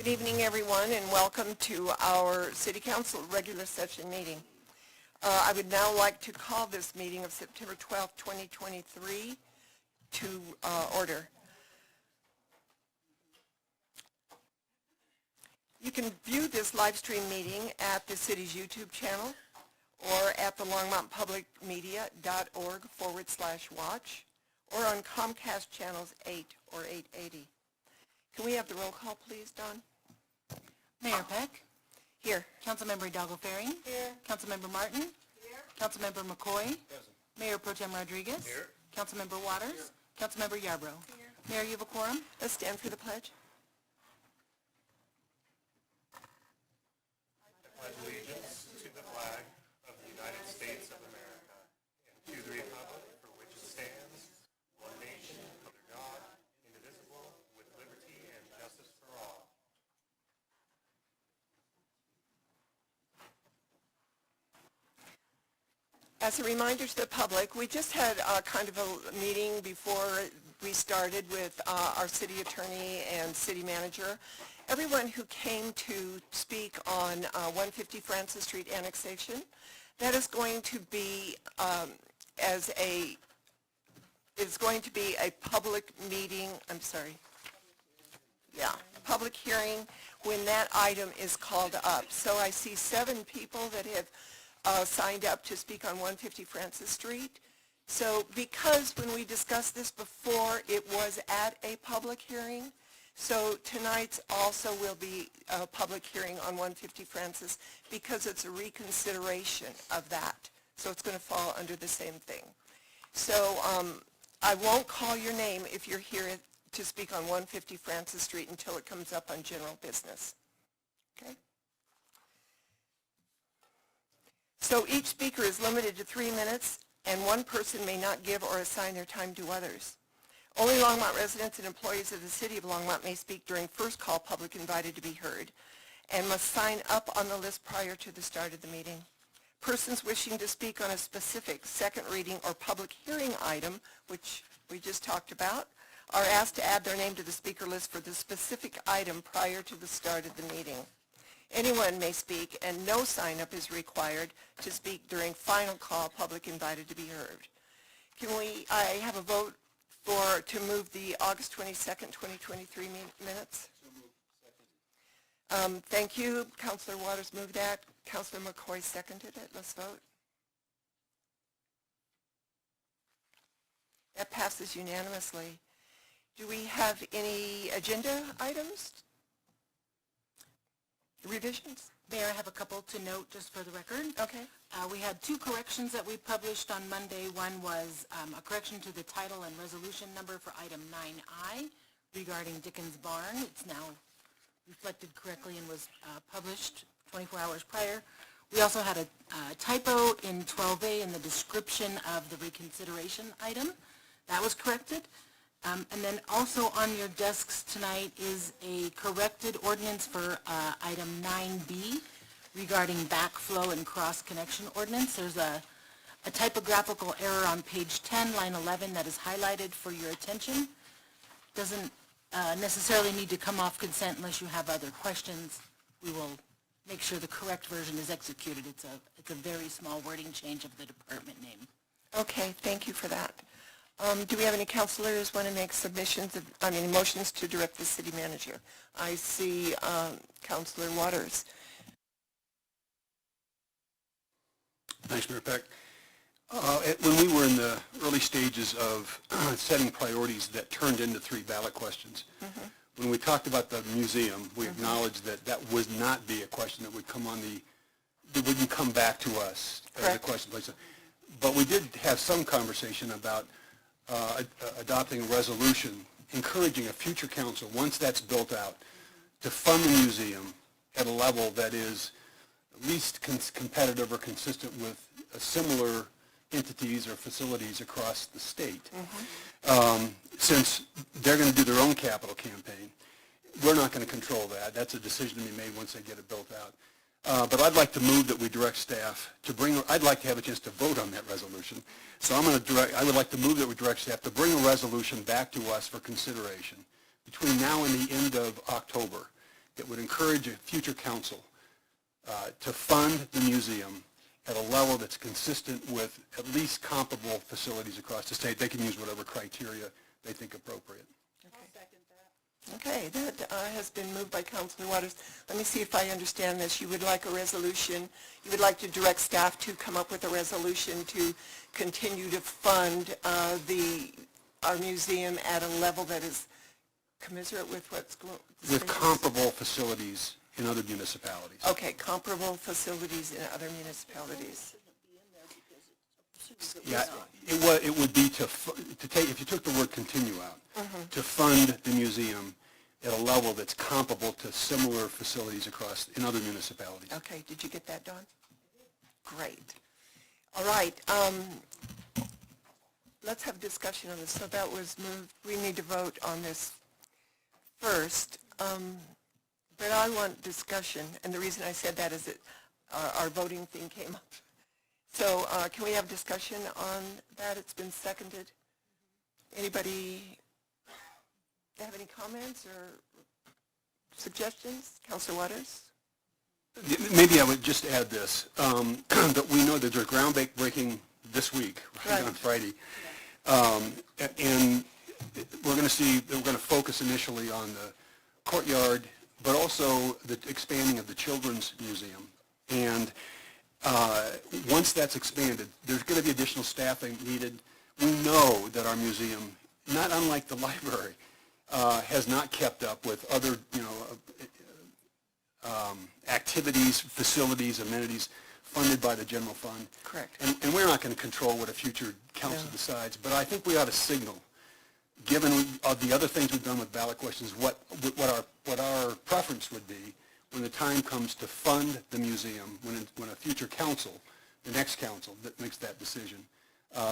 Good evening, everyone, and welcome to our City Council regular session meeting. I would now like to call this meeting of September 12th, 2023 to order. You can view this live stream meeting at the city's YouTube channel or at the longmontpublicmedia.org/watch or on Comcast channels 8 or 880. Can we have the roll call, please, Don? Mayor Peck. Here. Councilmember Hidalgo Ferring. Here. Councilmember Martin. Here. Councilmember McCoy. Present. Mayor Pro Tem Rodriguez. Here. Councilmember Waters. Here. Councilmember Yarbrough. Here. Mayor, you have a quorum? Let's stand for the pledge. I pledge allegiance to the flag of the United States of America and to the republic for which it stands, one nation, under God, indivisible, with liberty and justice for all. As a reminder to the public, we just had kind of a meeting before we started with our city attorney and city manager. Everyone who came to speak on 150 Francis Street annexation, that is going to be a public meeting, public hearing when that item is called up. So I see 7 people that have signed up to speak on 150 Francis Street. So because when we discussed this before, it was at a public hearing, so tonight's also will be a public hearing on 150 Francis because it's a reconsideration of that. So it's going to fall under the same thing. So I won't call your name if you're here to speak on 150 Francis Street until it comes up on general business. Okay? So each speaker is limited to 3 minutes, and one person may not give or assign their time to others. Only Longmont residents and employees of the City of Longmont may speak during first call public invited to be heard and must sign up on the list prior to the start of the meeting. Persons wishing to speak on a specific second reading or public hearing item, which we just talked about, are asked to add their name to the speaker list for the specific item prior to the start of the meeting. Anyone may speak, and no sign-up is required to speak during final call public invited to be heard. I have a vote to move the August 22nd, 2023 minutes? So moved. Second. Thank you. Councilor Waters moved that. Councilor McCoy seconded it. Let's vote. That passes unanimously. Do we have any agenda items? Revisions? Mayor, I have a couple to note just for the record. Okay. We had 2 corrections that we published on Monday. One was a correction to the title and resolution number for item 9I regarding Dickens Barn. It's now reflected correctly and was published 24 hours prior. We also had a typo in 12A in the description of the reconsideration item. That was corrected. And then also on your desks tonight is a corrected ordinance for item 9B regarding backflow and cross-connection ordinance. There's a typographical error on page 10, line 11, that is highlighted for your attention. Doesn't necessarily need to come off consent unless you have other questions. We will make sure the correct version is executed. It's a very small wording change of the department name. Okay, thank you for that. Do we have any councilors want to make motions to direct the city manager? I see Councilor Waters. Thanks, Mayor Peck. When we were in the early stages of setting priorities that turned into 3 ballot questions, when we talked about the museum, we acknowledged that would not be a question that would come that wouldn't come back to us as a question. But we did have some conversation about adopting a resolution encouraging a future council, once that's built out, to fund the museum at a level that is at least competitive or consistent with similar entities or facilities across the state. Since they're going to do their own capital campaign, we're not going to control that. That's a decision to be made once they get it built out. But I'd like to move that we direct staff to I'd like to have a chance to vote on that resolution. So I would like to move that we direct staff to bring a resolution back to us for consideration between now and the end of October that would encourage a future council to fund the museum at a level that's consistent with at least comparable facilities across the state. They can use whatever criteria they think appropriate. Okay, that has been moved by Councilor Waters. Let me see if I understand this. You would like a resolution, you would like to direct staff to come up with a resolution to continue to fund our museum at a level that is commensurate with what's going... With comparable facilities in other municipalities. Okay, comparable facilities in other municipalities. Yeah, it would be to take, if you took the word continue out, to fund the museum at a level that's comparable to similar facilities in other municipalities. Okay, did you get that, Dawn? Great. All right, let's have discussion on this. So that was moved. We need to vote on this first, but I want discussion, and the reason I said that is that our voting thing came up. So can we have discussion on that? It's been seconded. Anybody have any comments or suggestions? Councilor Waters? Maybe I would just add this, that we know that there's groundbreaking this week, right on Friday. And we're going to focus initially on the courtyard, but also the expanding of the Children's Museum. And once that's expanded, there's going to be additional staffing needed. We know that our museum, not unlike the library, has not kept up with other, activities, facilities, amenities funded by the general fund. Correct. And we're not going to control what a future council decides, but I think we ought to signal, given the other things we've done with ballot questions, what our preference would be when the time comes to fund the museum, when a future council, the next council that makes that decision,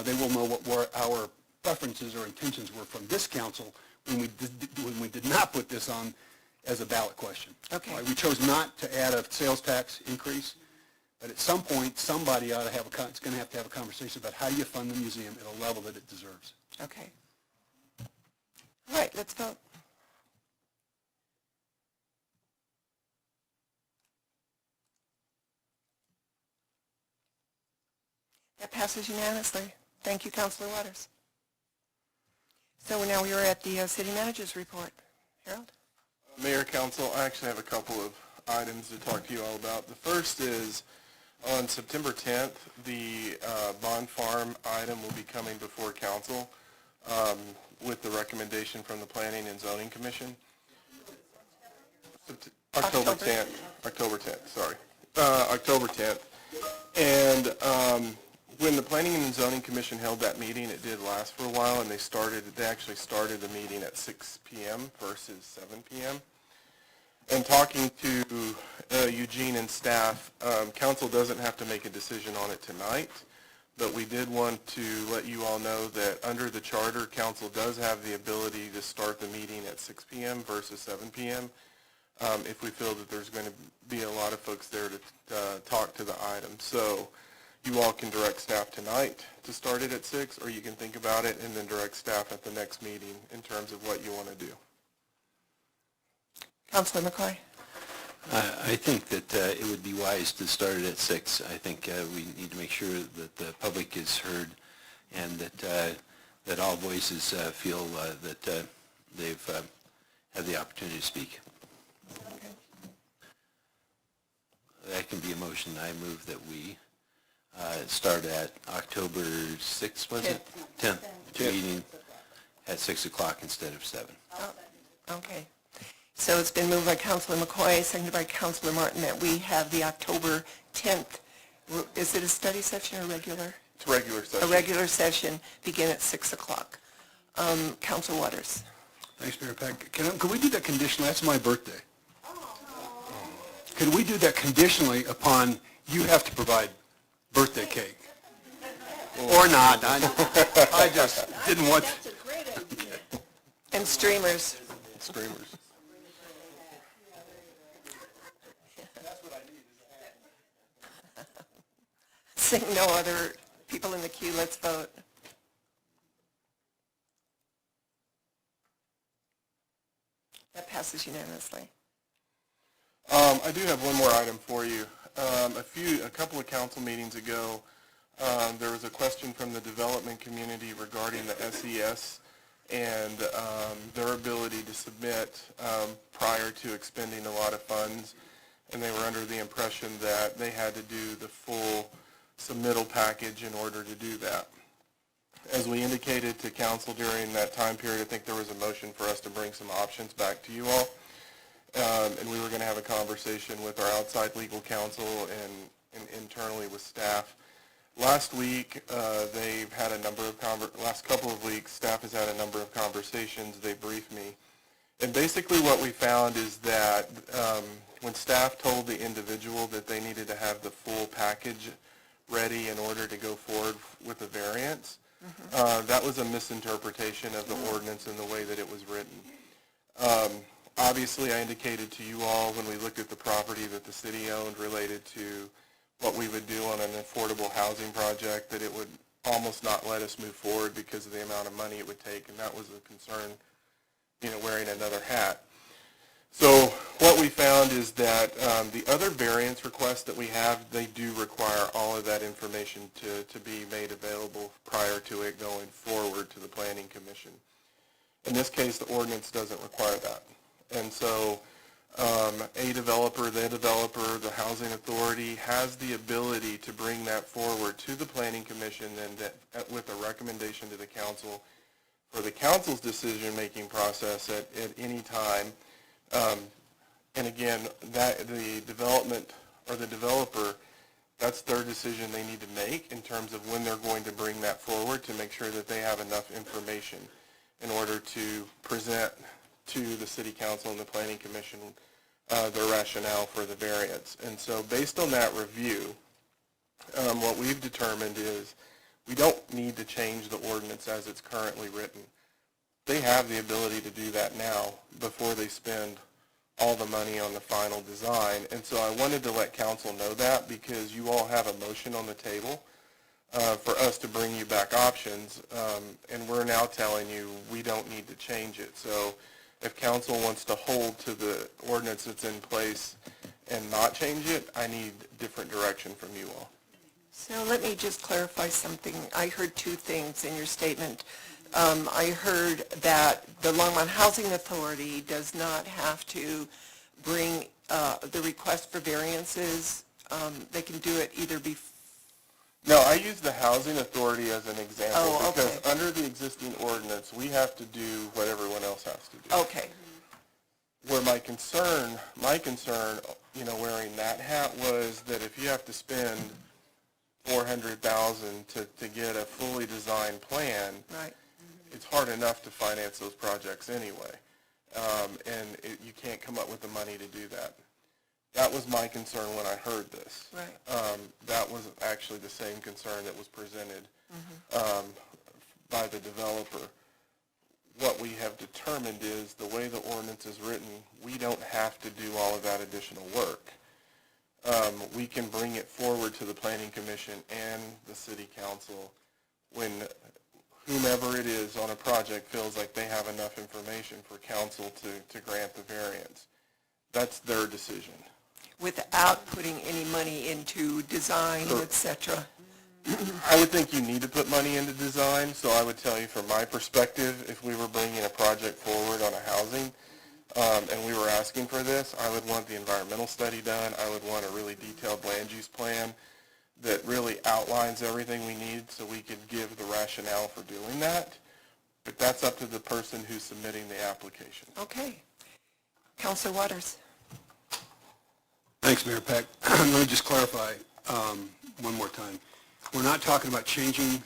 they will know what our preferences or intentions were from this council when we did not put this on as a ballot question. Okay. We chose not to add a sales tax increase, but at some point, somebody ought to have it's going to have a conversation about how you fund the museum at a level that it deserves. Okay. All right, let's vote. That passes unanimously. Thank you, Councilor Waters. So now we are at the city manager's report. Harold? Mayor, Council, I actually have a couple of items to talk to you all about. The first is on September 10th, the bond farm item will be coming before Council with the recommendation from the Planning and Zoning Commission. October 10th. And when the Planning and Zoning Commission held that meeting, it did last for a while, and they actually started the meeting at 6 p.m. versus 7 p.m. And talking to Eugene and staff, council doesn't have to make a decision on it tonight, but we did want to let you all know that under the charter, council does have the ability to start the meeting at 6 p.m. versus 7 p.m. If we feel that there's going to be a lot of folks there to talk to the item. So you all can direct staff tonight to start it at 6, or you can think about it and then direct staff at the next meeting in terms of what you want to do. Councilor McCoy? I think that it would be wise to start it at 6. I think we need to make sure that the public is heard and that all voices feel that they've had the opportunity to speak. Okay. That can be a motion. I move that we start at October 6th, was it? 10th. Meeting at 6 o'clock instead of 7. Oh, okay. So it's been moved by Councilor McCoy, seconded by Councilor Martin, that we have the October 10th. Is it a study session or regular? It's a regular session. A regular session, begin at 6 o'clock. Councilor Waters? Thanks, Mayor Peck. Can we do that conditionally? That's my birthday. Can we do that conditionally upon you have to provide birthday cake? Or not? I just didn't want... And streamers. Streamers. Seeing no other people in the queue, let's vote. That passes unanimously. I do have one more item for you. A couple of council meetings ago, there was a question from the development community regarding the SES and their ability to submit prior to expending a lot of funds, and they were under the impression that they had to do the full submittal package in order to do that. As we indicated to council during that time period, I think there was a motion for us to bring some options back to you all. And we were going to have a conversation with our outside legal counsel and internally with staff. Last week, they've had a number of last couple of weeks, staff has had a number of conversations. They briefed me. And basically what we found is that when staff told the individual that they needed to have the full package ready in order to go forward with the variance, that was a misinterpretation of the ordinance and the way that it was written. Obviously, I indicated to you all when we looked at the property that the city owned related to what we would do on an affordable housing project, that it would almost not let us move forward because of the amount of money it would take, and that was a concern, wearing another hat. So what we found is that the other variance requests that we have, they do require all of that information to be made available prior to it going forward to the Planning Commission. In this case, the ordinance doesn't require that. And so the developer, the housing authority has the ability to bring that forward to the Planning Commission and with a recommendation to the council for the council's decision-making process at any time. And again, that the development or the developer, that's their decision they need to make in terms of when they're going to bring that forward to make sure that they have enough information in order to present to the City Council and the Planning Commission their rationale for the variance. And so based on that review, what we've determined is we don't need to change the ordinance as it's currently written. They have the ability to do that now before they spend all the money on the final design. And so I wanted to let council know that because you all have a motion on the table for us to bring you back options, and we're now telling you we don't need to change it. So if council wants to hold to the ordinance that's in place and not change it, I need different direction from you all. So let me just clarify something. I heard two things in your statement. I heard that the Longmont Housing Authority does not have to bring the request for variances. They can do it either before. No, I use the Housing Authority as an example because okay. under the existing ordinance, we have to do what everyone else has to do. Okay. Where my concern, wearing that hat was that if you have to spend $400,000 to get a fully designed plan, Right. it's hard enough to finance those projects anyway, and you can't come up with the money to do that. That was my concern when I heard this. Right. That was actually the same concern that was presented by the developer. What we have determined is the way the ordinance is written, we don't have to do all of that additional work. We can bring it forward to the Planning Commission and the City Council when whomever it is on a project feels like they have enough information for council to grant the variance. That's their decision. Without putting any money into design, Sure. et cetera. I would think you need to put money into design, so I would tell you from my perspective, if we were bringing a project forward on a housing, and we were asking for this, I would want the environmental study done. I would want a really detailed land use plan that really outlines everything we need so we could give the rationale for doing that. But that's up to the person who's submitting the application. Okay. Counselor Waters. Thanks, Mayor Peck. Let me just clarify one more time. We're not talking about changing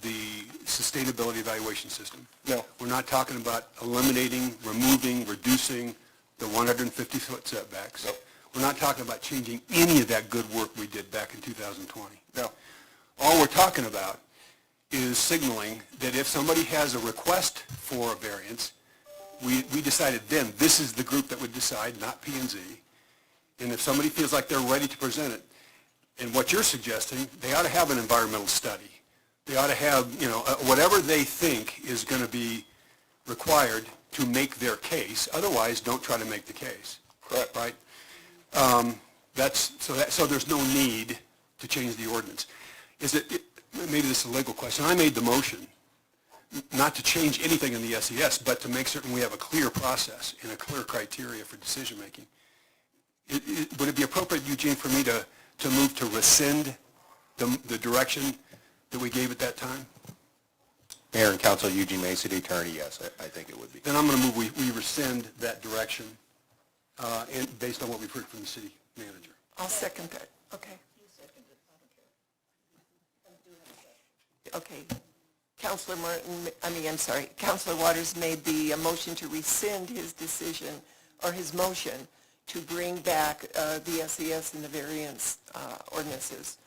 the sustainability evaluation system. No. We're not talking about eliminating, removing, reducing the 150-foot setbacks. No. We're not talking about changing any of that good work we did back in 2020. No. All we're talking about is signaling that if somebody has a request for a variance, we decided then this is the group that would decide, not P&Z. And if somebody feels like they're ready to present it, and what you're suggesting, they ought to have an environmental study. They ought to have, whatever they think is going to be required to make their case. Otherwise, don't try to make the case. Correct. Right? So there's no need to change the ordinance. Maybe this is a legal question. I made the motion not to change anything in the SES, but to make certain we have a clear process and a clear criteria for decision-making. Would it be appropriate, Eugene, for me to move to rescind the direction that we gave at that time? Mayor and Council, Eugene May, City Attorney, yes, I think it would be. Then I'm going to move we rescind that direction and based on what we've heard from the city manager. I'll second that. Okay. Okay. Counselor Waters made the motion to rescind his decision or his motion to bring back the SES and the variance ordinances.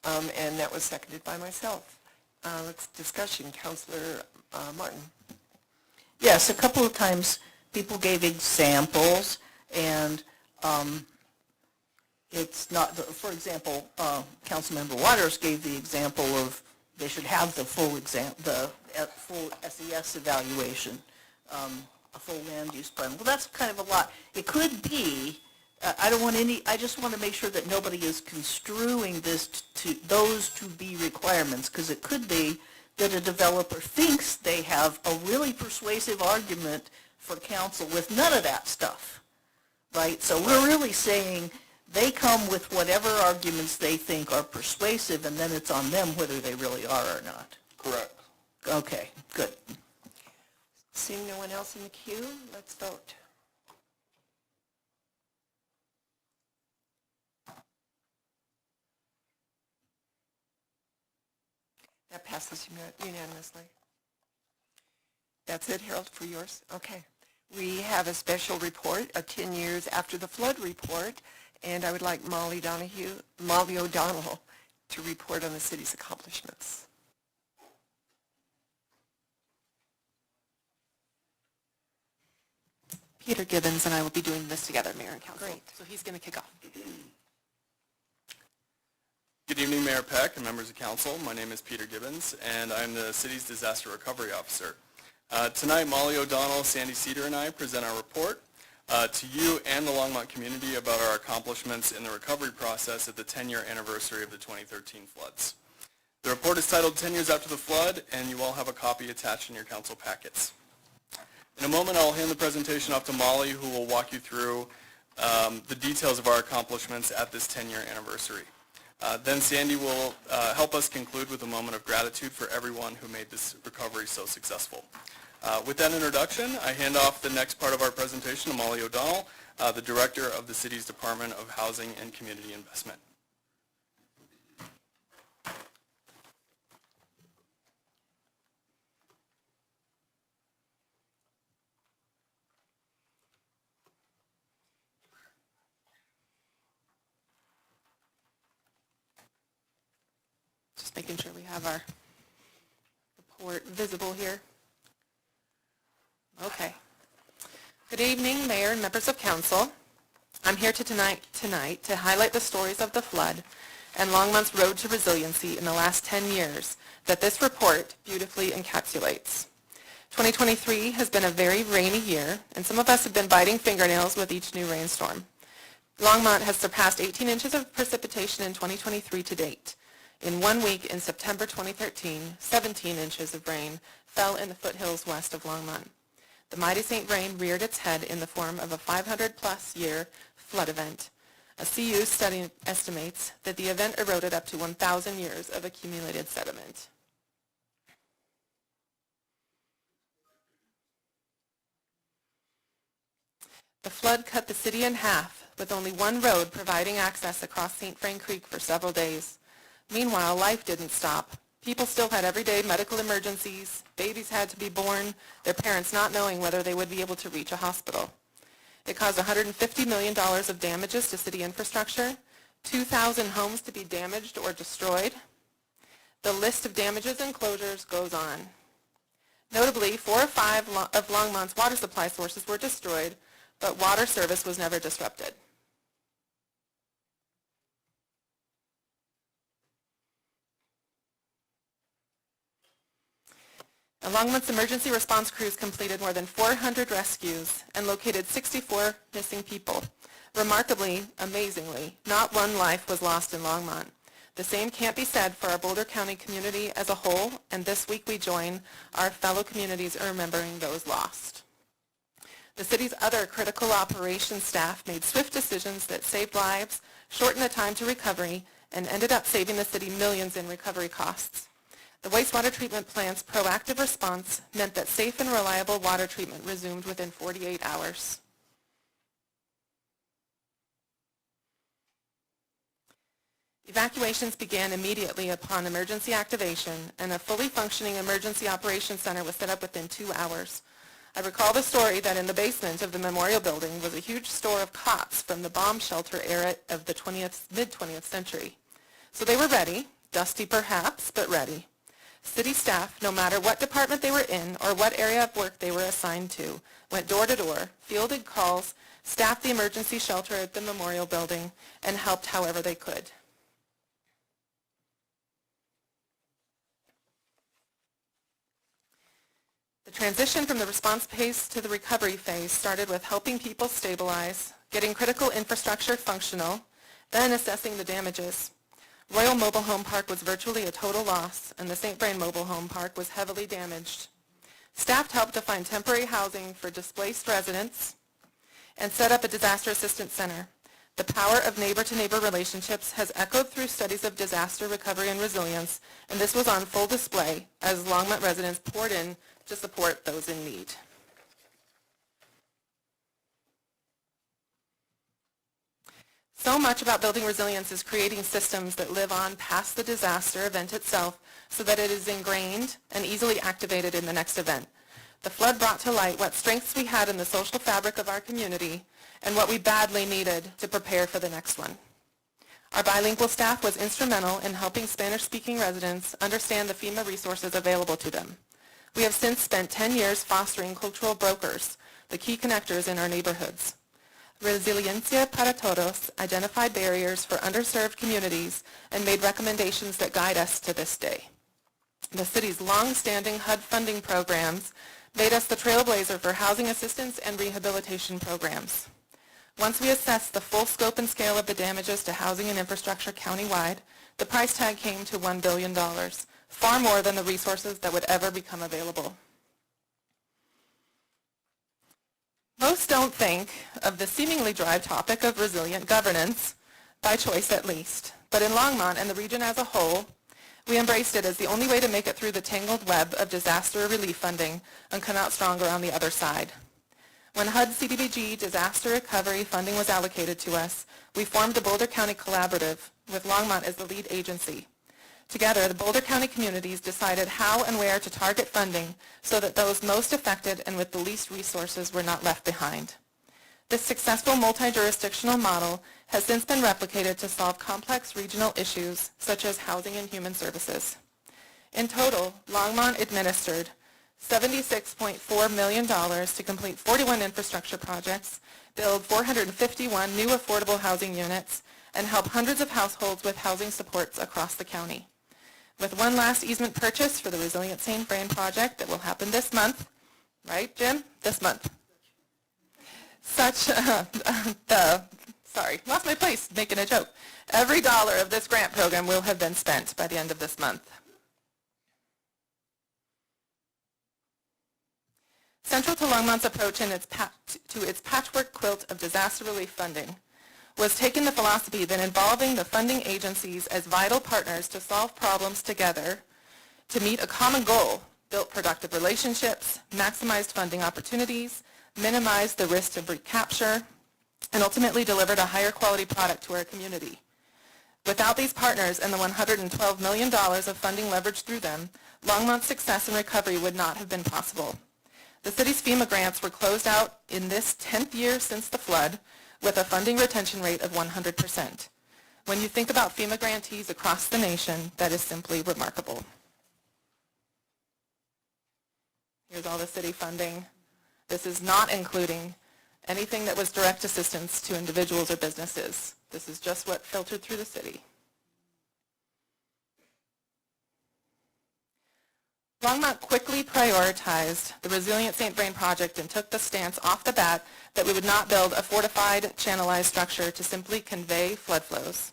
And that was seconded by myself. Let's discussion. Counselor Martin. Yes, a couple of times people gave examples, and it's not, for example, Councilmember Waters gave the example of they should have the full full SES evaluation, a full land use plan. Well, that's kind of a lot. It could be, I just want to make sure that nobody is construing those to be requirements, because it could be that a developer thinks they have a really persuasive argument for council with none of that stuff, right? So we're really saying they come with whatever arguments they think are persuasive, and then it's on them whether they really are or not. Correct. Okay, good. Seeing no one else in the queue, let's vote. That passes unanimously. That's it, Harold, for yours? Okay. We have a special report, 10 years after the flood report, and I would like Molly O'Donnell, to report on the city's accomplishments. Peter Gibbons and I will be doing this together, Mayor and Council. Great. So he's going to kick off. Good evening, Mayor Peck and members of council. My name is Peter Gibbons, and I'm the city's disaster recovery officer. Tonight, Molly O'Donnell, Sandy Cedar, and I present our report to you and the Longmont community about our accomplishments in the recovery process at the 10-year anniversary of the 2013 floods. The report is titled 10 Years After the Flood, and you all have a copy attached in your council packets. In a moment, I'll hand the presentation off to Molly, who will walk you through the details of our accomplishments at this 10-year anniversary. Then Sandy will help us conclude with a moment of gratitude for everyone who made this recovery so successful. With that introduction, I hand off the next part of our presentation to Molly O'Donnell, the Director of the City's Department of Housing and Community Investment. Just making sure we have our report visible here. Okay. Good evening, Mayor and members of Council. I'm here tonight to highlight the stories of the flood and Longmont's road to resiliency in the last 10 years that this report beautifully encapsulates. 2023 has been a very rainy year, and some of us have been biting fingernails with each new rainstorm. Longmont has surpassed 18 inches of precipitation in 2023 to date. In 1 week in September 2013, 17 inches of rain fell in the foothills west of Longmont. The mighty St. Vrain reared its head in the form of a 500-plus year flood event. A CU study estimates that the event eroded up to 1,000 years of accumulated sediment. The flood cut the city in half, with only one road providing access across St. Vrain Creek for several days. Meanwhile, life didn't stop. People still had everyday medical emergencies. Babies had to be born, their parents not knowing whether they would be able to reach a hospital. It caused $150 million of damages to city infrastructure, 2,000 homes to be damaged or destroyed. The list of damages and closures goes on. Notably, 4 or 5 of Longmont's water supply sources were destroyed, but water service was never disrupted. Longmont's emergency response crews completed more than 400 rescues and located 64 missing people. Remarkably, amazingly, not one life was lost in Longmont. The same can't be said for our Boulder County community as a whole, and this week we join our fellow communities in remembering those lost. The city's other critical operations staff made swift decisions that saved lives, shortened the time to recovery, and ended up saving the city millions in recovery costs. The wastewater treatment plant's proactive response meant that safe and reliable water treatment resumed within 48 hours. Evacuations began immediately upon emergency activation, and a fully functioning emergency operations center was set up within 2 hours. I recall the story that in the basement of the memorial building was a huge store of cots from the bomb shelter era of the mid-20th century. So they were ready, dusty perhaps, but ready. City staff, no matter what department they were in or what area of work they were assigned to, went door to door, fielded calls, staffed the emergency shelter at the memorial building, and helped however they could. The transition from the response phase to the recovery phase started with helping people stabilize, getting critical infrastructure functional, then assessing the damages. Royal Mobile Home Park was virtually a total loss, and the St. Vrain Mobile Home Park was heavily damaged. Staff helped to find temporary housing for displaced residents and set up a disaster assistance center. The power of neighbor-to-neighbor relationships has echoed through studies of disaster recovery and resilience, and this was on full display as Longmont residents poured in to support those in need. So much about building resilience is creating systems that live on past the disaster event itself so that it is ingrained and easily activated in the next event. The flood brought to light what strengths we had in the social fabric of our community and what we badly needed to prepare for the next one. Our bilingual staff was instrumental in helping Spanish-speaking residents understand the FEMA resources available to them. We have since spent 10 years fostering cultural brokers, the key connectors in our neighborhoods. Resiliencia para Todos identified barriers for underserved communities and made recommendations that guide us to this day. The city's long-standing HUD funding programs made us the trailblazer for housing assistance and rehabilitation programs. Once we assessed the full scope and scale of the damages to housing and infrastructure countywide, the price tag came to $1 billion, far more than the resources that would ever become available. Most don't think of the seemingly dry topic of resilient governance, by choice at least, but in Longmont and the region as a whole, we embraced it as the only way to make it through the tangled web of disaster relief funding and come out stronger on the other side. When HUD CDBG disaster recovery funding was allocated to us, we formed the Boulder County Collaborative with Longmont as the lead agency. Together, the Boulder County communities decided how and where to target funding so that those most affected and with the least resources were not left behind. This successful multi-jurisdictional model has since been replicated to solve complex regional issues such as housing and human services. In total, Longmont administered $76.4 million to complete 41 infrastructure projects, build 451 new affordable housing units, and help hundreds of households with housing supports across the county. With one last easement purchase for the Resilient St. Vrain project that will happen this month, right, Jim? This month. Sorry, lost my place making a joke. Every dollar of this grant program will have been spent by the end of this month. Central to Longmont's approach to its patchwork quilt of disaster relief funding was taking the philosophy that involving the funding agencies as vital partners to solve problems together to meet a common goal, built productive relationships, maximized funding opportunities, minimized the risk of recapture, and ultimately delivered a higher quality product to our community. Without these partners and the $112 million of funding leveraged through them, Longmont's success and recovery would not have been possible. The city's FEMA grants were closed out in this 10th year since the flood with a funding retention rate of 100%. When you think about FEMA grantees across the nation, that is simply remarkable. Here's all the city funding. This is not including anything that was direct assistance to individuals or businesses. This is just what filtered through the city. Longmont quickly prioritized the Resilient St. Vrain project and took the stance off the bat that we would not build a fortified, channelized structure to simply convey flood flows.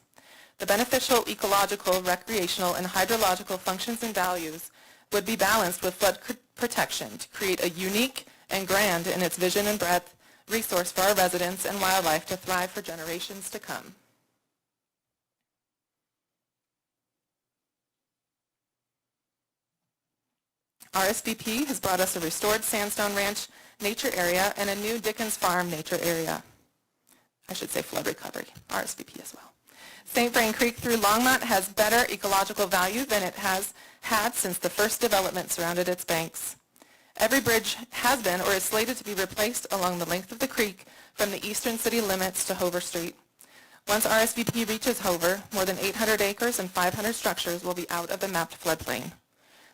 The beneficial ecological, recreational, and hydrological functions and values would be balanced with flood protection to create a unique and grand in its vision and breadth resource for our residents and wildlife to thrive for generations to come. RSVP has brought us a restored Sandstone Ranch nature area and a new Dickens Farm nature area. I should say flood recovery, RSVP as well. St. Vrain Creek through Longmont has better ecological value than it has had since the first development surrounded its banks. Every bridge has been or is slated to be replaced along the length of the creek from the eastern city limits to Hover Street. Once RSVP reaches Hover, more than 800 acres and 500 structures will be out of the mapped floodplain.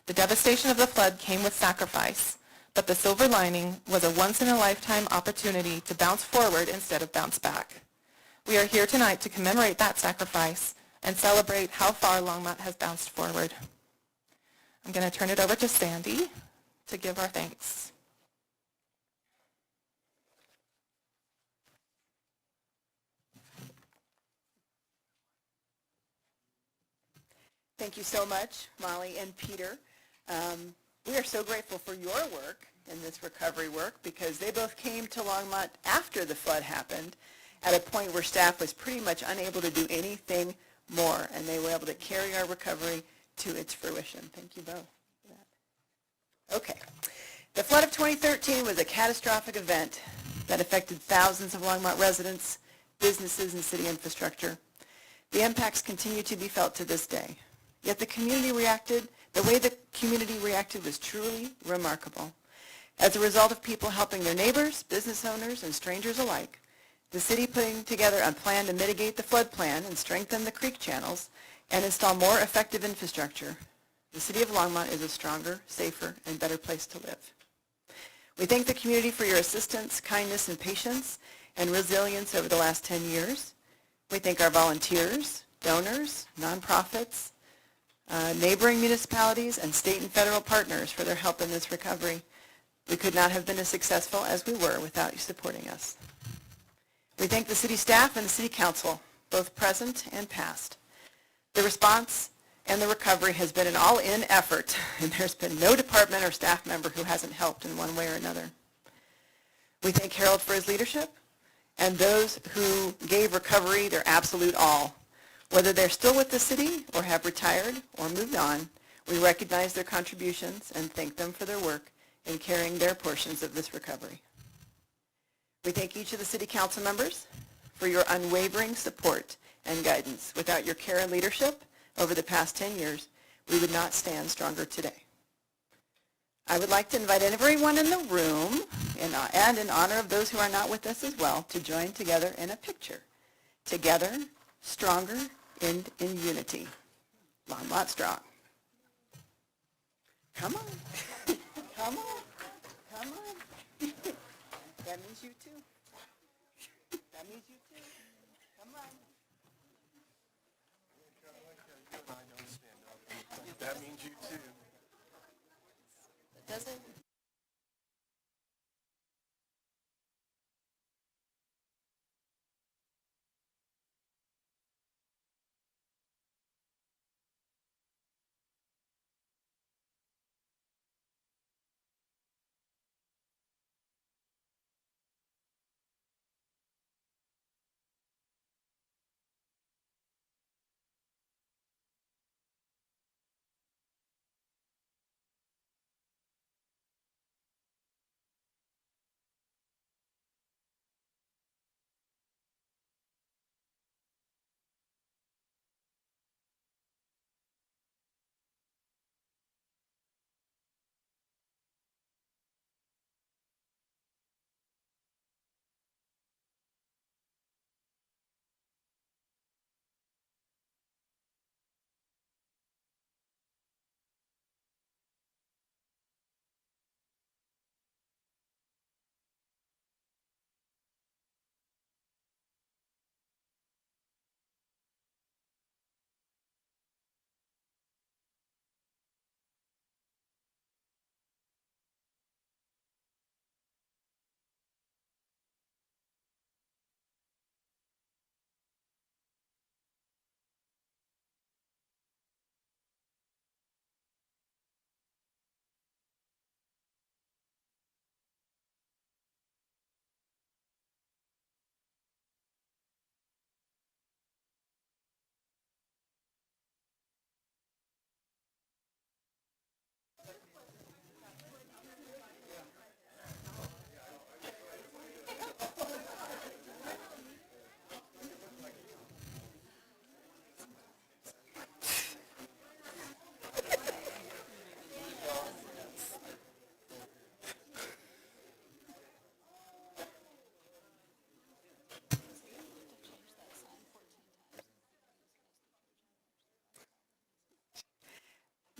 The devastation of the flood came with sacrifice, but the silver lining was a once-in-a-lifetime opportunity to bounce forward instead of bounce back. We are here tonight to commemorate that sacrifice and celebrate how far Longmont has bounced forward. I'm going to turn it over to Sandy to give our thanks. Thank you so much, Molly and Peter. We are so grateful for your work in this recovery work because they both came to Longmont after the flood happened at a point where staff was pretty much unable to do anything more, and they were able to carry our recovery to its fruition. Thank you both for that. Okay. The flood of 2013 was a catastrophic event that affected thousands of Longmont residents, businesses, and city infrastructure. The impacts continue to be felt to this day. Yet the way the community reacted was truly remarkable. As a result of people helping their neighbors, business owners, and strangers alike, the city putting together a plan to mitigate the flood plan and strengthen the creek channels and install more effective infrastructure, the city of Longmont is a stronger, safer, and better place to live. We thank the community for your assistance, kindness, and patience, and resilience over the last 10 years. We thank our volunteers, donors, nonprofits, neighboring municipalities, and state and federal partners for their help in this recovery. We could not have been as successful as we were without you supporting us. We thank the city staff and the city council, both present and past. The response and the recovery has been an all-in effort, and there's been no department or staff member who hasn't helped in one way or another. We thank Harold for his leadership and those who gave recovery their absolute all. Whether they're still with the city or have retired or moved on, we recognize their contributions and thank them for their work in carrying their portions of this recovery. We thank each of the city council members for your unwavering support and guidance. Without your care and leadership over the past 10 years, we would not stand stronger today. I would like to invite everyone in the room, and in honor of those who are not with us as well, to join together in a picture. Together, stronger, and in unity. Longmont strong. Come on. Come on. Come on. That means you too. That means you too. Come on. That means you too. Doesn't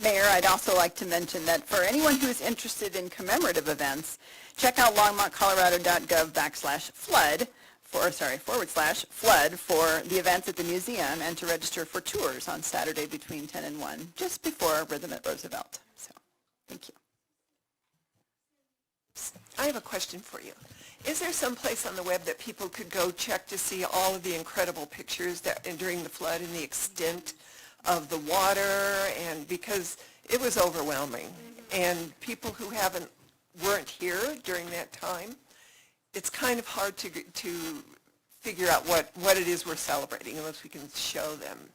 Mayor, I'd also like to mention that for anyone who is interested in commemorative events, check out longmontcolorado.gov/flood for the events at the museum and to register for tours on Saturday between 10 and 1, just before Rhythm at Roosevelt. So, thank you. I have a question for you. Is there some place on the web that people could go check to see all of the incredible pictures that during the flood and the extent of the water? And because it was overwhelming, and people who weren't here during that time, it's kind of hard to figure out what it is we're celebrating unless we can show them.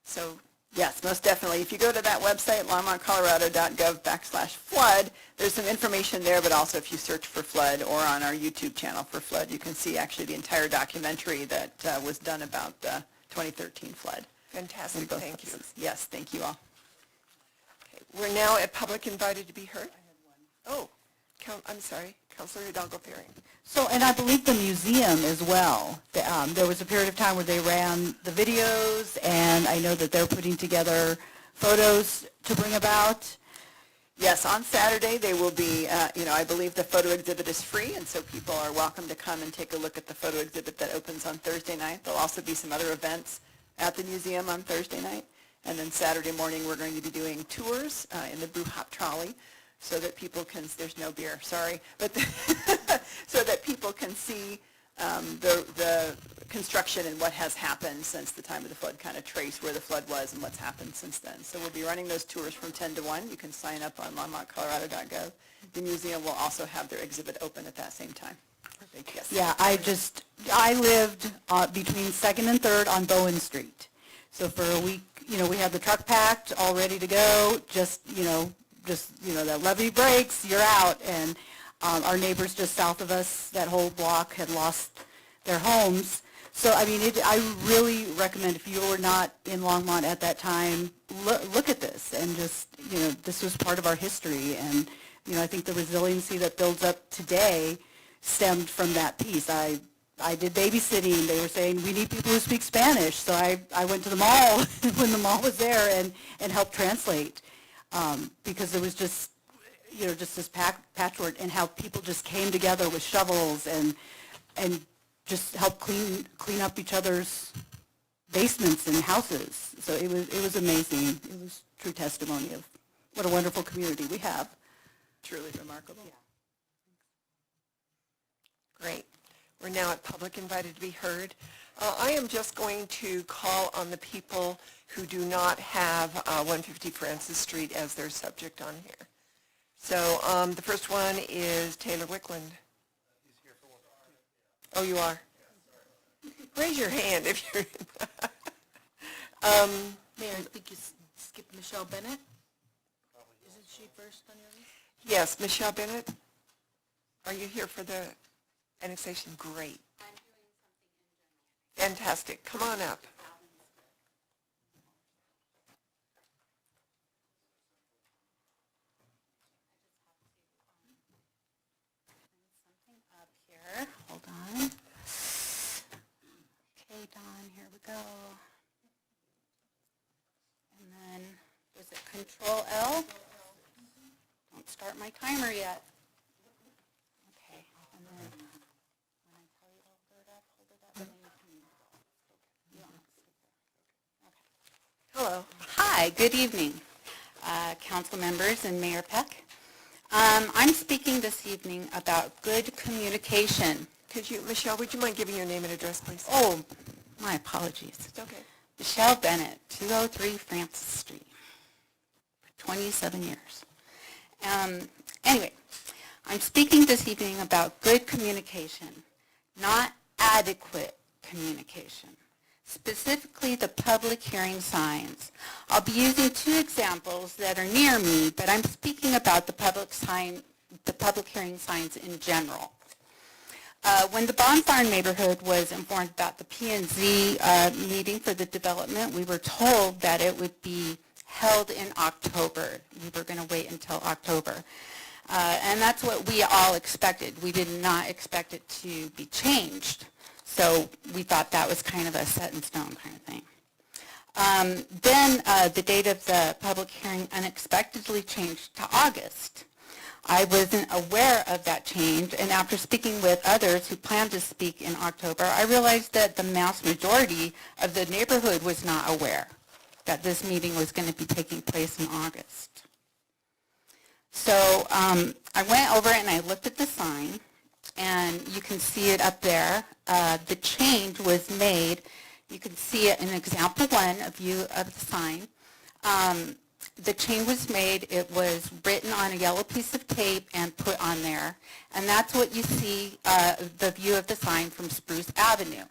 So Yes, most definitely. If you go to that website, longmontcolorado.gov/flood, there's some information there, but also if you search for flood or on our YouTube channel for flood, you can see actually the entire documentary that was done about the 2013 flood. fantastic, in both thank you. places. Yes, thank you all. Okay, we're now at public invited to be heard. Oh, I'm sorry, Councilor Hidalgo-Ferring. So, and I believe the museum as well. There was a period of time where they ran the videos, and I know that they're putting together photos to bring about. Yes, on Saturday they will be, I believe the photo exhibit is free, and so people are welcome to come and take a look at the photo exhibit that opens on Thursday night. There'll also be some other events at the museum on Thursday night. And then Saturday morning we're going to be doing tours in the Brew Hop Trolley, so that people can, there's no beer, sorry, but so that people can see the construction and what has happened since the time of the flood, kind of trace where the flood was and what's happened since then. So we'll be running those tours from 10 to 1. You can sign up on longmontcolorado.gov. The museum will also have their exhibit open at that same time. Yes. Yeah, I lived between 2nd and 3rd on Bowen Street. So for a week, we had the truck packed, all ready to go, that levee breaks, you're out. And our neighbors just south of us, that whole block, had lost their homes. So, I really recommend, if you were not in Longmont at that time, look at this and just, this was part of our history. And, I think the resiliency that builds up today stemmed from that piece. I did babysitting. They were saying, we need people who speak Spanish. So I went to the mall when the mall was there and helped translate. Because there was just this patchwork, and how people just came together with shovels and just helped clean up each other's basements and houses. So it was amazing. It was true testimony of what a wonderful community we have. Truly remarkable. Great. We're now at public invited to be heard. I am just going to call on the people who do not have 150 Francis Street as their subject on here. So the first one is Taylor Wickland. Oh, you are? Raise your hand if you're... Mayor, I think you skipped Michelle Bennett. Isn't she first on your list? Yes, Michelle Bennett. Are you here for the annexation? Great. I'm doing something in general. Fantastic. Come on up. Up here. Hold on. Okay, Don, here we go. And then, was it Control L? Don't start my timer yet. Okay, and then when I tell you to hold it up, and then you can Hello. Hi, good evening, council members and Mayor Peck. I'm speaking this evening about good communication. Michelle, would you mind giving your name and address, please? Oh, my apologies. It's okay. Michelle Bennett, 203 Francis Street, for 27 years. Anyway, I'm speaking this evening about good communication, not adequate communication, specifically the public hearing signs. I'll be using two examples that are near me, but I'm speaking about the public hearing signs in general. When the Bonfire neighborhood was informed about the P&Z meeting for the development, we were told that it would be held in October. We were going to wait until October. And that's what we all expected. We did not expect it to be changed. So we thought that was kind of a set in stone kind of thing. Then the date of the public hearing unexpectedly changed to August. I wasn't aware of that change, and after speaking with others who planned to speak in October, I realized that the vast majority of the neighborhood was not aware that this meeting was going to be taking place in August. So I went over and I looked at the sign, and you can see it up there. The change was made. You can see it in example 1, a view of the sign. The change was made. It was written on a yellow piece of tape and put on there. And that's what you see, the view of the sign from Spruce Avenue.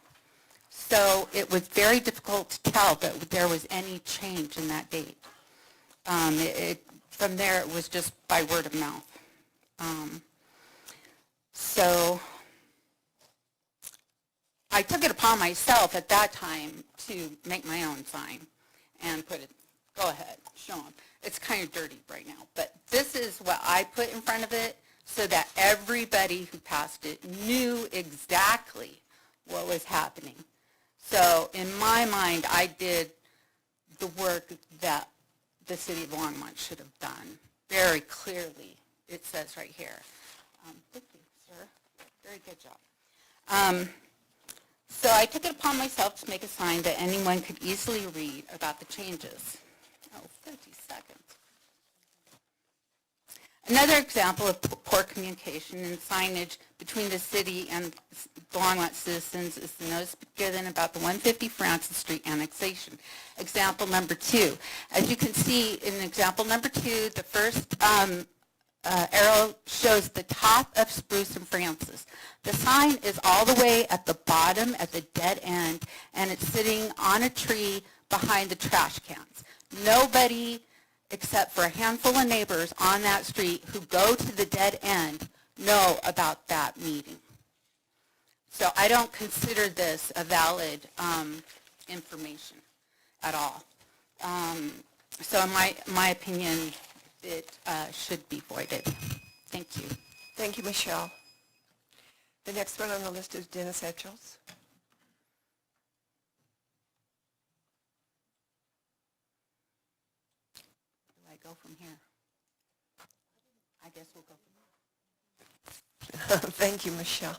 So it was very difficult to tell that there was any change in that date. From there, it was just by word of mouth. So I took it upon myself at that time to make my own sign and put it, go ahead, show them. It's kind of dirty right now, but this is what I put in front of it so that everybody who passed it knew exactly what was happening. So in my mind, I did the work that the city of Longmont should have done very clearly. It says right here. Thank you, sir. Very good job. So I took it upon myself to make a sign that anyone could easily read about the changes. Oh, 30 seconds. Another example of poor communication and signage between the city and the Longmont citizens is the notice given about the 150 Francis Street annexation. Example number 2. As you can see in example number 2, the first arrow shows the top of Spruce and Francis. The sign is all the way at the bottom, at the dead end, and it's sitting on a tree behind the trash cans. Nobody, except for a handful of neighbors on that street who go to the dead end, know about that meeting. So I don't consider this a valid information at all. So in my opinion, it should be voided. Thank you. Thank you, Michelle. The next one on the list is Dennis Etchells. Do I go from here? I guess we'll go from here. Thank you, Michelle.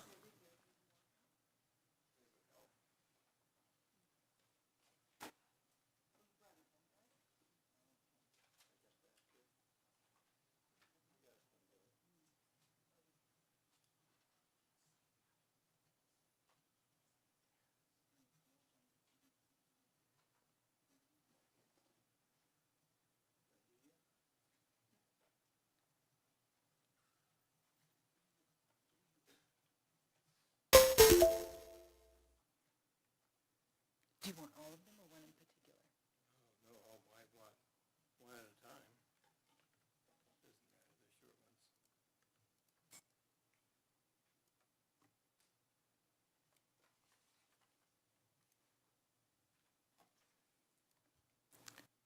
Do you want all of them or one in particular? No, I'll buy one at a time.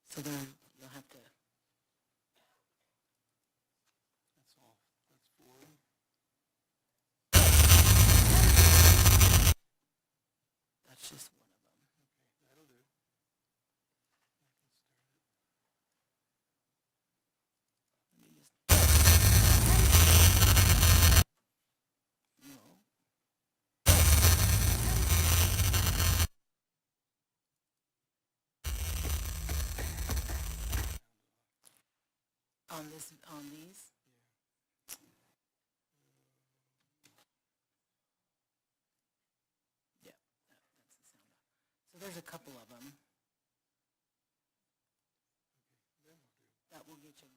So then you'll have to. That's all. That's 4. That's just one of them. Okay, that'll do. Let me just. No. On these? Yeah, that's the sound. So there's a couple of them. That will get you.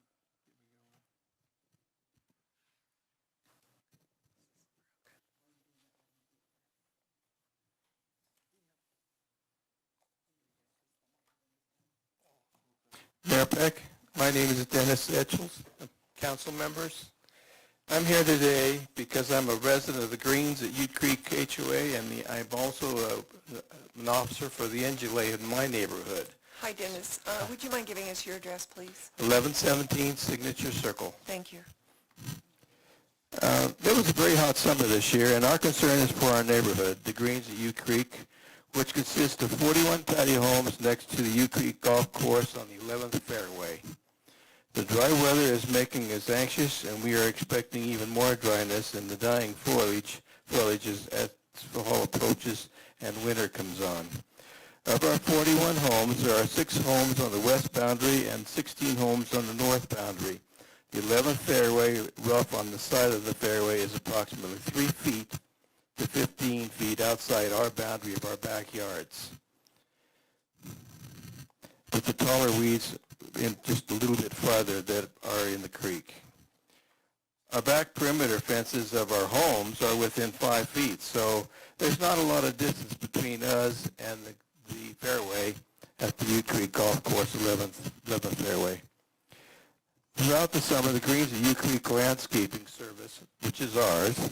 Mayor Peck, my name is Dennis Etchells, council members. I'm here today because I'm a resident of the Greens at Ute Creek HOA, and I'm also an officer for the NGLA in my neighborhood. Hi, Dennis. Would you mind giving us your address, please? 1117 Signature Circle. Thank you. It was a very hot summer this year, and our concern is for our neighborhood, the Greens at Ute Creek. which consists of 41 patio homes next to the U Creek Golf Course on the 11th fairway. The dry weather is making us anxious, and we are expecting even more dryness in the dying foliages as fall approaches and winter comes on. Of our 41 homes, there are 6 homes on the west boundary and 16 homes on the north boundary. The 11th fairway rough on the side of the fairway is approximately 3 feet to 15 feet outside our boundary of our backyards, with the taller weeds in just a little bit farther that are in the creek. Our back perimeter fences of our homes are within 5 feet, so there's not a lot of distance between us and the fairway at the U Creek Golf Course 11th fairway. Throughout the summer, the Greens of U Creek Landscaping Service, which is ours,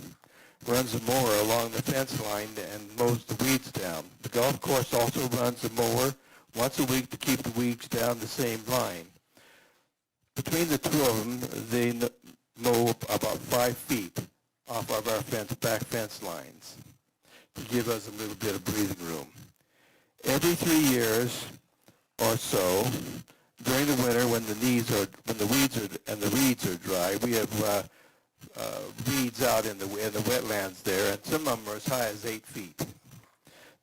runs a mower along the fence line and mows the weeds down. The golf course also runs a mower once a week to keep the weeds down the same line. Between the two of them, they mow about 5 feet off of our back fence lines to give us a little bit of breathing room. Every 3 years or so, during the winter, when the weeds are dry, we have weeds out in the wetlands there, and some of them are as high as 8 feet.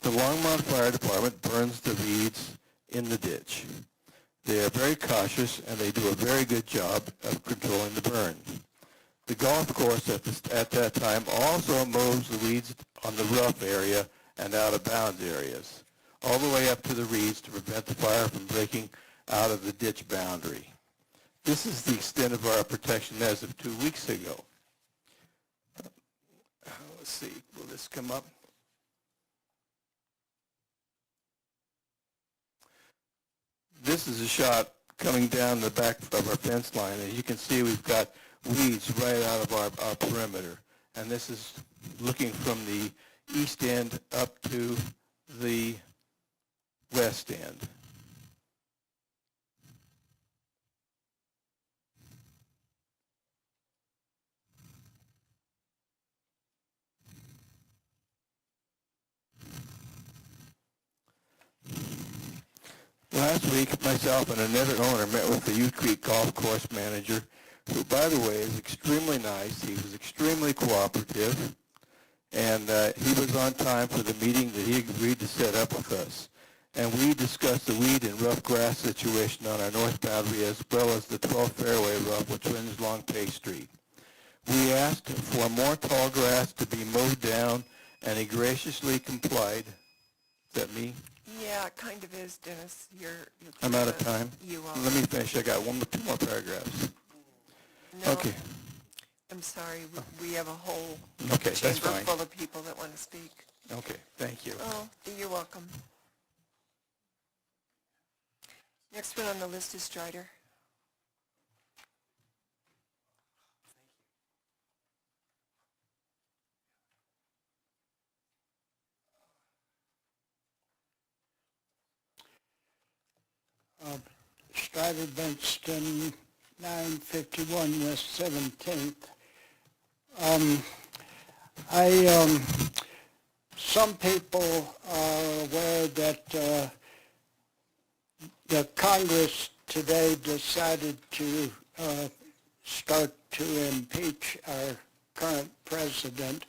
The Longmont Fire Department burns the weeds in the ditch. They are very cautious, and they do a very good job of controlling the burn. The golf course at that time also mows the weeds on the rough area and out of bounds areas, all the way up to the reeds to prevent the fire from breaking out of the ditch boundary. This is the extent of our protection as of 2 weeks ago. Let's see, will this come up? This is a shot coming down the back of our fence line, and you can see we've got weeds right out of our perimeter. And this is looking from the east end up to the west end. Last week, myself and another owner met with the U Creek Golf Course manager, who, by the way, is extremely nice. He was extremely cooperative, and he was on time for the meeting that he agreed to set up with us. And we discussed the weed and rough grass situation on our north boundary, as well as the 12th fairway rough, which runs along Pay Street. We asked for more tall grass to be mowed down, and he graciously complied. Is that me? Yeah, it kind of is, Dennis. I'm out of time. You are. Let me finish. I got 2 more paragraphs. No, Okay. I'm sorry. We have a whole Okay, that's chamber fine. full of people that want to speak. Okay, thank you. Oh, you're welcome. Next one on the list is Strider. Strider Benston, 951 West 17th. Some people are aware that the Congress today decided to start to impeach our current president,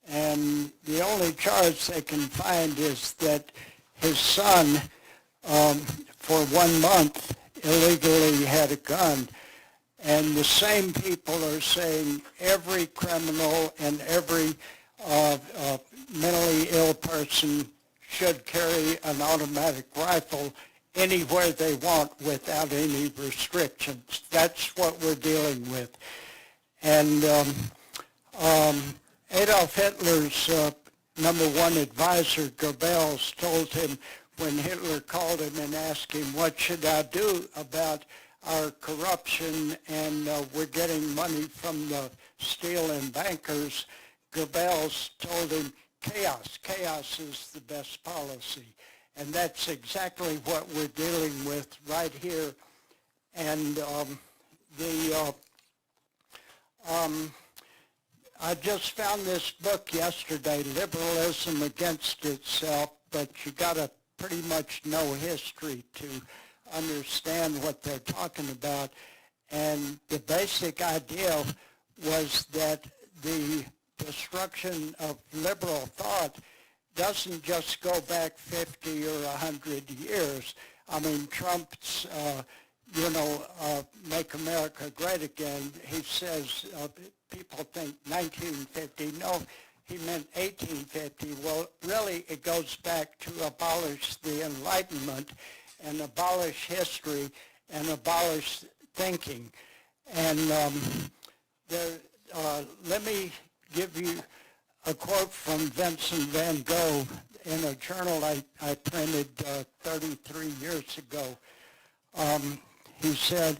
and the only charge they can find is that his son, for 1 month, illegally had a gun. And the same people are saying every criminal and every mentally ill person should carry an automatic rifle anywhere they want without any restrictions. That's what we're dealing with. And Adolf Hitler's #1 advisor, Goebbels, told him when Hitler called him and asked him, what should I do about our corruption and we're getting money from the stealing bankers, Goebbels told him, chaos. Chaos is the best policy. And that's exactly what we're dealing with right here. And I just found this book yesterday, Liberalism Against Itself, but you got to pretty much know history to understand what they're talking about. And the basic idea was that the destruction of liberal thought doesn't just go back 50 or 100 years. I mean, Trump's, Make America Great Again, he says people think 1950. No, he meant 1850. Well, really, it goes back to abolish the Enlightenment and abolish history and abolish thinking. And let me give you a quote from Vincent van Gogh in a journal I printed 33 years ago. He said,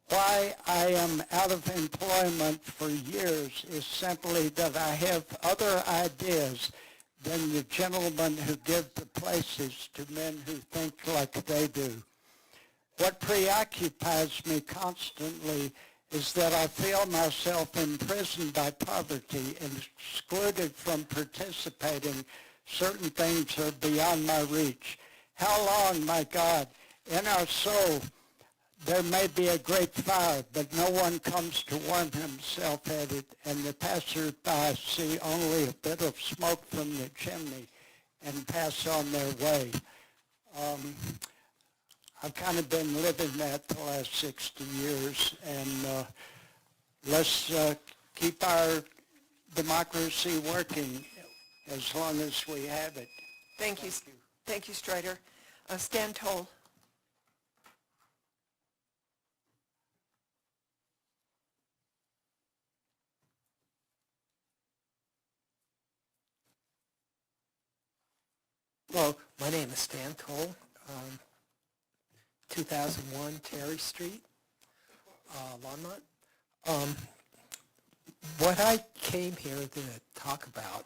"Why I am out of employment for years is simply that I have other ideas than the gentlemen who give the places to men who think like they do. What preoccupies me constantly is that I feel myself imprisoned by poverty and excluded from participating. Certain things are beyond my reach. How long, my God? In our soul, there may be a great fire, but no one comes to warm himself at it, and the passersby see only a bit of smoke from the chimney and pass on their way." I've kind of been living that the last 60 years, and let's keep our democracy working as long as we have it. Thank you. Thank you, Strider. Stan Toll. Hello, my name is Stan Toll, 2001 Terry Street, Longmont. What I came here to talk about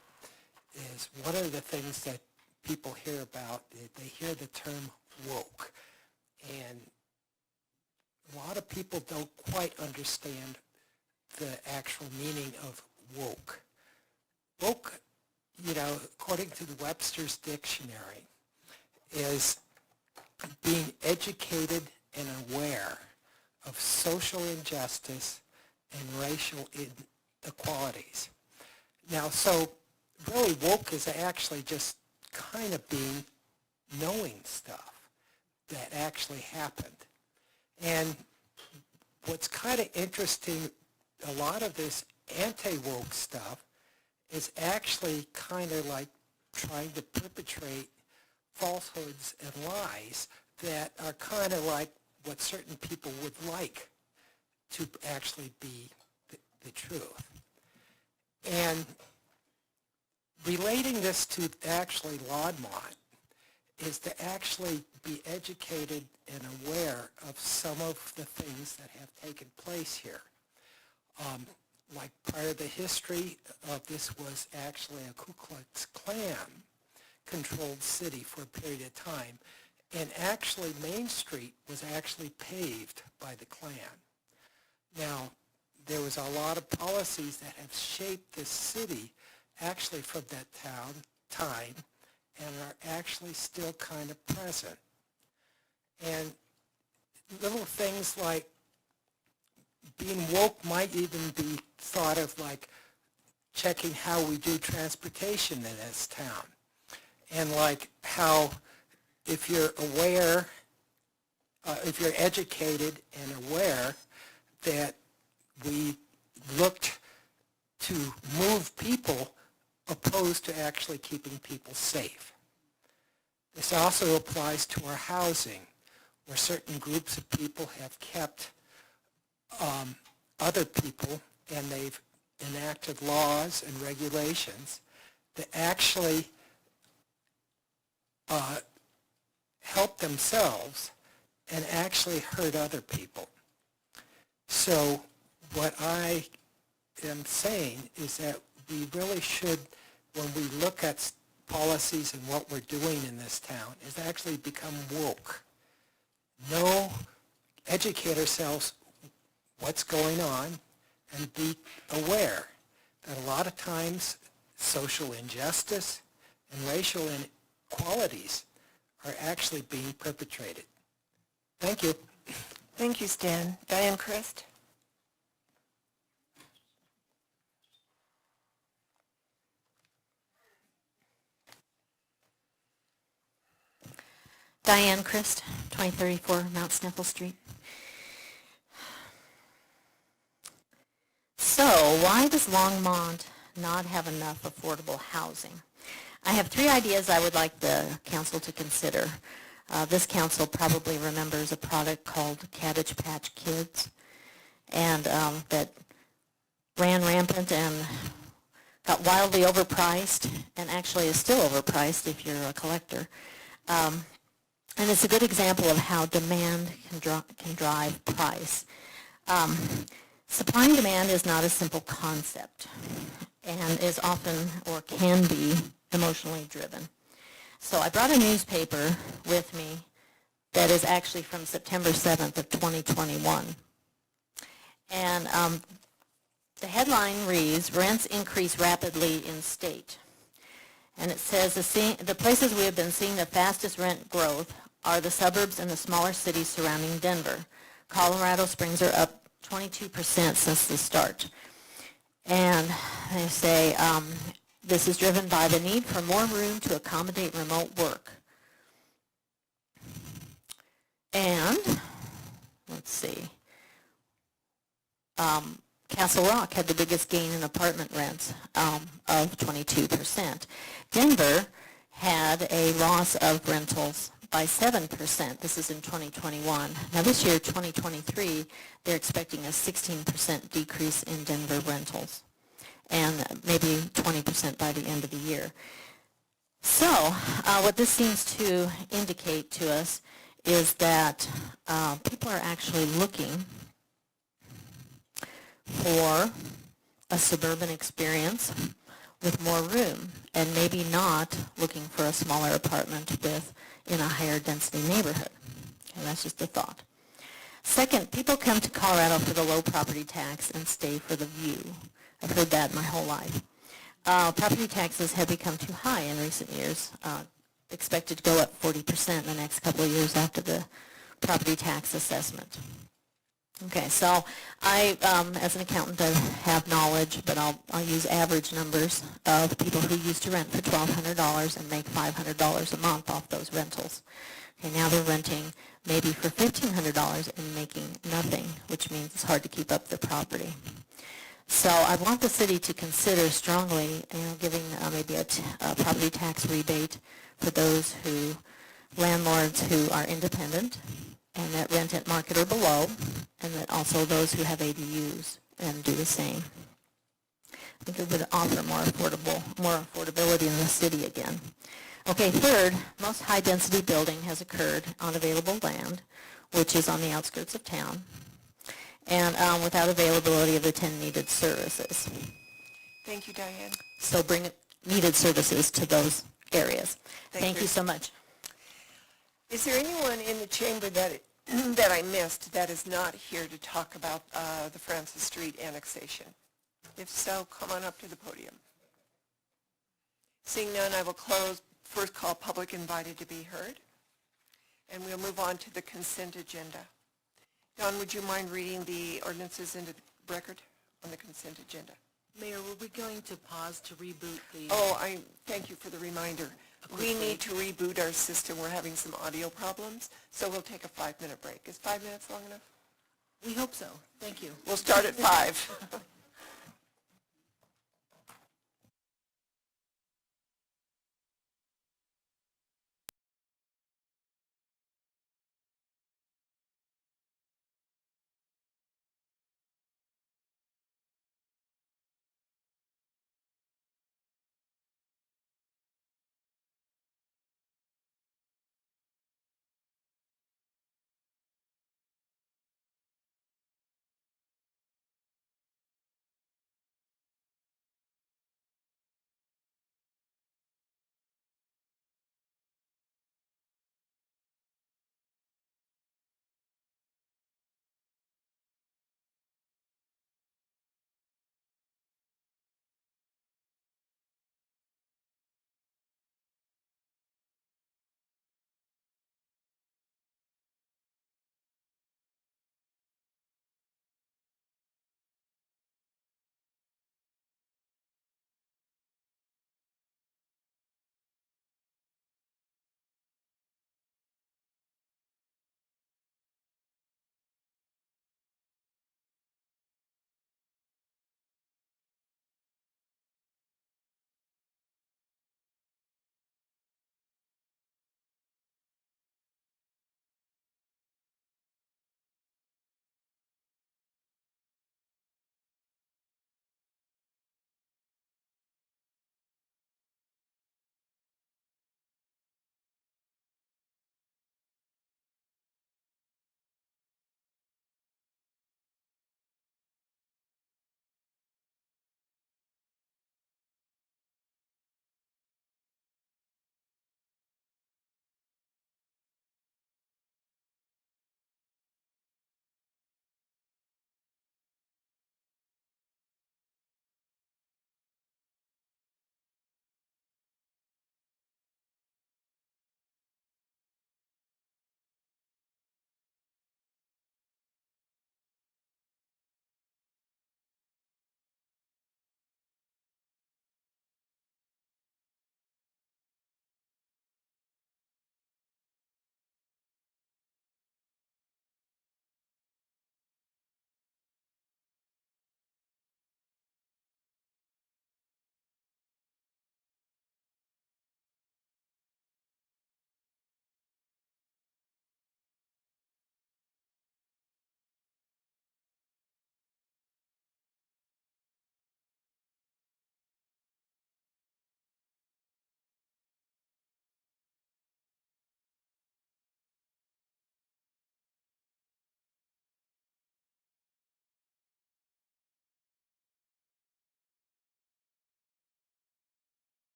is one of the things that people hear about. They hear the term woke, and a lot of people don't quite understand the actual meaning of woke. Woke, according to the Webster's Dictionary, is being educated and aware of social injustice and racial inequalities. Now, so really woke is actually just kind of being knowing stuff that actually happened. And what's kind of interesting, a lot of this anti-woke stuff is actually kind of like trying to perpetrate falsehoods and lies that are kind of like what certain people would like to actually be the truth. And relating this to actually Longmont is to actually be educated and aware of some of the things that have taken place here. Like prior to the history of this was actually a Ku Klux Klan controlled city for a period of time. And actually Main Street was actually paved by the Klan. Now, there was a lot of policies that have shaped this city actually from that time and are actually still kind of present. And little things like being woke might even be thought of like checking how we do transportation in this town. And like how if you're aware, if you're educated and aware that we looked to move people opposed to actually keeping people safe. This also applies to our housing, where certain groups of people have kept other people, and they've enacted laws and regulations that actually help themselves and actually hurt other people. So what I am saying is that we really should, when we look at policies and what we're doing in this town, is actually become woke. Educate ourselves what's going on and be aware that a lot of times social injustice and racial qualities are actually being perpetrated. Thank you. Thank you, Stan. Diane Christ? Diane Christ, 2034 Mount Sniffle Street. So, why does Longmont not have enough affordable housing? I have 3 ideas I would like the council to consider. This council probably remembers a product called Cabbage Patch Kids, and that ran rampant and got wildly overpriced, and actually is still overpriced if you're a collector. And it's a good example of how demand can drive price. Supply and demand is not a simple concept and is often or can be emotionally driven. So I brought a newspaper with me that is actually from September 7th of 2021. And the headline reads, "Rents increase rapidly in state." And it says, the places we have been seeing the fastest rent growth are the suburbs and the smaller cities surrounding Denver. Colorado Springs are up 22% since the start. And they say this is driven by the need for more room to accommodate remote work. And, let's see, Castle Rock had the biggest gain in apartment rents of 22%. Denver had a loss of rentals by 7%. This is in 2021. Now this year, 2023, they're expecting a 16% decrease in Denver rentals and maybe 20% by the end of the year. So what this seems to indicate to us is that people are actually looking for a suburban experience with more room and maybe not looking for a smaller apartment in a higher density neighborhood. Okay, that's just a thought. Second, people come to Colorado for the low property tax and stay for the view. I've heard that my whole life. Property taxes have become too high in recent years, expected to go up 40% in the next couple of years after the property tax assessment. Okay, so I, as an accountant, I have knowledge, but I'll use average numbers of people who used to rent for $1,200 and make $500 a month off those rentals. Okay, now they're renting maybe for $1,500 and making nothing, which means it's hard to keep up the property. So I want the city to consider strongly, giving maybe a property tax rebate for those landlords who are independent and that rent at market or below, and that also those who have ADUs and do the same. I think it would offer more affordability in the city again. Okay, third, most high-density building has occurred on available land, which is on the outskirts of town, and without availability of the 10 needed services. Thank you, Diane. So bring needed services to those areas. Thank you so much. Is there anyone in the chamber that I missed that is not here to talk about the Francis Street annexation? If so, come on up to the podium. Seeing none, I will close. First call public invited to be heard. And we'll move on to the consent agenda. Don, would you mind reading the ordinances into the record on the consent agenda? Mayor, were we going to pause to reboot the... Oh, I thank you for the reminder. We need to reboot our system. We're having some audio problems, so we'll take a 5-minute break. Is 5 minutes long enough? We hope so. Thank you. We'll start at 5.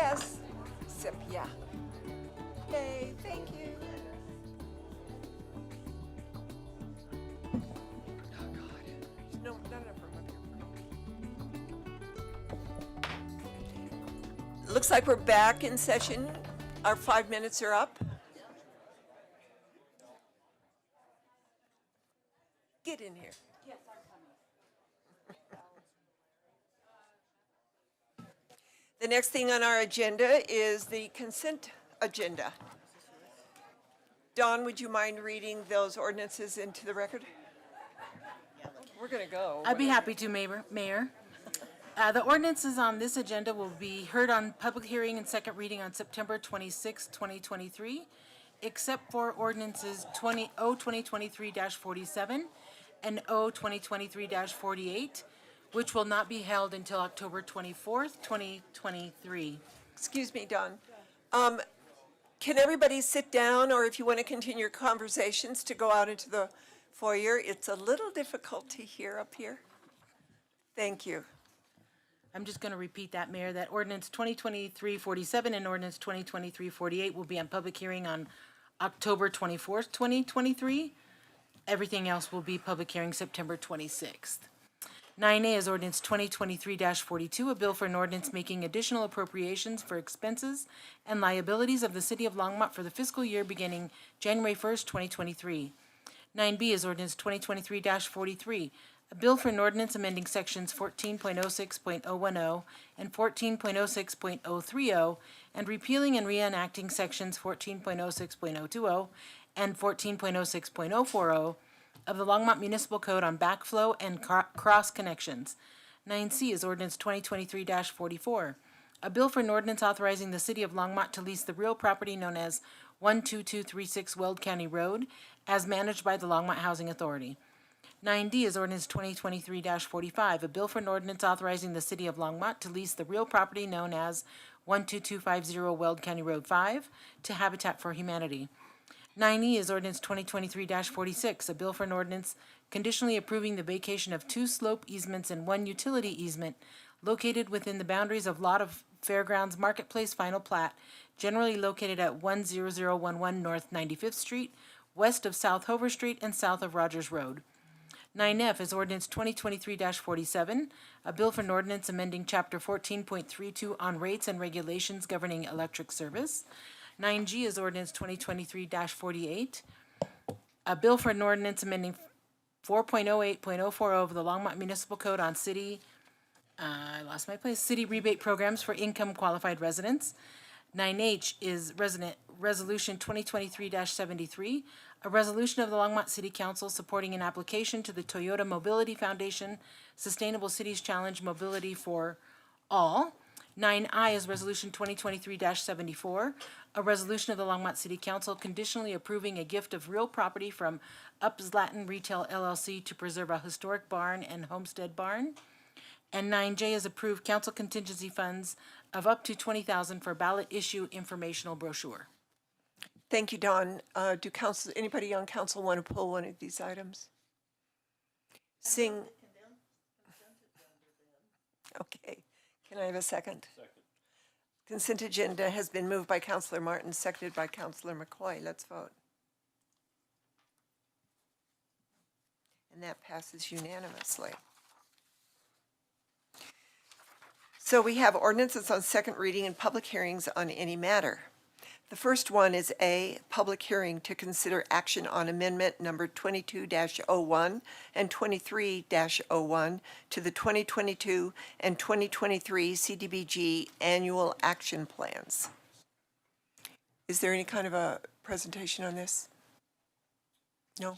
Yes. Sip, yeah. Okay, thank you. No, not enough room up here. Looks like we're back in session. Our 5 minutes are up. Get in here. The next thing on our agenda is the consent agenda. Dawn, would you mind reading those ordinances into the record? We're going to go. I'd be happy to, Mayor. The ordinances on this agenda will be heard on public hearing and second reading on September 26, 2023, except for ordinances O 2023-47 and O 2023-48, which will not be held until October 24th, 2023. Excuse me, Dawn. Can everybody sit down, or if you want to continue your conversations, to go out into the foyer? It's a little difficult to hear up here. Thank you. I'm just going to repeat that, Mayor, that ordinance 2023-47 and ordinance 2023-48 will be on public hearing on October 24th, 2023. Everything else will be public hearing September 26th. 9A is ordinance 2023-42, a bill for an ordinance making additional appropriations for expenses and liabilities of the City of Longmont for the fiscal year beginning January 1st, 2023. 9B is ordinance 2023-43, a bill for an ordinance amending sections 14.06.010 and 14.06.030 and repealing and reenacting sections 14.06.020 and 14.06.040 of the Longmont Municipal Code on backflow and cross connections. 9C is ordinance 2023-44, a bill for an ordinance authorizing the City of Longmont to lease the real property known as 12236 Weld County Road as managed by the Longmont Housing Authority. 9D is ordinance 2023-45, a bill for an ordinance authorizing the City of Longmont to lease the real property known as 12250 Weld County Road 5 to Habitat for Humanity. 9E is ordinance 2023-46, a bill for an ordinance conditionally approving the vacation of 2 slope easements and 1 utility easement located within the boundaries of lot of Fairgrounds Marketplace Final Plat, generally located at 10011 North 95th Street, west of South Hover Street and south of Rogers Road. 9F is ordinance 2023-47, a bill for an ordinance amending Chapter 14.32 on rates and regulations governing electric service. 9G is ordinance 2023-48, a bill for an ordinance amending 4.08.040 of the Longmont Municipal Code on city rebate programs for income qualified residents. 9H is resolution 2023-73, a resolution of the Longmont City Council supporting an application to the Toyota Mobility Foundation Sustainable Cities Challenge Mobility for All. 9I is resolution 2023-74, a resolution of the Longmont City Council conditionally approving a gift of real property from Ups Latin Retail LLC to preserve a historic barn and homestead barn. And 9J is approved council contingency funds of up to $20,000 for ballot issue informational brochure. Thank you, Dawn. Anybody on council want to pull one of these items? Okay. Can I have a second? Second. Consent agenda has been moved by Councilor Martin, seconded by Councilor McCoy. Let's vote. And that passes unanimously. So we have ordinances on second reading and public hearings on any matter. The first one is A, public hearing to consider action on amendment number 22-01 and 23-01 to the 2022 and 2023 CDBG annual action plans. Is there any kind of a presentation on this? No?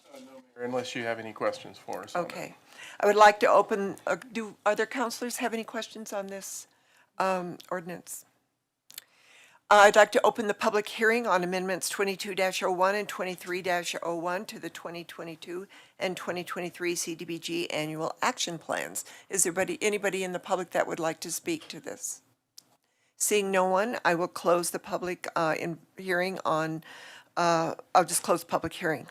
Unless you have any questions for us. Okay. I would like to open, do other councilors have any questions on this ordinance? I'd like to open the public hearing on amendments 22-01 and 23-01 to the 2022 and 2023 CDBG annual action plans. Is there anybody in the public that would like to speak to this? Seeing no one, I will close the public hearing on, I'll just close the public hearing.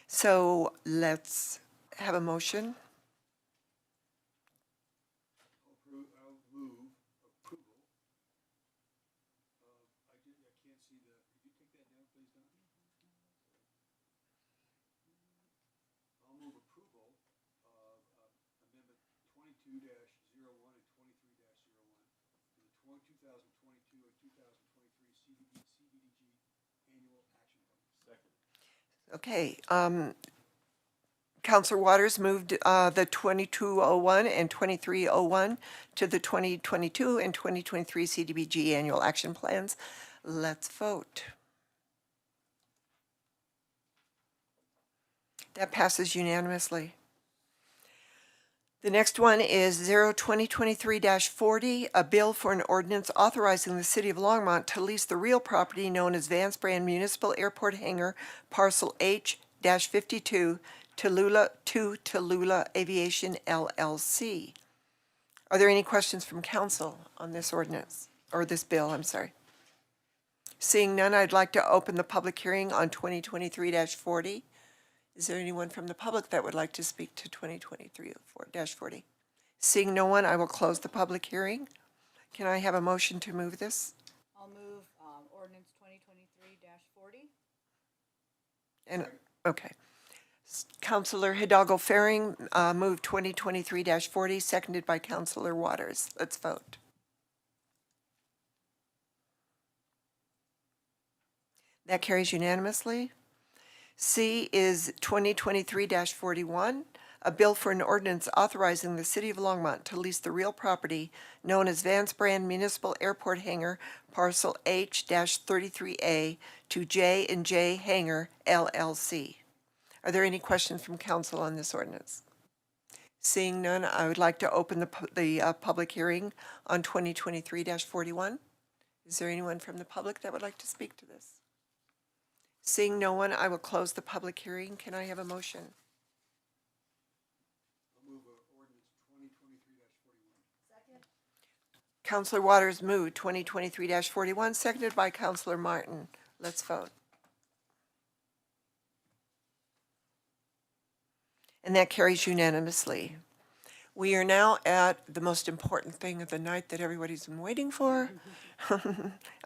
So let's have a motion. 22-01 and 23-01 to the 2022 and 2023 CDBG Annual Action Plan. Second. Okay, Counselor Waters moved the 2201 and 2301 to the 2022 and 2023 CDBG Annual Action Plans. Let's vote. That passes unanimously. The next one is 2023-40, a bill for an ordinance authorizing the City of Longmont to lease the real property known as Vance Brand Municipal Airport Hangar, Parcel H-52 to Tallulah Aviation LLC. Are there any questions from council on this ordinance, or this bill, I'm sorry? Seeing none, I'd like to open the public hearing on 2023-40. Is there anyone from the public that would like to speak to 2023-40? Seeing no one, I will close the public hearing. Can I have a motion to move this? I'll move ordinance 2023-40. And, okay. Councilor Hidalgo Faring moved 2023-40, seconded by Councilor Waters. Let's vote. That carries unanimously. C is 2023-41, a bill for an ordinance authorizing the City of Longmont to lease the real property known as Vance Brand Municipal Airport Hangar, Parcel H-33A to J&J Hangar LLC. Are there any questions from council on this ordinance? Seeing none, I would like to open the public hearing on 2023-41. Is there anyone from the public that would like to speak to this? Seeing no one, I will close the public hearing. Can I have a motion? I'll move ordinance 2023-41. Second. Councilor Waters moved 2023-41, seconded by Councilor Martin. Let's vote. And that carries unanimously. We are now at the most important thing of the night that everybody's been waiting for.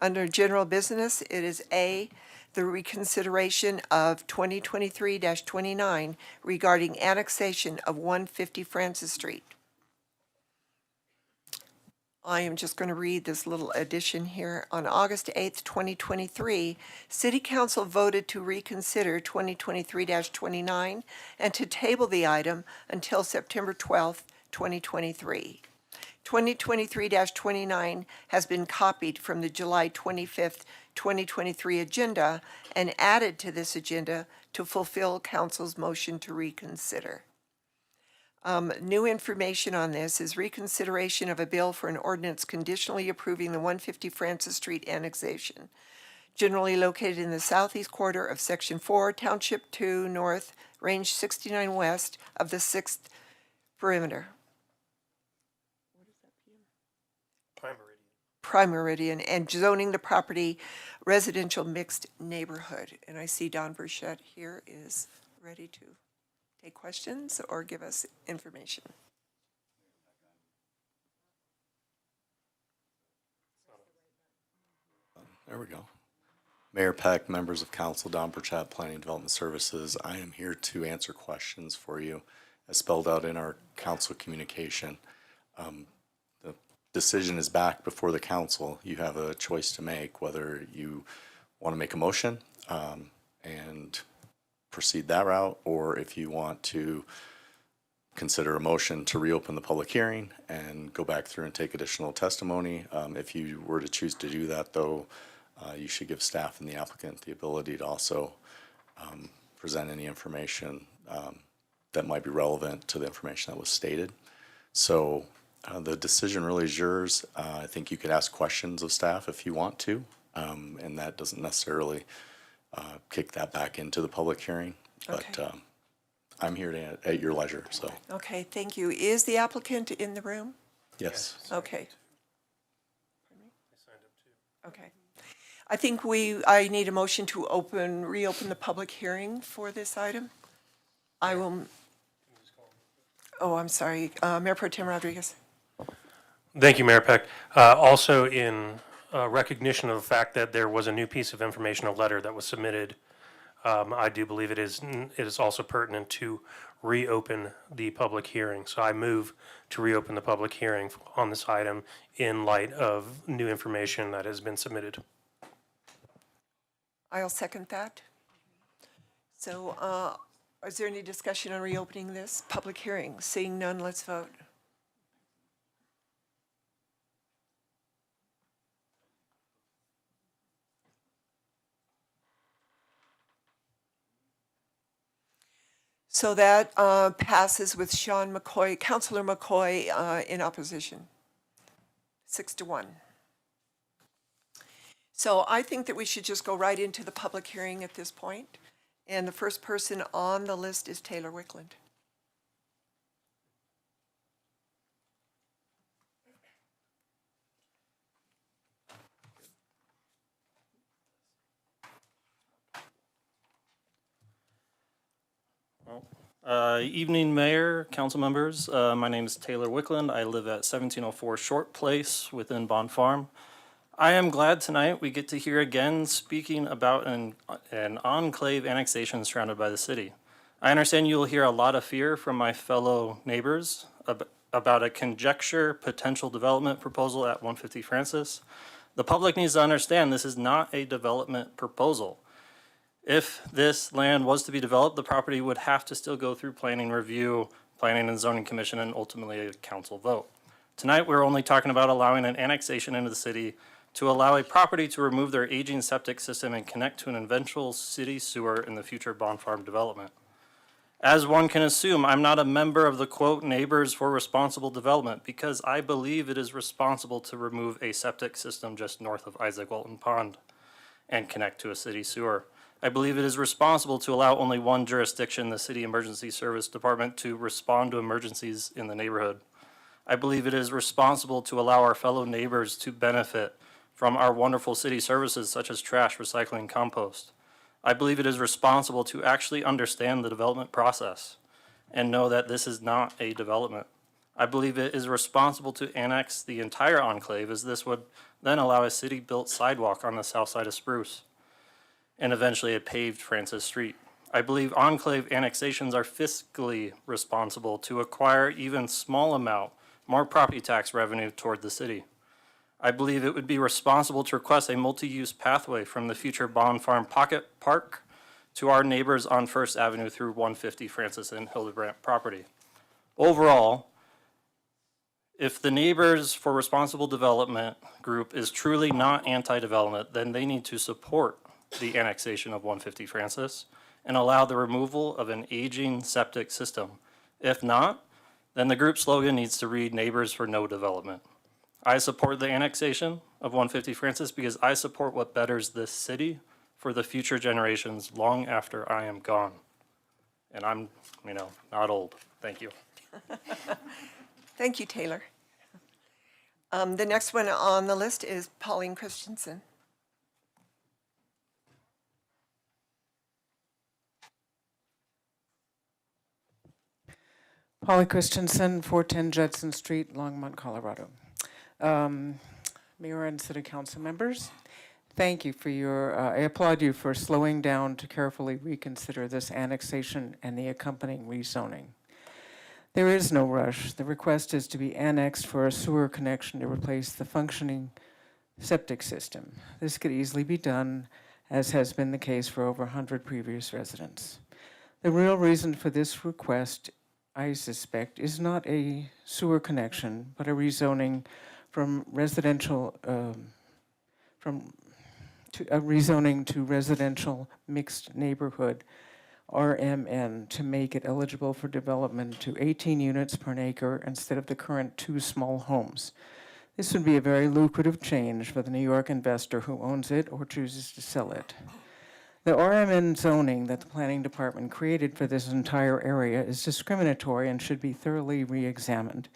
Under general business, it is A, the reconsideration of 2023-29 regarding annexation of 150 Francis Street. I am just going to read this little addition here. On August 8th, 2023, City Council voted to reconsider 2023-29 and to table the item until September 12th, 2023. 2023-29 has been copied from the July 25th, 2023 agenda and added to this agenda to fulfill council's motion to reconsider. New information on this is reconsideration of a bill for an ordinance conditionally approving the 150 Francis Street annexation, generally located in the southeast quarter of Section 4, Township 2 North, Range 69 West of the 6th perimeter. Prime Meridian, and zoning the property residential mixed neighborhood. And I see Don Burchett here is ready to take questions or give us information. There we go. Mayor Peck, members of council, Don Burchett, Planning and Development Services. I am here to answer questions for you as spelled out in our council communication. The decision is back before the council. You have a choice to make whether you want to make a motion and proceed that route, or if you want to consider a motion to reopen the public hearing and go back through and take additional testimony. If you were to choose to do that, though, you should give staff and the applicant the ability to also present any information that might be relevant to the information that was stated. So the decision really is yours. I think you could ask questions of staff if you want to, and that doesn't necessarily kick that back into the public hearing. But Okay. I'm here at your leisure, so. Okay, thank you. Is the applicant in the room? Yes. Okay. Okay. I think I need a motion to reopen the public hearing for this item. I will, I'm sorry, Mayor Pro Tem Rodriguez. Thank you, Mayor Peck. Also, in recognition of the fact that there was a new piece of information, a letter that was submitted I do believe it is also pertinent to reopen the public hearing. So I move to reopen the public hearing on this item in light of new information that has been submitted. I'll second that. So is there any discussion on reopening this public hearing? Seeing none, let's vote. So that passes with Sean McCoy, Councillor McCoy in opposition, 6-1. So I think that we should just go right into the public hearing at this point. And the first person on the list is Taylor Wickland. Evening, Mayor, council members. My name is Taylor Wickland. I live at 1704 Short Place within Bond Farm. I am glad tonight we get to hear again speaking about an enclave annexation surrounded by the city. I understand you will hear a lot of fear from my fellow neighbors about a conjecture potential development proposal at 150 Francis. The public needs to understand this is not a development proposal. If this land was to be developed, the property would have to still go through planning review, planning and zoning commission, and ultimately a council vote. Tonight, we're only talking about allowing an annexation into the city to allow a property to remove their aging septic system and connect to an eventual city sewer in the future Bond Farm development. As one can assume, I'm not a member of the quote Neighbors for Responsible Development because I believe it is responsible to remove a septic system just north of Isaac Walton Pond and connect to a city sewer. I believe it is responsible to allow only one jurisdiction, the City Emergency Service Department, to respond to emergencies in the neighborhood. I believe it is responsible to allow our fellow neighbors to benefit from our wonderful city services such as trash, recycling, compost. I believe it is responsible to actually understand the development process and know that this is not a development. I believe it is responsible to annex the entire enclave, as this would then allow a city-built sidewalk on the south side of Spruce and eventually a paved Francis Street. I believe enclave annexations are fiscally responsible to acquire even small amount more property tax revenue toward the city. I believe it would be responsible to request a multi-use pathway from the future Bond Farm Pocket Park to our neighbors on First Avenue through 150 Francis and Hildebrandt property. Overall, if the Neighbors for Responsible Development group is truly not anti-development, then they need to support the annexation of 150 Francis and allow the removal of an aging septic system. If not, then the group slogan needs to read Neighbors for No Development. I support the annexation of 150 Francis because I support what betters this city for the future generations long after I am gone. And I'm, not old. Thank you. Thank you, Taylor. The next one on the list is Pauline Christensen. Polly Christensen, 410 Judson Street, Longmont, Colorado. Mayor and City Council members, thank you for I applaud you for slowing down to carefully reconsider this annexation and the accompanying rezoning. There is no rush. The request is to be annexed for a sewer connection to replace the functioning septic system. This could easily be done, as has been the case for over 100 previous residents. The real reason for this request, I suspect, is not a sewer connection, but a rezoning from residential, rezoning to residential mixed neighborhood, RMN, to make it eligible for development to 18 units per acre instead of the current 2 small homes. This would be a very lucrative change for the New York investor who owns it or chooses to sell it. The RMN zoning that the Planning Department created for this entire area is discriminatory and should be thoroughly re-examined.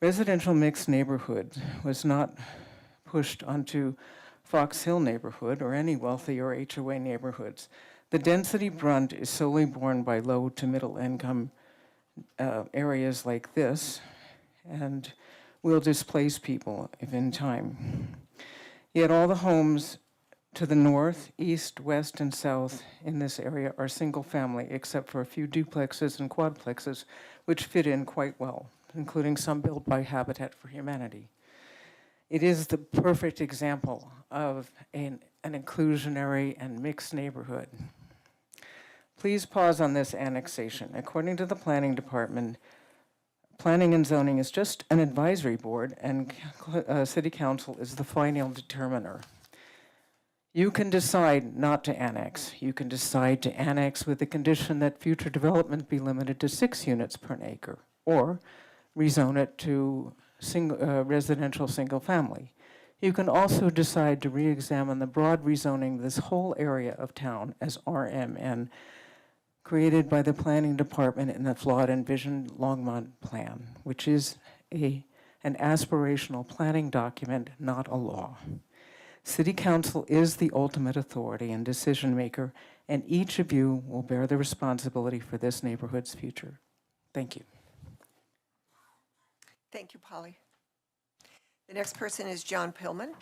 Residential mixed neighborhood was not pushed onto Fox Hill neighborhood or any wealthy or HOA neighborhoods. The density brunt is solely borne by low to middle income areas like this, and will displace people if in time. Yet all the homes To the north, east, west, and south in this area are single-family, except for a few duplexes and quadplexes, which fit in quite well, including some built by Habitat for Humanity. It is the perfect example of an inclusionary and mixed neighborhood. Please pause on this annexation. According to the Planning Department, Planning and Zoning is just an advisory board, and City Council is the final determiner. You can decide not to annex. You can decide to annex with the condition that future development be limited to 6 units per acre, or rezone it to residential single family. You can also decide to re-examine the broad rezoning of this whole area of town as RMN, created by the Planning Department in the Flawed and Vision Longmont Plan, which is an aspirational planning document, not a law. City Council is the ultimate authority and decision maker, and each of you will bear the responsibility for this neighborhood's future. Thank you. Thank you, Polly. The next person is John Pillman.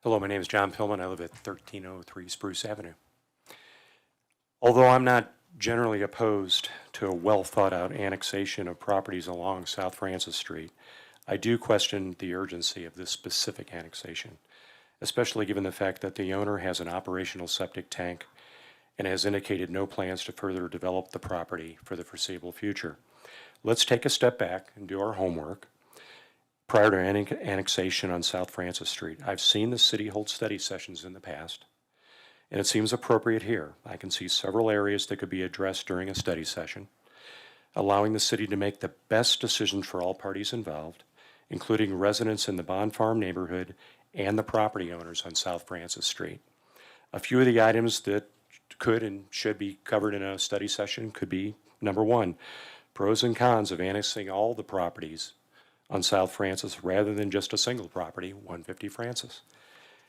Hello, my name is John Pillman. I live at 1303 Spruce Avenue. Although I'm not generally opposed to a well-thought-out annexation of properties along South Francis Street, I do question the urgency of this specific annexation, especially given the fact that the owner has an operational septic tank and has indicated no plans to further develop the property for the foreseeable future. Let's take a step back and do our homework. Prior to annexation on South Francis Street, I've seen the city hold study sessions in the past, and it seems appropriate here. I can see several areas that could be addressed during a study session, allowing the city to make the best decisions for all parties involved, including residents in the Bond Farm neighborhood and the property owners on South Francis Street. A few of the items that could and should be covered in a study session could be, number one, pros and cons of annexing all the properties on South Francis rather than just a single property, 150 Francis.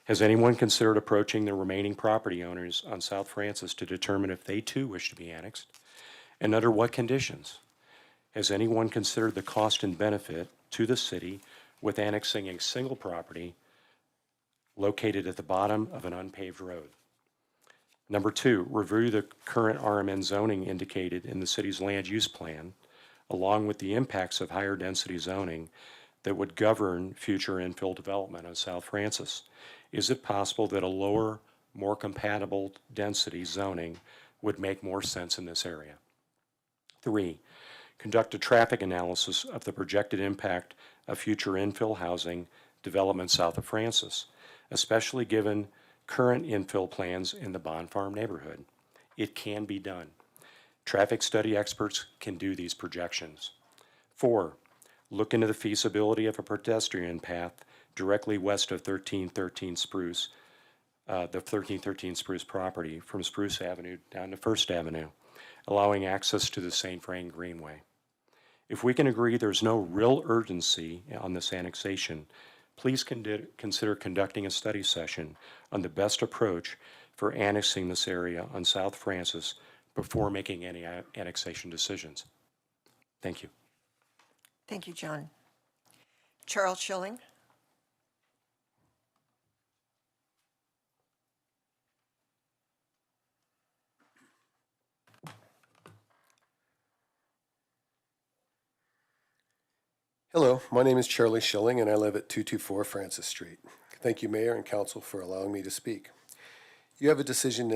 Has anyone considered approaching the remaining property owners on South Francis to determine if they too wish to be annexed, and under what conditions? Has anyone considered the cost and benefit to the city with annexing a single property located at the bottom of an unpaved road? Number two, review the current RMN zoning indicated in the city's land use plan, along with the impacts of higher density zoning that would govern future infill development on South Francis. Is it possible that a lower, more compatible density zoning would make more sense in this area? 3, conduct a traffic analysis of the projected impact of future infill housing development south of Francis, especially given current infill plans in the Bond Farm neighborhood. It can be done. Traffic study experts can do these projections. 4, look into the feasibility of a pedestrian path directly west of 1313 Spruce, the 1313 Spruce property from Spruce Avenue down to First Avenue, allowing access to the St. Vrain Greenway. If we can agree there's no real urgency on this annexation, please consider conducting a study session on the best approach for annexing this area on South Francis before making any annexation decisions. Thank you. Thank you, John. Charles Schilling. Hello, my name is Charlie Schilling, and I live at 224 Francis Street. Thank you, Mayor and Council, for allowing me to speak. You have a decision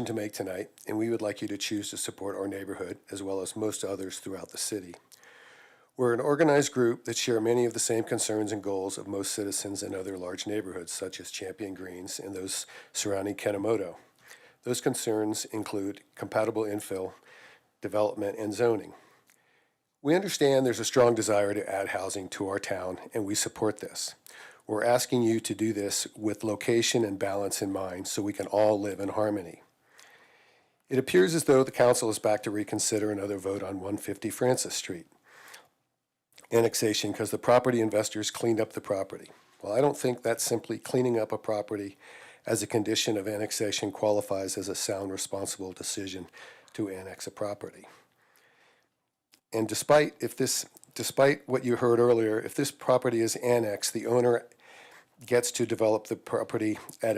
to make tonight, and we would like you to choose to support our neighborhood, as well as most others throughout the city. We're an organized group that share many of the same concerns and goals of most citizens in other large neighborhoods, such as Champion Greens and those surrounding Kenemoto. Those concerns include compatible infill, development, and zoning. We understand there's a strong desire to add housing to our town, and we support this. We're asking you to do this with location and balance in mind so we can all live in harmony. It appears as though the council is back to reconsider another vote on 150 Francis Street annexation because the property investors cleaned up the property. Well, I don't think that's simply cleaning up a property as a condition of annexation qualifies as a sound, responsible decision to annex a property. And despite what you heard earlier, if this property is annexed, the owner gets to develop the property at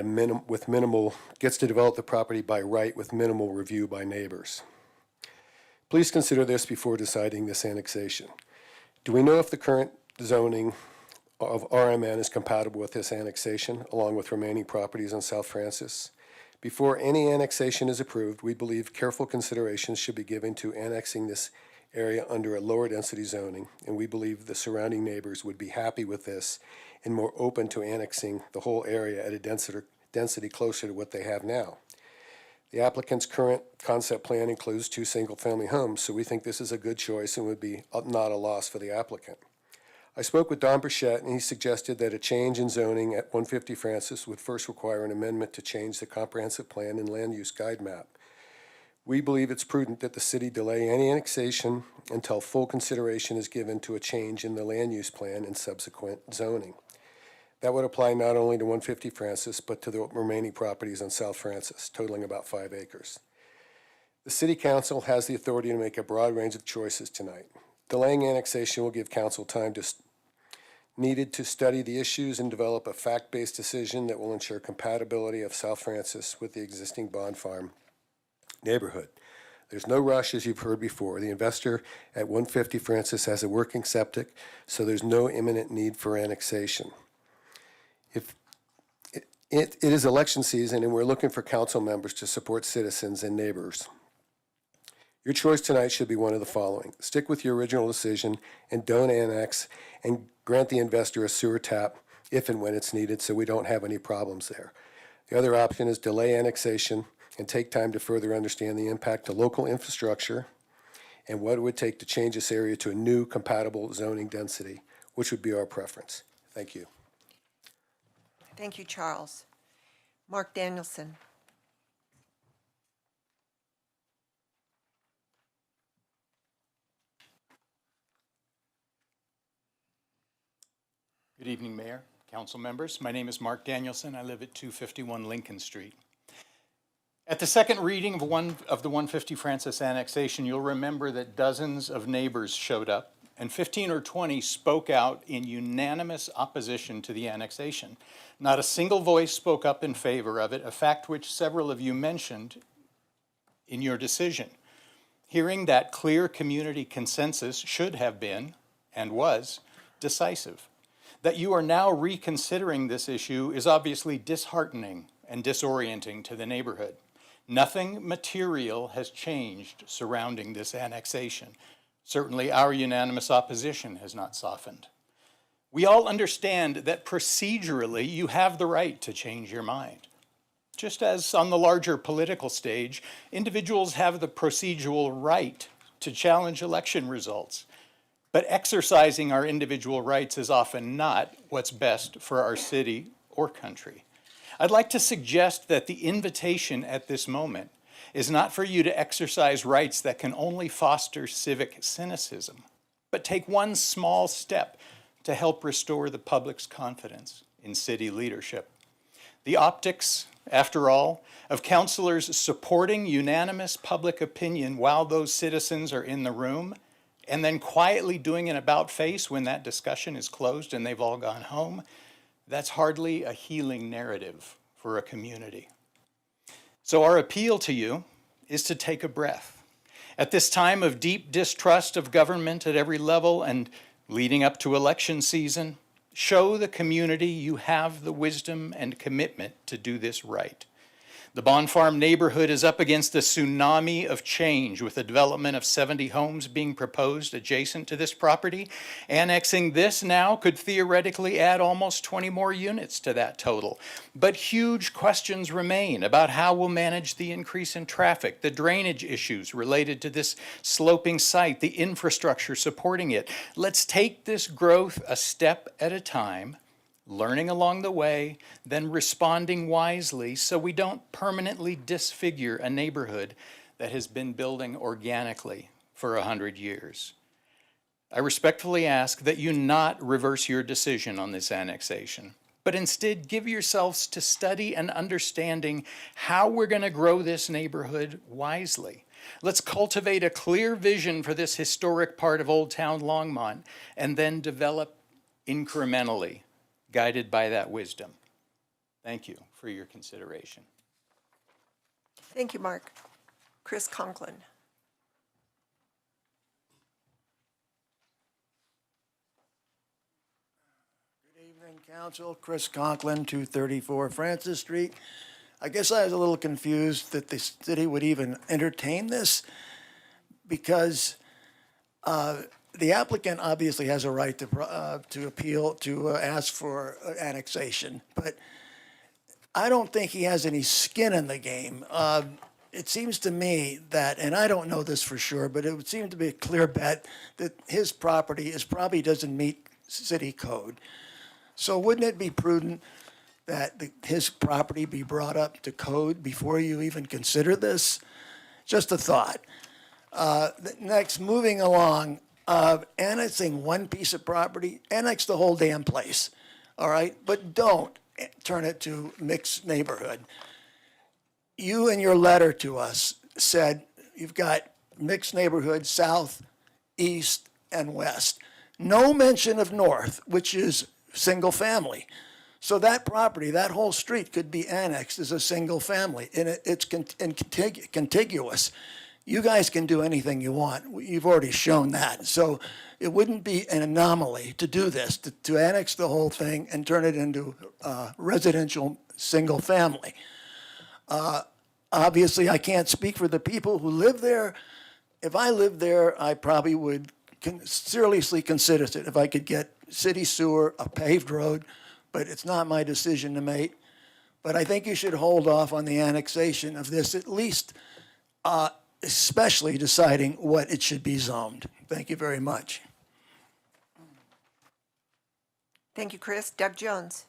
gets to develop the property by right with minimal review by neighbors. Please consider this before deciding this annexation. Do we know if the current zoning of RMN is compatible with this annexation, along with remaining properties on South Francis? Before any annexation is approved, we believe careful consideration should be given to annexing this area under a lower density zoning, and we believe the surrounding neighbors would be happy with this and more open to annexing the whole area at a density closer to what they have now. The applicant's current concept plan includes 2 single-family homes, so we think this is a good choice and would be not a loss for the applicant. I spoke with Don Burchett, and he suggested that a change in zoning at 150 Francis would first require an amendment to change the comprehensive plan and land use guide map. We believe it's prudent that the city delay any annexation until full consideration is given to a change in the land use plan and subsequent zoning. That would apply not only to 150 Francis, but to the remaining properties on South Francis, totaling about 5 acres. The City Council has the authority to make a broad range of choices tonight. Delaying annexation will give Council time needed to study the issues and develop a fact-based decision that will ensure compatibility of South Francis with the existing Bond Farm neighborhood. There's no rush, as you've heard before. The investor at 150 Francis has a working septic, so there's no imminent need for annexation. It is election season, and we're looking for council members to support citizens and neighbors. Your choice tonight should be one of the following. Stick with your original decision and don't annex, and grant the investor a sewer tap if and when it's needed so we don't have any problems there. The other option is delay annexation and take time to further understand the impact to local infrastructure and what it would take to change this area to a new compatible zoning density, which would be our preference. Thank you. Thank you, Charles. Mark Danielson. Good evening, Mayor, Council members. My name is Mark Danielson. I live at 251 Lincoln Street. At the second reading of the 150 Francis annexation, you'll remember that dozens of neighbors showed up and 15 or 20 spoke out in unanimous opposition to the annexation. Not a single voice spoke up in favor of it, a fact which several of you mentioned in your decision. Hearing that clear community consensus should have been, and was, decisive. That you are now reconsidering this issue is obviously disheartening and disorienting to the neighborhood. Nothing material has changed surrounding this annexation. Certainly our unanimous opposition has not softened. We all understand that procedurally you have the right to change your mind. Just as on the larger political stage, individuals have the procedural right to challenge election results. But exercising our individual rights is often not what's best for our city or country. I'd like to suggest that the invitation at this moment is not for you to exercise rights that can only foster civic cynicism, but take one small step to help restore the public's confidence in city leadership. The optics, after all, of councilors supporting unanimous public opinion while those citizens are in the room, and then quietly doing an about-face when that discussion is closed and they've all gone home, that's hardly a healing narrative for a community. So our appeal to you is to take a breath. At this time of deep distrust of government at every level and leading up to election season, show the community you have the wisdom and commitment to do this right. The Bond Farm neighborhood is up against a tsunami of change with the development of 70 homes being proposed adjacent to this property. Annexing this now could theoretically add almost 20 more units to that total. But huge questions remain about how we'll manage the increase in traffic, the drainage issues related to this sloping site, the infrastructure supporting it. Let's take this growth a step at a time, learning along the way, then responding wisely so we don't permanently disfigure a neighborhood that has been building organically for 100 years. I respectfully ask that you not reverse your decision on this annexation. but instead give yourselves to study and understanding how we're going to grow this neighborhood wisely. Let's cultivate a clear vision for this historic part of Old Town Longmont and then develop incrementally, guided by that wisdom. Thank you for your consideration. Thank you, Mark. Chris Conklin. Good evening, Council. Chris Conklin, 234 Francis Street. I guess I was a little confused that the city would even entertain this because the applicant obviously has a right to appeal, to ask for annexation, but I don't think he has any skin in the game. It seems to me that, and I don't know this for sure, but it would seem to be a clear bet that his property probably doesn't meet city code. So wouldn't it be prudent that his property be brought up to code before you even consider this? Just a thought. Next, moving along, annexing one piece of property, annex the whole damn place, all right? But don't turn it to mixed neighborhood. You in your letter to us said you've got mixed neighborhood south, east, and west. No mention of north, which is single family. So that property, that whole street could be annexed as a single family, and it's contiguous. You guys can do anything you want. You've already shown that. So it wouldn't be an anomaly to do this, to annex the whole thing and turn it into residential single family. Obviously, I can't speak for the people who live there. If I lived there, I probably would seriously consider it if I could get city sewer, a paved road, but it's not my decision to make. But I think you should hold off on the annexation of this, at least, especially deciding what it should be zoned. Thank you very much. Thank you, Chris. Doug Jones.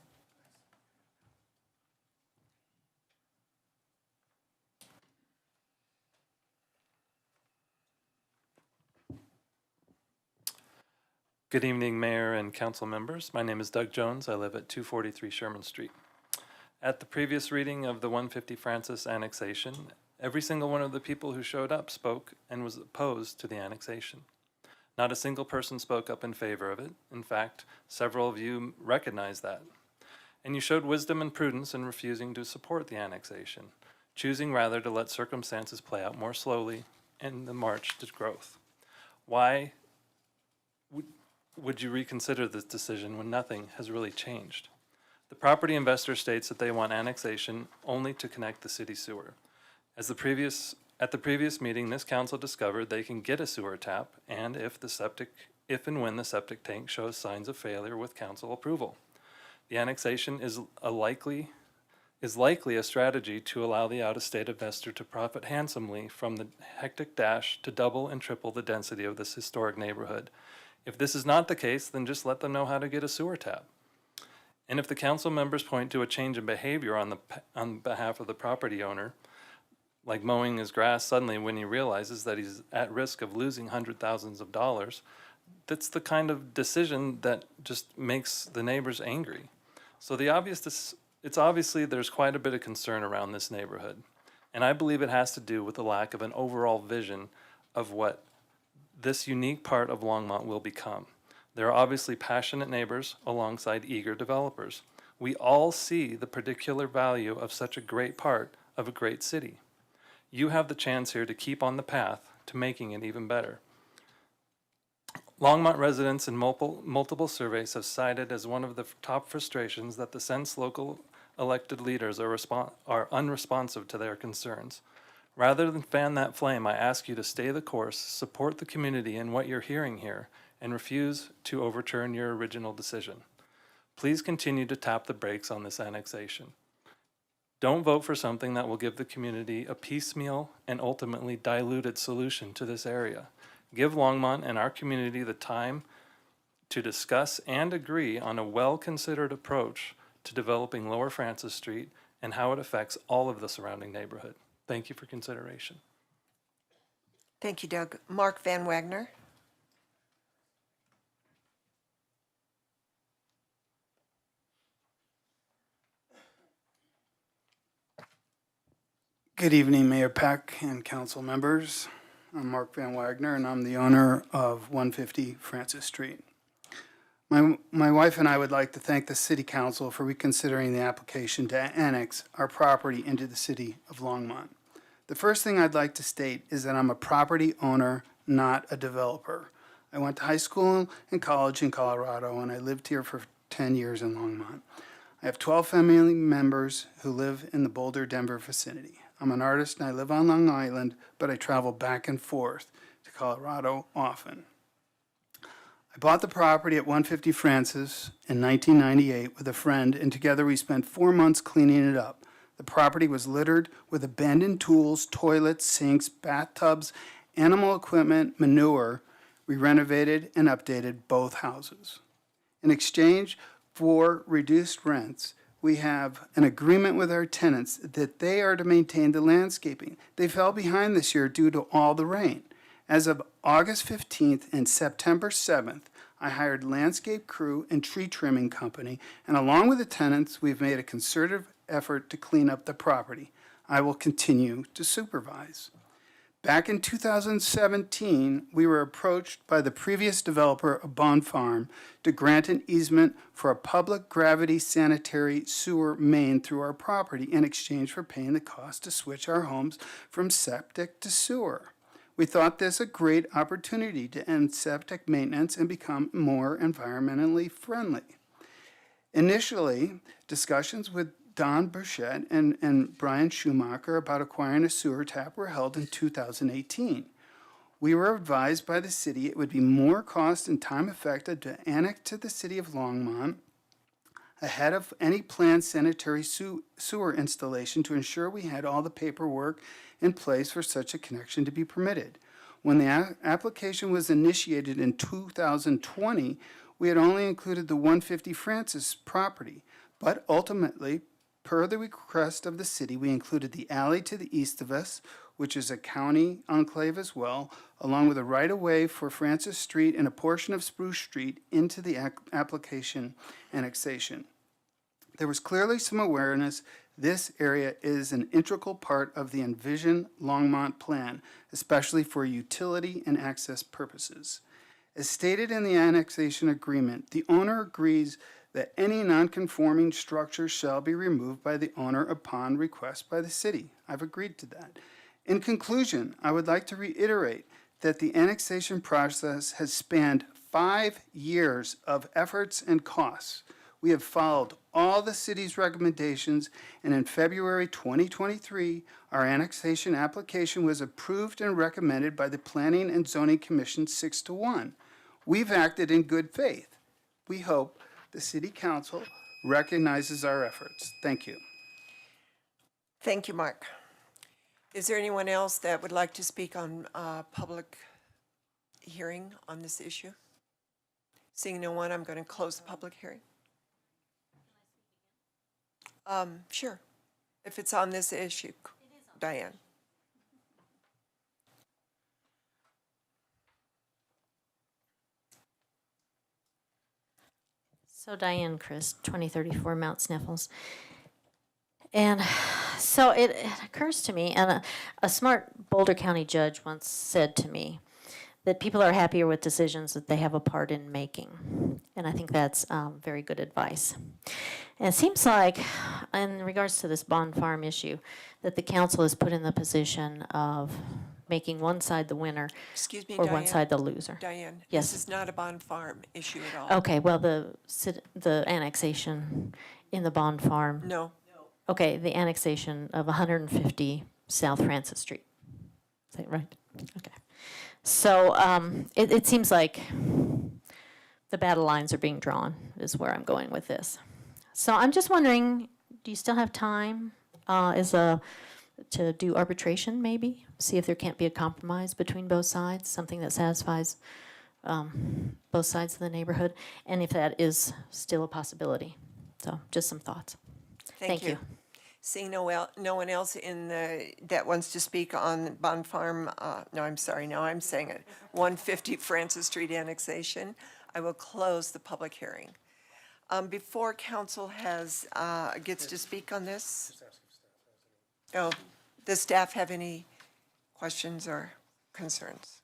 Good evening, Mayor and Council members. My name is Doug Jones. I live at 243 Sherman Street. At the previous reading of the 150 Francis annexation, every single one of the people who showed up spoke and was opposed to the annexation. Not a single person spoke up in favor of it. In fact, several of you recognized that. And you showed wisdom and prudence in refusing to support the annexation, choosing rather to let circumstances play out more slowly in the march to growth. Why would you reconsider this decision when nothing has really changed? The property investor states that they want annexation only to connect the city sewer. At the previous meeting, this council discovered they can get a sewer tap, and if and when the septic tank shows signs of failure with council approval. The annexation is likely a strategy to allow the out-of-state investor to profit handsomely from the hectic dash to double and triple the density of this historic neighborhood. If this is not the case, then just let them know how to get a sewer tap. And if the council members point to a change in behavior on behalf of the property owner, like mowing his grass suddenly when he realizes that he's at risk of losing hundreds of thousands of dollars, that's the kind of decision that just makes the neighbors angry. So it's obviously there's quite a bit of concern around this neighborhood. And I believe it has to do with the lack of an overall vision of what this unique part of Longmont will become. There are obviously passionate neighbors alongside eager developers. We all see the particular value of such a great part of a great city. You have the chance here to keep on the path to making it even better. Longmont residents in multiple surveys have cited as one of the top frustrations that the Sense local elected leaders are unresponsive to their concerns. Rather than fan that flame, I ask you to stay the course, support the community in what you're hearing here, and refuse to overturn your original decision. Please continue to tap the brakes on this annexation. Don't vote for something that will give the community a piecemeal and ultimately diluted solution to this area. Give Longmont and our community the time to discuss and agree on a well-considered approach to developing Lower Francis Street and how it affects all of the surrounding neighborhood. Thank you for consideration. Thank you, Doug. Mark Van Wagner. Good evening, Mayor Peck and council members. I'm Mark Van Wagner, and I'm the owner of 150 Francis Street. My wife and I would like to thank the City Council for reconsidering the application to annex our property into the City of Longmont. The first thing I'd like to state is that I'm a property owner, not a developer. I went to high school and college in Colorado, and I lived here for 10 years in Longmont. I have 12 family members who live in the Boulder, Denver vicinity. I'm an artist and I live on Long Island, but I travel back and forth to Colorado often. I bought the property at 150 Francis in 1998 with a friend, and together we spent 4 months cleaning it up. The property was littered with abandoned tools, toilets, sinks, bathtubs, animal equipment, manure. We renovated and updated both houses. In exchange for reduced rents, we have an agreement with our tenants that they are to maintain the landscaping. They fell behind this year due to all the rain. As of August 15th and September 7th, I hired landscape crew and tree trimming company, and along with the tenants, we've made a concerted effort to clean up the property. I will continue to supervise. Back in 2017, we were approached by the previous developer of Bond Farm to grant an easement for a public gravity sanitary sewer main through our property in exchange for paying the cost to switch our homes from septic to sewer. We thought this a great opportunity to end septic maintenance and become more environmentally friendly. Initially, discussions with Don Burchett and Brian Schumacher about acquiring a sewer tap were held in 2018. We were advised by the city it would be more cost and time effective to annex to the city of Longmont ahead of any planned sanitary sewer installation to ensure we had all the paperwork in place for such a connection to be permitted. When the application was initiated in 2020, we had only included the 150 Francis property, but ultimately, per the request of the city, we included the alley to the east of us, which is a county enclave as well, along with a right-of-way for Francis Street and a portion of Spruce Street into the application annexation. There was clearly some awareness this area is an integral part of the Envision Longmont plan, especially for utility and access purposes. As stated in the annexation agreement, the owner agrees that any non-conforming structure shall be removed by the owner upon request by the city. I've agreed to that. In conclusion, I would like to reiterate that the annexation process has spanned 5 years of efforts and costs. We have followed all the city's recommendations, and in February 2023, our annexation application was approved and recommended by the Planning and Zoning Commission 6-1. We've acted in good faith. We hope the City Council recognizes our efforts. Thank you. Thank you, Mark. Is there anyone else that would like to speak on public hearing on this issue? Seeing no one, I'm going to close the public hearing. Sure, if it's on this issue, Diane. So Diane Christ, 2034 Mount Sniffles. And so it occurs to me, and a smart Boulder County judge once said to me that people are happier with decisions that they have a part in making. And I think that's very good advice. And it seems like, in regards to this Bond Farm issue, that the council is put in the position of making one side the winner Excuse me, or Diane. one side the loser. Diane, Yes. this is not a Bond Farm issue at all. Okay, well, the annexation in the Bond Farm. No. Okay, the annexation of 150 South Francis Street. Is that right? Okay. So it seems like the battle lines are being drawn, is where I'm going with this. So I'm just wondering, do you still have time to do arbitration maybe? See if there can't be a compromise between both sides, something that satisfies both sides of the neighborhood, and if that is still a possibility. So just some thoughts. Thank you. Seeing no one else that wants to speak on Bond Farm, no, I'm sorry, no, I'm saying it, 150 Francis Street annexation, I will close the public hearing. Before council gets to speak on this, oh, Does staff have any questions or concerns?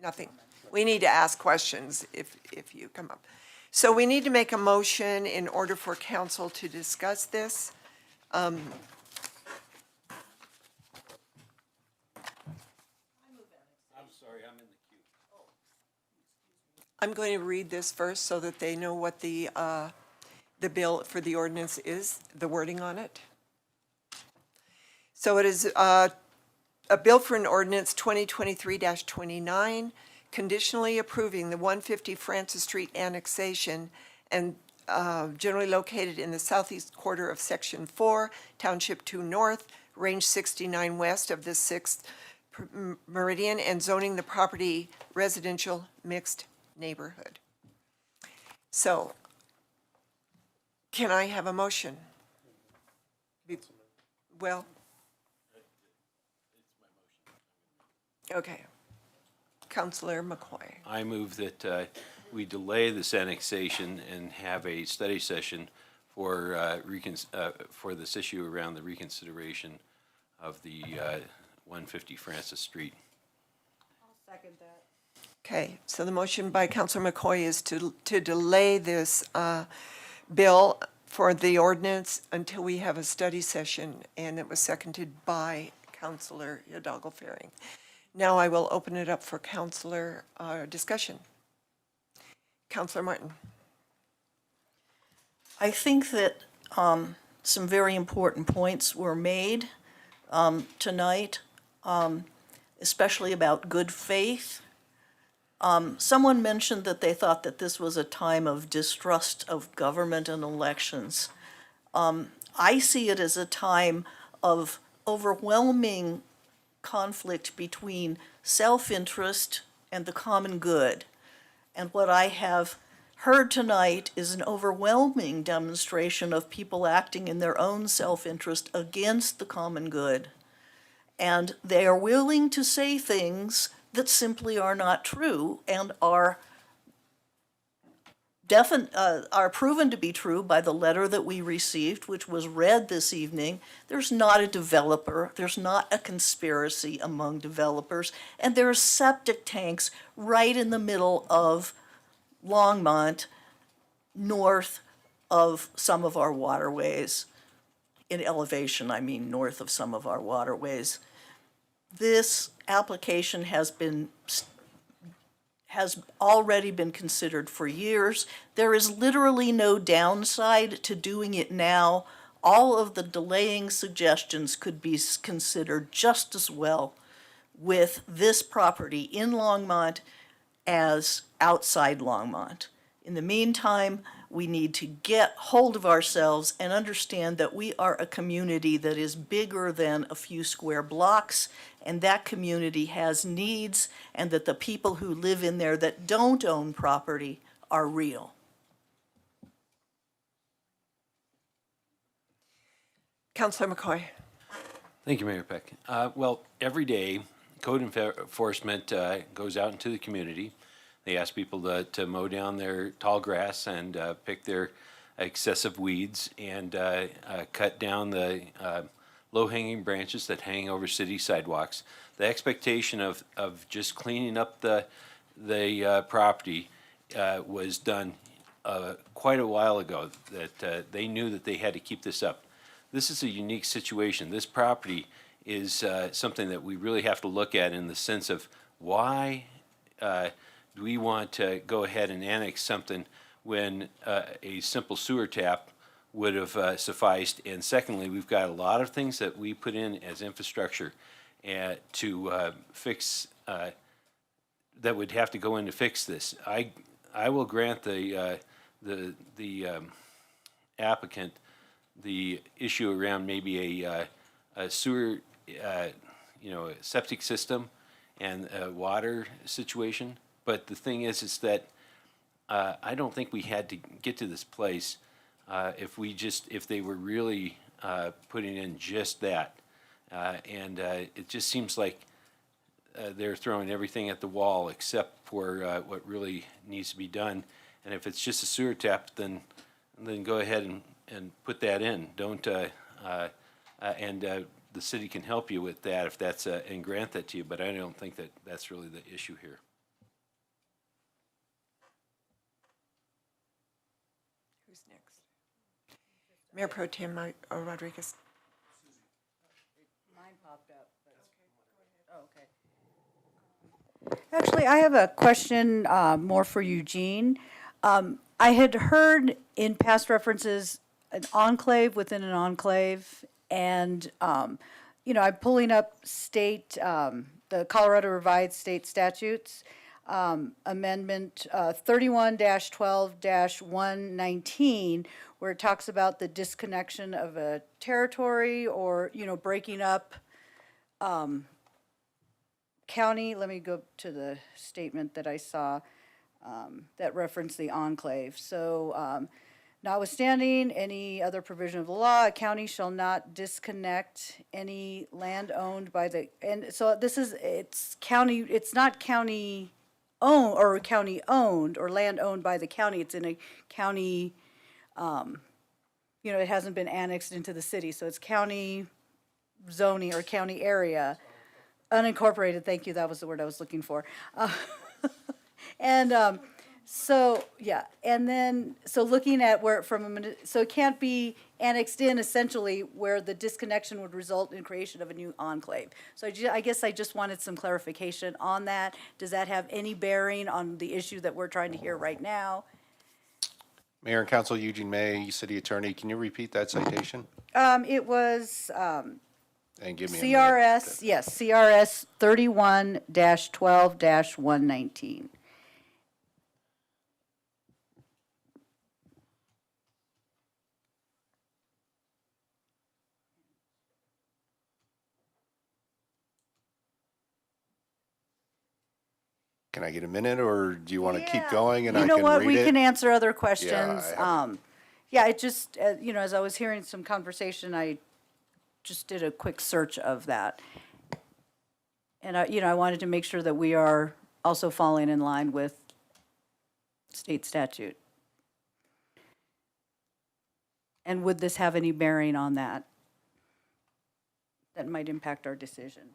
Nothing. We need to ask questions if you come up. So we need to make a motion in order for council to discuss this. I'm going to read this first so that they know what the bill for the ordinance is, the wording on it. So it is a bill for an ordinance 2023-29, conditionally approving the 150 Francis Street annexation and generally located in the southeast quarter of Section 4, Township 2 North, Range 69 West of the 6th Meridian, and zoning the property residential mixed neighborhood. So, can I have a motion? Well, okay. Councilor McCoy. I move that we delay this annexation and have a study session for this issue around the reconsideration of the 150 Francis Street. I'll second that. Okay, so the motion by Councilor McCoy is to delay this bill for the ordinance until we have a study session, and it was seconded by Councilor Hidalgo Faring. Now I will open it up for councilor discussion. Councilor Martin. I think that some very important points were made tonight, especially about good faith. Someone mentioned that they thought that this was a time of distrust of government and elections. I see it as a time of overwhelming conflict between self-interest and the common good. And what I have heard tonight is an overwhelming demonstration of people acting in their own self-interest against the common good. And they are willing to say things that simply are not true and are proven to be true by the letter that we received, which was read this evening. There's not a developer, there's not a conspiracy among developers, and there are septic tanks right in the middle of Longmont, north of some of our waterways. In elevation, I mean north of some of our waterways. This application has already been considered for years. There is literally no downside to doing it now. All of the delaying suggestions could be considered just as well with this property in Longmont as outside Longmont. In the meantime, we need to get hold of ourselves and understand that we are a community that is bigger than a few square blocks, and that community has needs, and that the people who live in there that don't own property are real. Councilor McCoy. Thank you, Mayor Peck. Well, every day, code enforcement goes out into the community. They ask people to mow down their tall grass and pick their excessive weeds and cut down the low-hanging branches that hang over city sidewalks. The expectation of just cleaning up the property was done quite a while ago, that they knew that they had to keep this up. This is a unique situation. This property is something that we really have to look at in the sense of why do we want to go ahead and annex something when a simple sewer tap would have sufficed? And secondly, we've got a lot of things that we put in as infrastructure to fix, that would have to go in to fix this. I will grant the applicant the issue around maybe a sewer, a septic system and a water situation. But the thing is that I don't think we had to get to this place if they were really putting in just that. And it just seems like they're throwing everything at the wall except for what really needs to be done. And if it's just a sewer tap, then go ahead and put that in. Don't the city can help you with that if that's, and grant that to you, but I don't think that that's really the issue here. Who's next? Mayor Pro Tem Rodriguez. Mine popped up. Okay. Actually, I have a question more for Eugene. I had heard in past references an enclave within an enclave, and, you know, I'm pulling up state, the Colorado Revised State Statutes, Amendment 31-12-119, where it talks about the disconnection of a territory or, you know, breaking up county. Let me go to the statement that I saw that referenced the enclave. So, notwithstanding any other provision of the law, a county shall not disconnect any land owned by the, and so this is, it's county, it's not county owned or county owned or land owned by the county. It's in a county, you know, it hasn't been annexed into the city. So it's county zoning or county area, unincorporated. Thank you. That was the word I was looking for. And so, yeah, and then, so looking at where so it can't be annexed in essentially where the disconnection would result in creation of a new enclave. So I guess I just wanted some clarification on that. Does that have any bearing on the issue that we're trying to hear right now? Mayor and Council, Eugene May, City Attorney, can you repeat that citation? It was, And give me a CRS, yes, CRS 31-12-119. Can I get a minute, or do you want to keep going and I You can know what, read we it? can answer other questions. I Yeah, it just, you know, as I was hearing some conversation, I just did a quick search of that. And I, you know, I wanted to make sure that we are also falling in line with state statute. And would this have any bearing on that? That might impact our decision.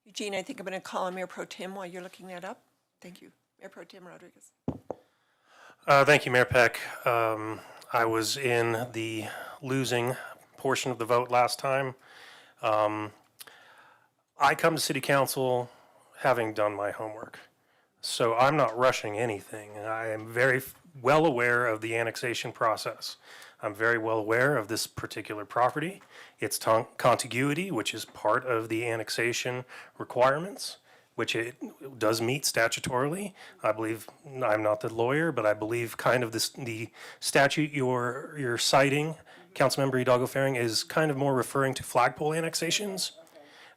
Eugene, I think I'm going to call on Mayor Pro Tem while you're looking that up. Thank you. Mayor Pro Tem Rodriguez. Thank you, Mayor Peck. I was in the losing portion of the vote last time. I come to City Council having done my homework, so I'm not rushing anything. I am very well aware of the annexation process. I'm very well aware of this particular property, its contiguity, which is part of the annexation requirements, which it does meet statutorily. I believe, I'm not the lawyer, but I believe kind of the statute you're citing, Councilmember Hidalgo Faring, is kind of more referring to flagpole annexations,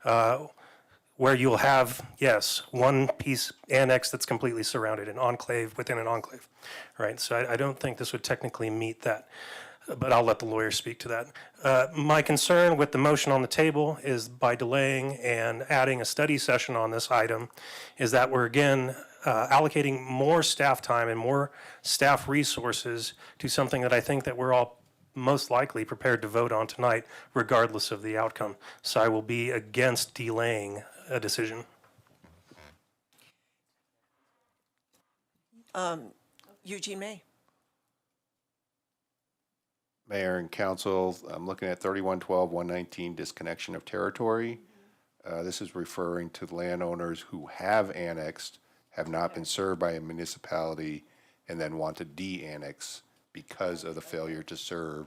where you'll have, yes, one piece annexed that's completely surrounded, an enclave within an enclave, right? So I don't think this would technically meet that, but I'll let the lawyer speak to that. My concern with the motion on the table is by delaying and adding a study session on this item is that we're again allocating more staff time and more staff resources to something that I think that we're all most likely prepared to vote on tonight, regardless of the outcome. So I will be against delaying a decision. Eugene May. Mayor and Council, I'm looking at 31-12-119, disconnection of territory. This is referring to landowners who have annexed, have not been served by a municipality, and then want to de-annex because of the failure to serve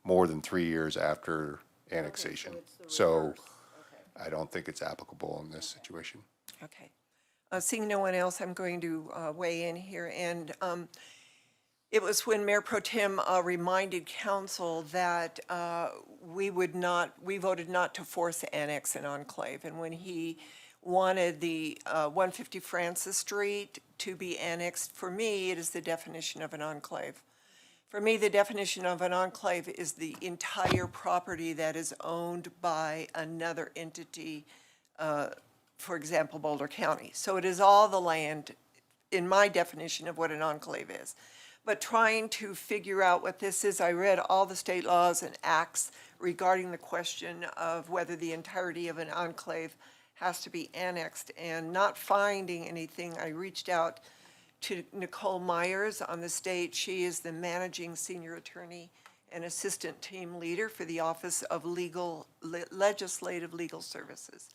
more than 3 years after annexation. So I don't think it's applicable in this situation. Okay. Seeing no one else, I'm going to weigh in here. And it was when Mayor Pro Tem reminded council that we voted not to force annex an enclave. And when he wanted the 150 Francis Street to be annexed, for me, it is the definition of an enclave. For me, the definition of an enclave is the entire property that is owned by another entity, for example, Boulder County. So it is all the land in my definition of what an enclave is. But trying to figure out what this is, I read all the state laws and acts regarding the question of whether the entirety of an enclave has to be annexed, and not finding anything, I reached out to Nicole Myers on the state. She is the managing senior attorney and assistant team leader for the Office of Legislative Legal Services.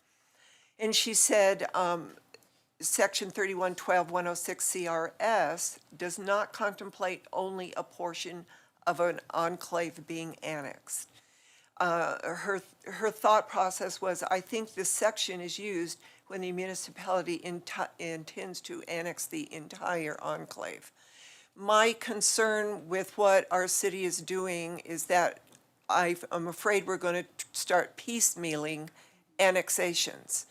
And she said, Section 3112-106 CRS does not contemplate only a portion of an enclave being annexed. Her thought process was, I think this section is used when the municipality intends to annex the entire enclave. My concern with what our city is doing is that I'm afraid we're going to start piecemealing annexations.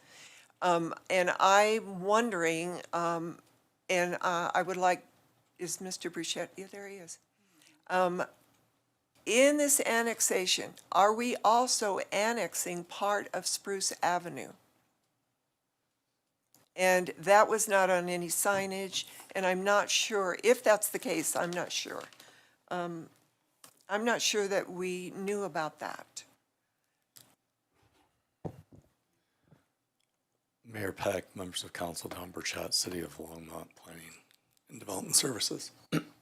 And I'm wondering, and I would like, is Mr. Bruchette, yeah, there he is. In this annexation, are we also annexing part of Spruce Avenue? And that was not on any signage, and I'm not sure, if that's the case, I'm not sure. I'm not sure that we knew about that. Mayor Peck, members of council, Don Burchett, City of Longmont Planning and Development Services.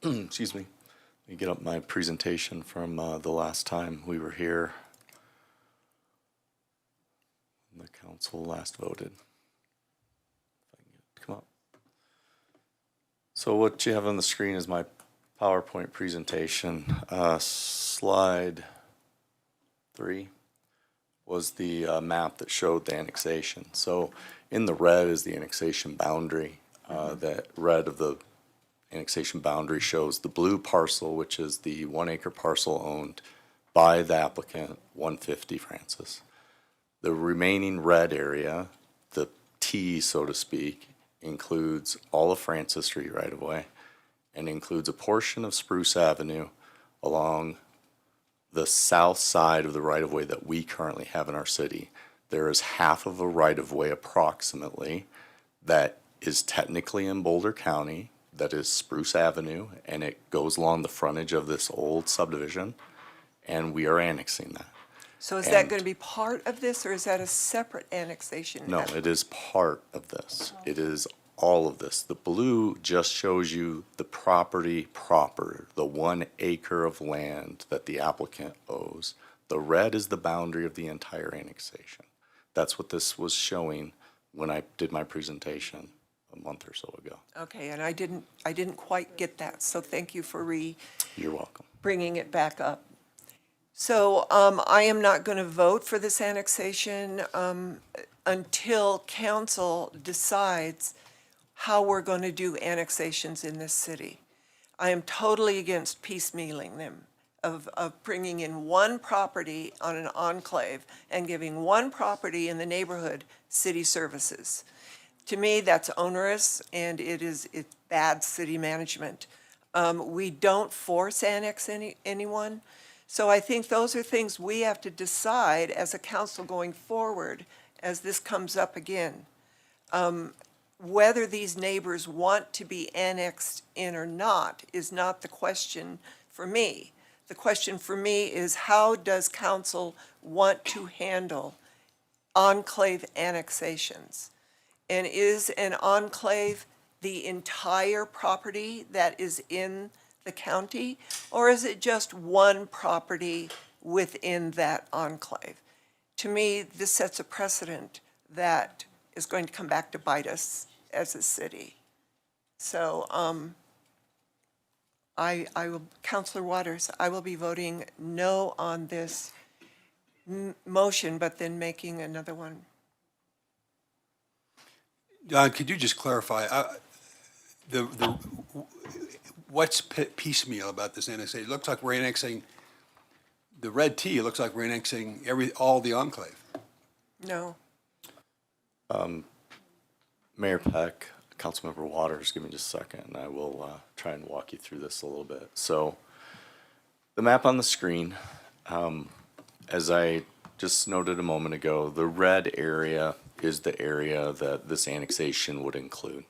Excuse me. Let me get up my presentation from the last time we were here. The council last voted. If I can get it to come up. So what you have on the screen is my PowerPoint presentation. Slide 3 was the map that showed the annexation. So in the red is the annexation boundary. That red of the annexation boundary shows the blue parcel, which is the 1 acre parcel owned by the applicant, 150 Francis. The remaining red area, the T, so to speak, includes all of Francis Street right of way and includes a portion of Spruce Avenue along the south side of the right of way that we currently have in our city. There is half of a right of way approximately that is technically in Boulder County, that is Spruce Avenue, and it goes along the frontage of this old subdivision, and we are annexing that. So is that going to be part of this, or is that a separate annexation? No, it is part of this. It is all of this. The blue just shows you the property proper, the 1 acre of land that the applicant owes. The red is the boundary of the entire annexation. That's what this was showing when I did my presentation a month or so ago. Okay, and I didn't quite get that, so thank you for You're welcome. bringing it back up. So I am not going to vote for this annexation until council decides how we're going to do annexations in this city. I am totally against piecemealing them, of bringing in one property on an enclave and giving one property in the neighborhood city services. To me, that's onerous, and it's bad city management. We don't force annex anyone. So I think those are things we have to decide as a council going forward as this comes up again. Whether these neighbors want to be annexed in or not is not the question for me. The question for me is, how does council want to handle enclave annexations? And is an enclave the entire property that is in the county, or is it just one property within that enclave? To me, this sets a precedent that is going to come back to bite us as a city. So I will, Councilor Waters, I will be voting no on this motion, but then making another one. Don, could you just clarify, what's piecemeal about this annexation? It looks like we're annexing, the red T, it looks like we're annexing all the enclave. No. Mayor Peck, Councilmember Waters, give me just a second, and I will try and walk you through this a little bit. So the map on the screen, as I just noted a moment ago, the red area is the area that this annexation would include.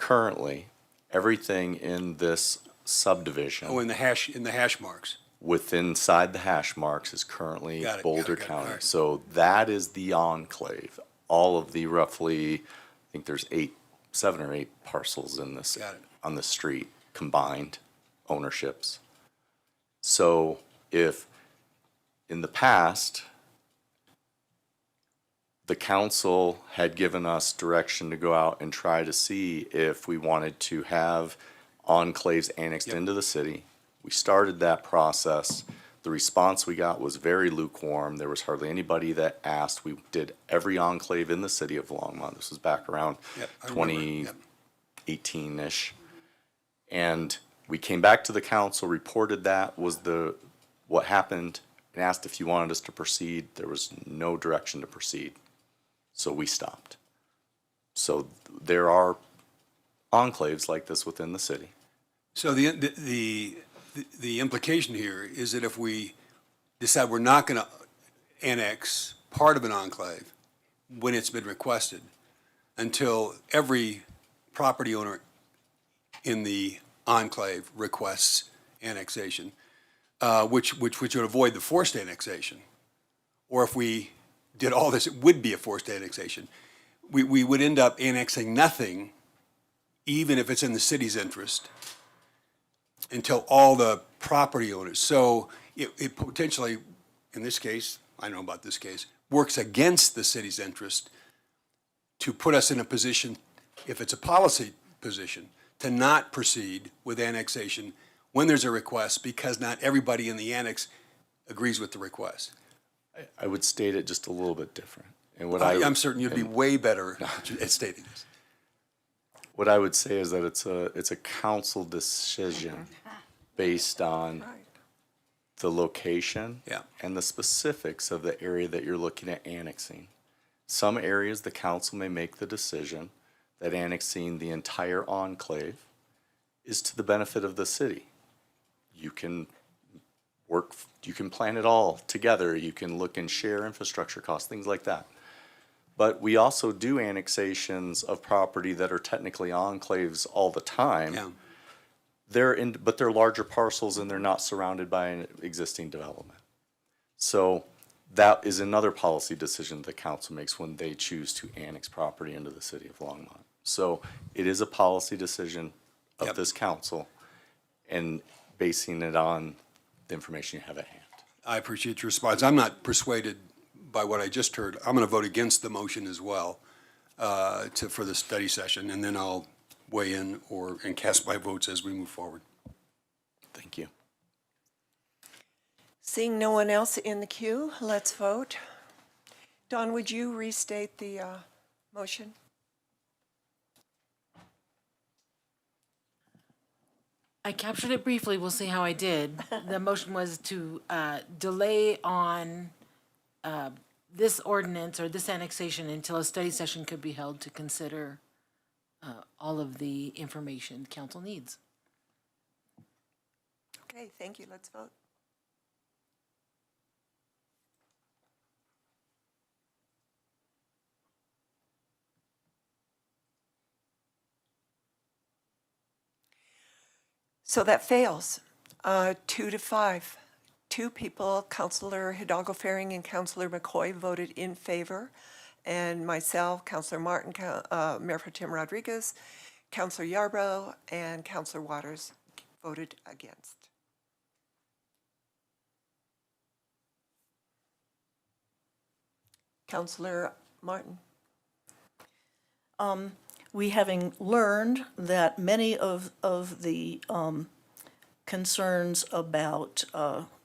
Currently, everything in this subdivision Oh, in the hash marks. inside the hash marks is currently Got it, Boulder got it, County. all right. So that is the enclave. All of the roughly, I think there's 7 or 8 parcels in this, Got it. on the street, combined ownerships. So if in the past, the council had given us direction to go out and try to see if we wanted to have enclaves annexed into the city. We started that process. The response we got was very lukewarm. There was hardly anybody that asked. We did every enclave in the city of Longmont. This was back around Yep, I remember. Yep. 2018-ish. And we came back to the council, reported that was what happened, and asked if you wanted us to proceed. There was no direction to proceed. So we stopped. So there are enclaves like this within the city. So the implication here is that if we decide we're not going to annex part of an enclave when it's been requested, until every property owner in the enclave requests annexation, which would avoid the forced annexation. Or if we did all this, it would be a forced annexation. We would end up annexing nothing, even if it's in the city's interest, until all the property owners. So it potentially, in this case, I know about this case, works against the city's interest to put us in a position, if it's a policy position, to not proceed with annexation when there's a request, because not everybody in the annex agrees with the request. I would state it just a little bit different. And I'm certain you'd be way better at stating this. What I would say is that it's a council decision based on the location and the specifics of the area that you're looking at annexing. Some areas, the council may make the decision that annexing the entire enclave is to the benefit of the city. You can plan it all together. You can look and share infrastructure costs, things like that. But we also do annexations of property that are technically enclaves all the time. Yeah. But they're larger parcels and they're not surrounded by an existing development. So that is another policy decision the council makes when they choose to annex property into the city of Longmont. So it is a policy decision of this council and basing it on the information you have at hand. I appreciate your response. I'm not persuaded by what I just heard. I'm going to vote against the motion as well for the study session, and then I'll weigh in and cast my votes as we move forward. Thank you. Seeing no one else in the queue, let's vote. Don, would you restate the motion? I captured it briefly. We'll see how I did. The motion was to delay on this ordinance or this annexation until a study session could be held to consider all of the information council needs. Okay, thank you. Let's vote. So that fails, 2-5. 2 people, Councilor Hidalgo Faring and Councilor McCoy, voted in favor, and myself, Councilor Martin, Mayor Pro Tem Rodriguez, Councilor Yarbrough, and Councilor Waters voted against. Councilor Martin. We having learned that many of the concerns about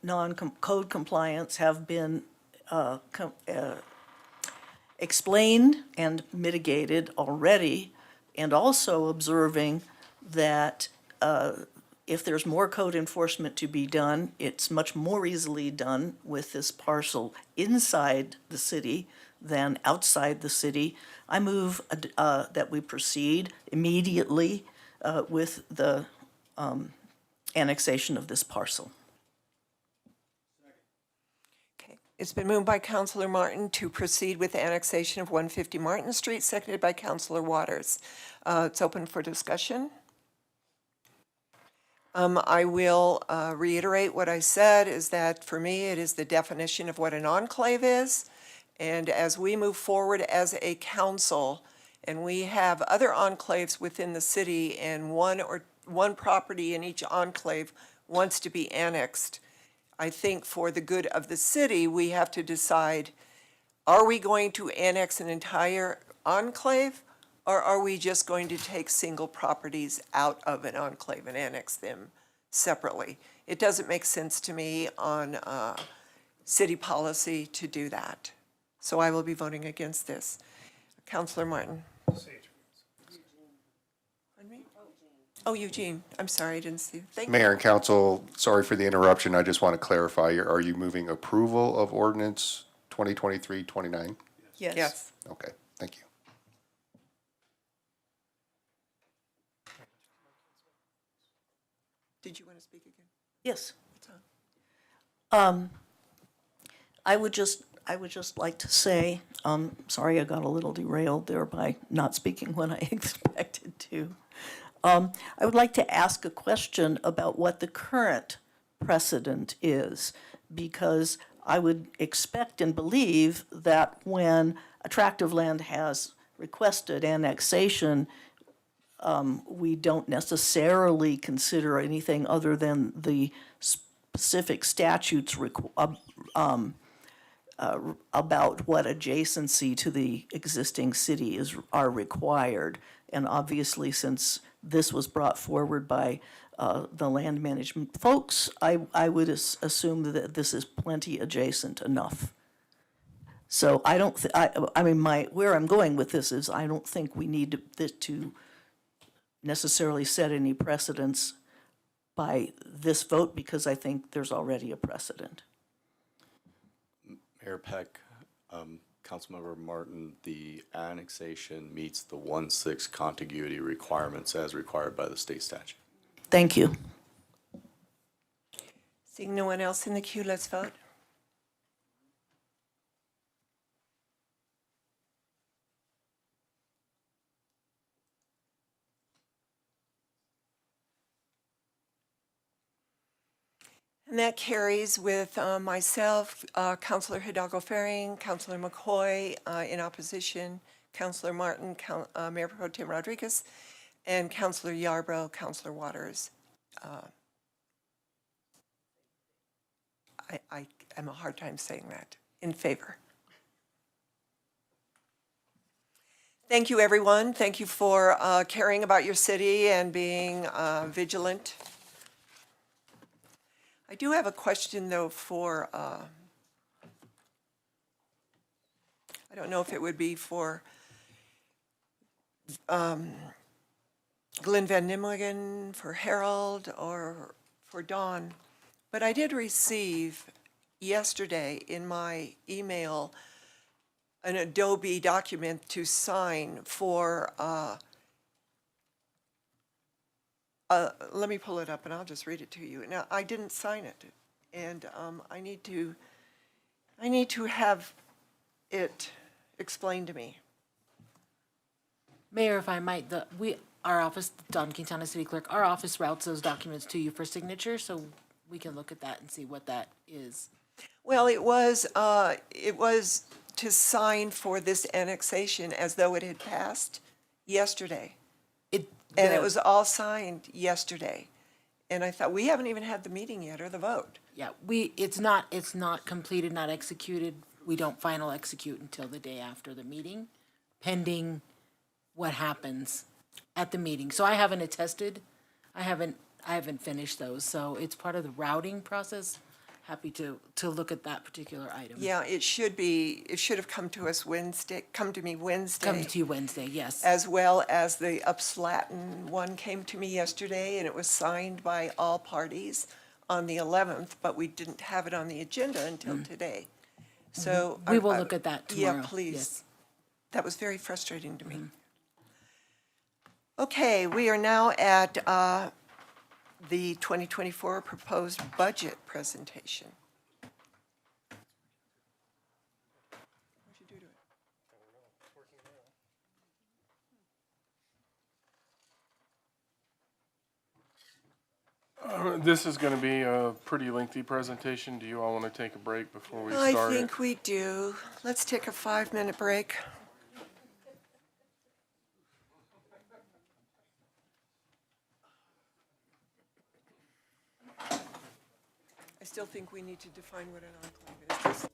non-code compliance have been explained and mitigated already, and also observing that if there's more code enforcement to be done, it's much more easily done with this parcel inside the city than outside the city. I move that we proceed immediately with the annexation of this parcel. Okay, It's been moved by Councilor Martin to proceed with the annexation of 150 Martin Street, seconded by Councilor Waters. It's open for discussion. I will reiterate what I said, is that for me, it is the definition of what an enclave is. And as we move forward as a council, and we have other enclaves within the city, and one property in each enclave wants to be annexed, I think for the good of the city, we have to decide, are we going to annex an entire enclave, or are we just going to take single properties out of an enclave and annex them separately? It doesn't make sense to me on city policy to do that. So I will be voting against this. Councilor Martin. Oh, Eugene, I'm sorry, I didn't see. Thank you. Mayor and council, sorry for the interruption. I just want to clarify, are you moving approval of ordinance 2023-29? Yes. Yes. Okay, thank you. Did you want to speak again? Yes. I would just like to say, sorry I got a little derailed there by not speaking when I expected to. I would like to ask a question about what the current precedent is, because I would expect and believe that when a tract of land has requested annexation, we don't necessarily consider anything other than the specific statutes about what adjacency to the existing city are required. And obviously, since this was brought forward by the land management folks, I would assume that this is plenty adjacent enough. So I don't, where I'm going with this is I don't think we need to necessarily set any precedents by this vote, because I think there's already a precedent. Mayor Peck, Councilmember Martin, the annexation meets the 1/6 contiguity requirements as required by the state statute. Thank you. Seeing no one else in the queue, let's vote. And that carries with myself, Councilor Hidalgo Faring, Councilor McCoy in opposition, Councilor Martin, Mayor Pro Tem Rodriguez, and Councilor Yarbrough, Councilor Waters. I am a hard time saying that. In favor. Thank you, everyone. Thank you for caring about your city and being vigilant. I do have a question, though, for, I don't know if it would be for Glenn Van Nimwegen, for Harold, or for Dawn, but I did receive yesterday in my email an Adobe document to sign for, let me pull it up and I'll just read it to you. Now, I didn't sign it, and I need to have it explained to me. Mayor, if I might, our office, Don Quintana City Clerk, our office routes those documents to you for signature, so we can look at that and see what that is. Well, it was to sign for this annexation as though it had passed yesterday. And it was all signed yesterday. And I thought, we haven't even had the meeting yet or the vote. Yeah, it's not completed, not executed. We don't final execute until the day after the meeting, pending what happens at the meeting. So I haven't attested, I haven't finished those, so it's part of the routing process. Happy to look at that particular item. Yeah, it should have come to us Wednesday, come to me Wednesday. Come to you Wednesday, yes. As well as the Upslatin one came to me yesterday, and it was signed by all parties on the 11th, but we didn't have it on the agenda until today. So we will look at that tomorrow. Yeah, please. Yes. That was very frustrating to me. Okay, we are now at the 2024 proposed budget presentation. This is going to be a pretty lengthy presentation. Do you all want to take a break before we I start it? think we do. Let's take a 5-minute break. I still think we need to define what an enclave is.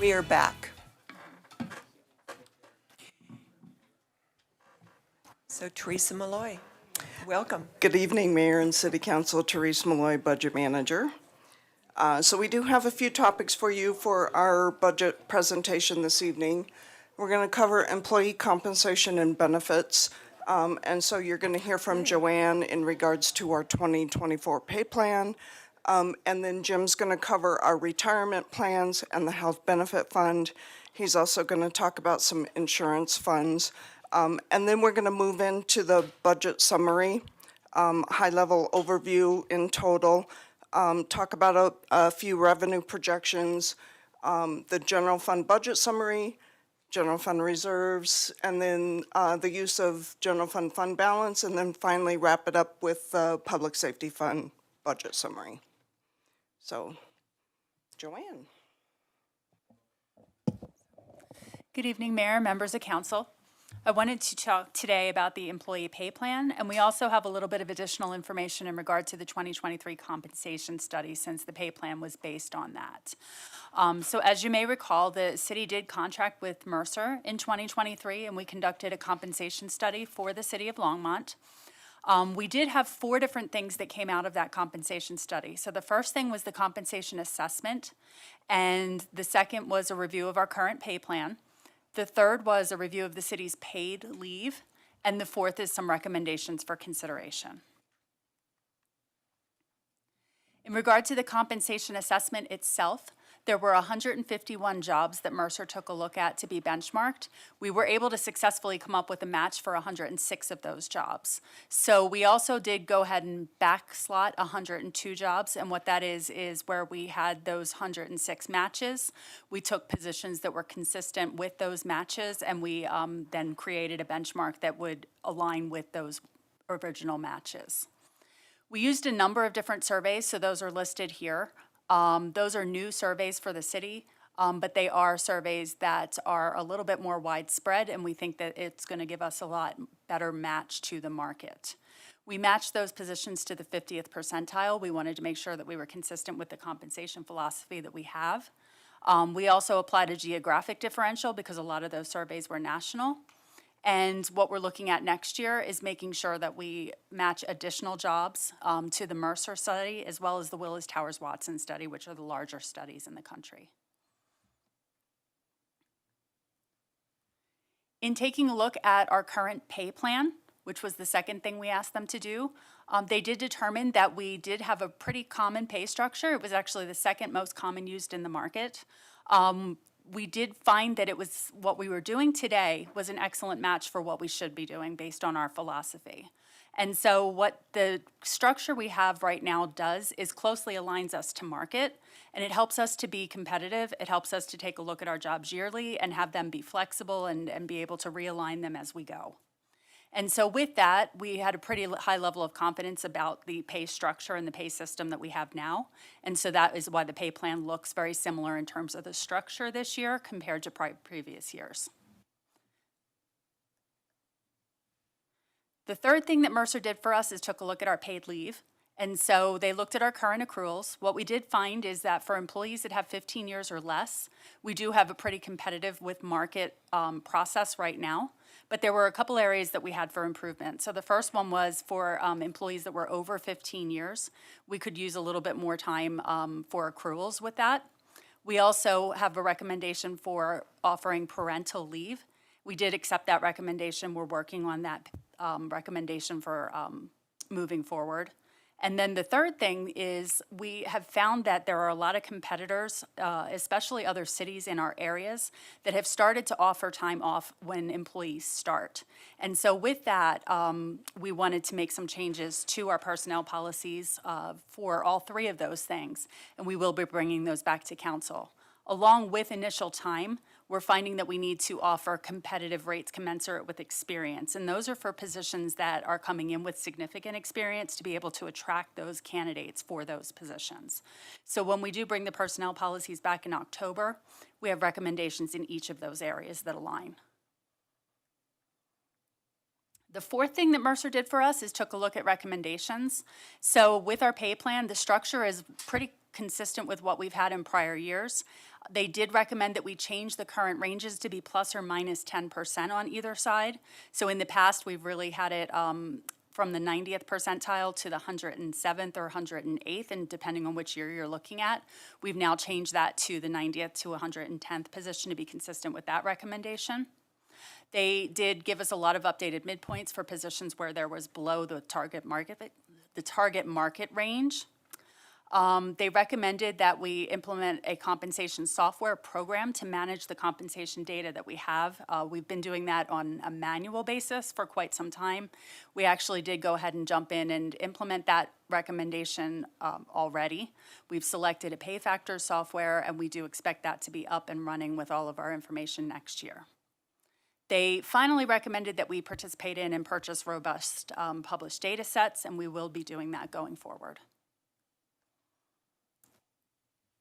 We are back. So Teresa Malloy, welcome. Good evening, Mayor and City Council. Therese Malloy, Budget Manager. So we do have a few topics for you for our budget presentation this evening. We're going to cover employee compensation and benefits. And so you're going to hear from Joanne in regards to our 2024 pay plan. And then Jim's going to cover our retirement plans and the health benefit fund. He's also going to talk about some insurance funds. And then we're going to move into the budget summary, high-level overview in total, talk about a few revenue projections, the general fund budget summary, general fund reserves, and then the use of general fund balance, and then finally wrap it up with the public safety fund budget summary. So, Joanne. Good evening, Mayor, members of council. I wanted to talk today about the employee pay plan, and we also have a little bit of additional information in regard to the 2023 compensation study, since the pay plan was based on that. So as you may recall, the city did contract with Mercer in 2023, and we conducted a compensation study for the city of Longmont. We did have 4 different things that came out of that compensation study. So the first thing was the compensation assessment, and the second was a review of our current pay plan. The third was a review of the city's paid leave, and the fourth is some recommendations for consideration. In regard to the compensation assessment itself, there were 151 jobs that Mercer took a look at to be benchmarked. We were able to successfully come up with a match for 106 of those jobs. So we also did go ahead and backslot 102 jobs, and what that is where we had those 106 matches. We took positions that were consistent with those matches, and we then created a benchmark that would align with those original matches. We used a number of different surveys, so those are listed here. Those are new surveys for the city, but they are surveys that are a little bit more widespread, and we think that it's going to give us a lot better match to the market. We matched those positions to the 50th percentile. We wanted to make sure that we were consistent with the compensation philosophy that we have. We also applied a geographic differential because a lot of those surveys were national. And what we're looking at next year is making sure that we match additional jobs to the Mercer study, as well as the Willis Towers Watson study, which are the larger studies in the country. In taking a look at our current pay plan, which was the second thing we asked them to do, they did determine that we did have a pretty common pay structure. It was actually the second most common used in the market. We did find that it was what we were doing today was an excellent match for what we should be doing based on our philosophy. And so what the structure we have right now does is closely aligns us to market, and it helps us to be competitive. It helps us to take a look at our jobs yearly and have them be flexible and be able to realign them as we go. And so with that, we had a pretty high level of confidence about the pay structure and the pay system that we have now. And so that is why the pay plan looks very similar in terms of the structure this year compared to previous years. The third thing that Mercer did for us is took a look at our paid leave. And so they looked at our current accruals. What we did find is that for employees that have 15 years or less, we do have a pretty competitive with market process right now. But there were a couple areas that we had for improvement. So the first one was for employees that were over 15 years. We could use a little bit more time for accruals with that. We also have a recommendation for offering parental leave. We did accept that recommendation. We're working on that recommendation for moving forward. And then the third thing is we have found that there are a lot of competitors, especially other cities in our areas, that have started to offer time off when employees start. And so with that, we wanted to make some changes to our personnel policies for all 3 of those things, and we will be bringing those back to council. Along with initial time, we're finding that we need to offer competitive rates commensurate with experience. And those are for positions that are coming in with significant experience to be able to attract those candidates for those positions. So when we do bring the personnel policies back in October, we have recommendations in each of those areas that align. The fourth thing that Mercer did for us is took a look at recommendations. So with our pay plan, the structure is pretty consistent with what we've had in prior years. They did recommend that we change the current ranges to be plus or minus 10% on either side. So in the past, we've really had it from the 90th percentile to the 107th or 108th, and depending on which year you're looking at. We've now changed that to the 90th to 110th position to be consistent with that recommendation. They did give us a lot of updated midpoints for positions where there was below the target market range. They recommended that we implement a compensation software program to manage the compensation data that we have. We've been doing that on a manual basis for quite some time. We actually did go ahead and jump in and implement that recommendation already. We've selected a pay factor software, and we do expect that to be up and running with all of our information next year. They finally recommended that we participate in and purchase robust published data sets, and we will be doing that going forward.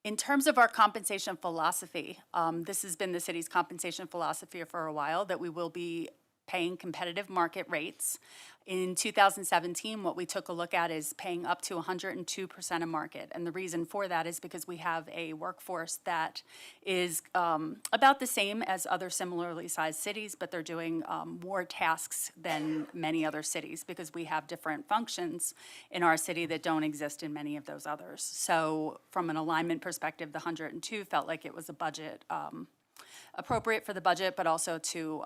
In terms of our compensation philosophy, this has been the city's compensation philosophy for a while, that we will be paying competitive market rates. In 2017, what we took a look at is paying up to 102% of market. And the reason for that is because we have a workforce that is about the same as other similarly sized cities, but they're doing more tasks than many other cities because we have different functions in our city that don't exist in many of those others. So from an alignment perspective, the 102 felt like it was a budget appropriate for the budget, but also to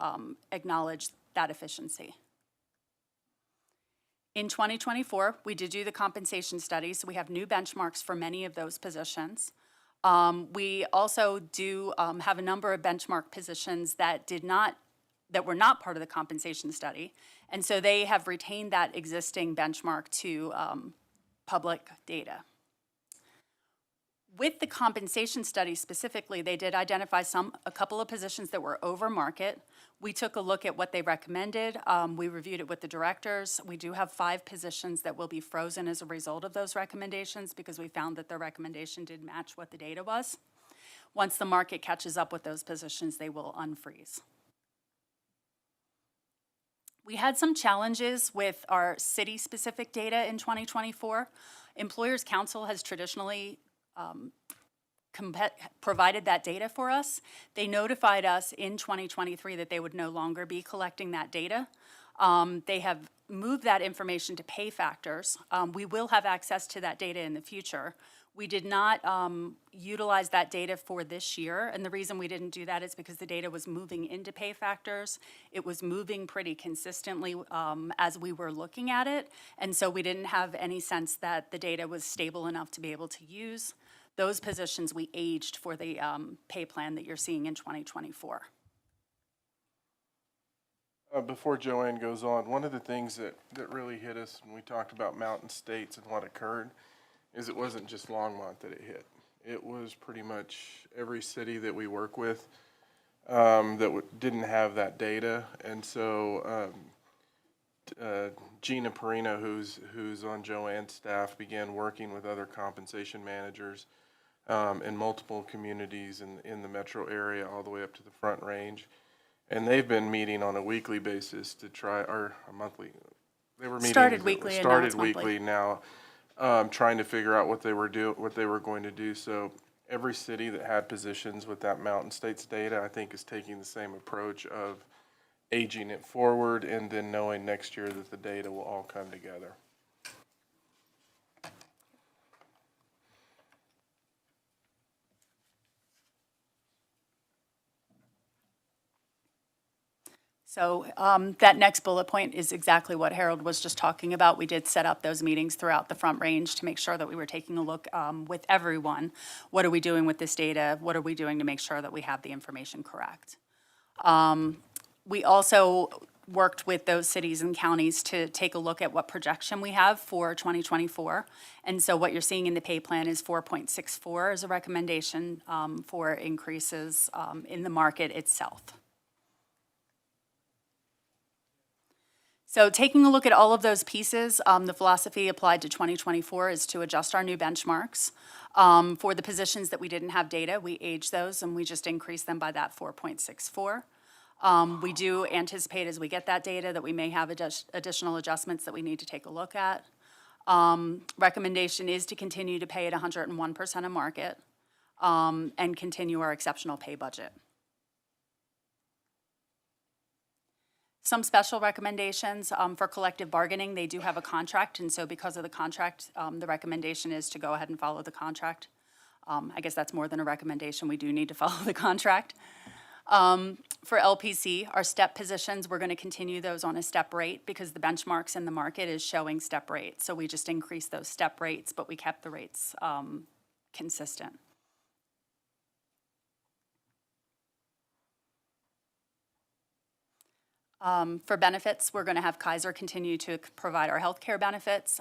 acknowledge that efficiency. In 2024, we did do the compensation study, so we have new benchmarks for many of those positions. We also do have a number of benchmark positions that were not part of the compensation study, and so they have retained that existing benchmark to public data. With the compensation study specifically, they did identify a couple of positions that were over market. We took a look at what they recommended. We reviewed it with the directors. We do have 5 positions that will be frozen as a result of those recommendations because we found that their recommendation did match what the data was. Once the market catches up with those positions, they will unfreeze. We had some challenges with our city-specific data in 2024. Employers Council has traditionally provided that data for us. They notified us in 2023 that they would no longer be collecting that data. They have moved that information to pay factors. We will have access to that data in the future. We did not utilize that data for this year, and the reason we didn't do that is because the data was moving into pay factors. It was moving pretty consistently as we were looking at it, and so we didn't have any sense that the data was stable enough to be able to use. Those positions we aged for the pay plan that you're seeing in 2024. Before Joanne goes on, one of the things that really hit us when we talked about Mountain States and what occurred is it wasn't just Longmont that it hit. It was pretty much every city that we work with that didn't have that data. And so Gina Perino, who's on Joanne's staff, began working with other compensation managers in multiple communities in the metro area all the way up to the Front Range. And they've been meeting on a weekly basis to try, or a monthly. They were meeting started weekly now, trying to figure out what they were going to do. So every city that had positions with that Mountain States data, I think, is taking the same approach of aging it forward and then knowing next year that the data will all come together. So that next bullet point is exactly what Harold was just talking about. We did set up those meetings throughout the Front Range to make sure that we were taking a look with everyone. What are we doing with this data? What are we doing to make sure that we have the information correct? We also worked with those cities and counties to take a look at what projection we have for 2024. And so what you're seeing in the pay plan is 4.64 as a recommendation for increases in the market itself. So taking a look at all of those pieces, the philosophy applied to 2024 is to adjust our new benchmarks. For the positions that we didn't have data, we aged those and we just increased them by that 4.64. We do anticipate as we get that data that we may have additional adjustments that we need to take a look at. Recommendation is to continue to pay at 101% of market and continue our exceptional pay budget. Some special recommendations for collective bargaining. They do have a contract, and so because of the contract, the recommendation is to go ahead and follow the contract. I guess that's more than a recommendation. We do need to follow the contract. For LPC, our step positions, we're going to continue those on a step rate because the benchmarks in the market is showing step rates. So we just increased those step rates, but we kept the rates consistent. For benefits, we're going to have Kaiser continue to provide our health care benefits.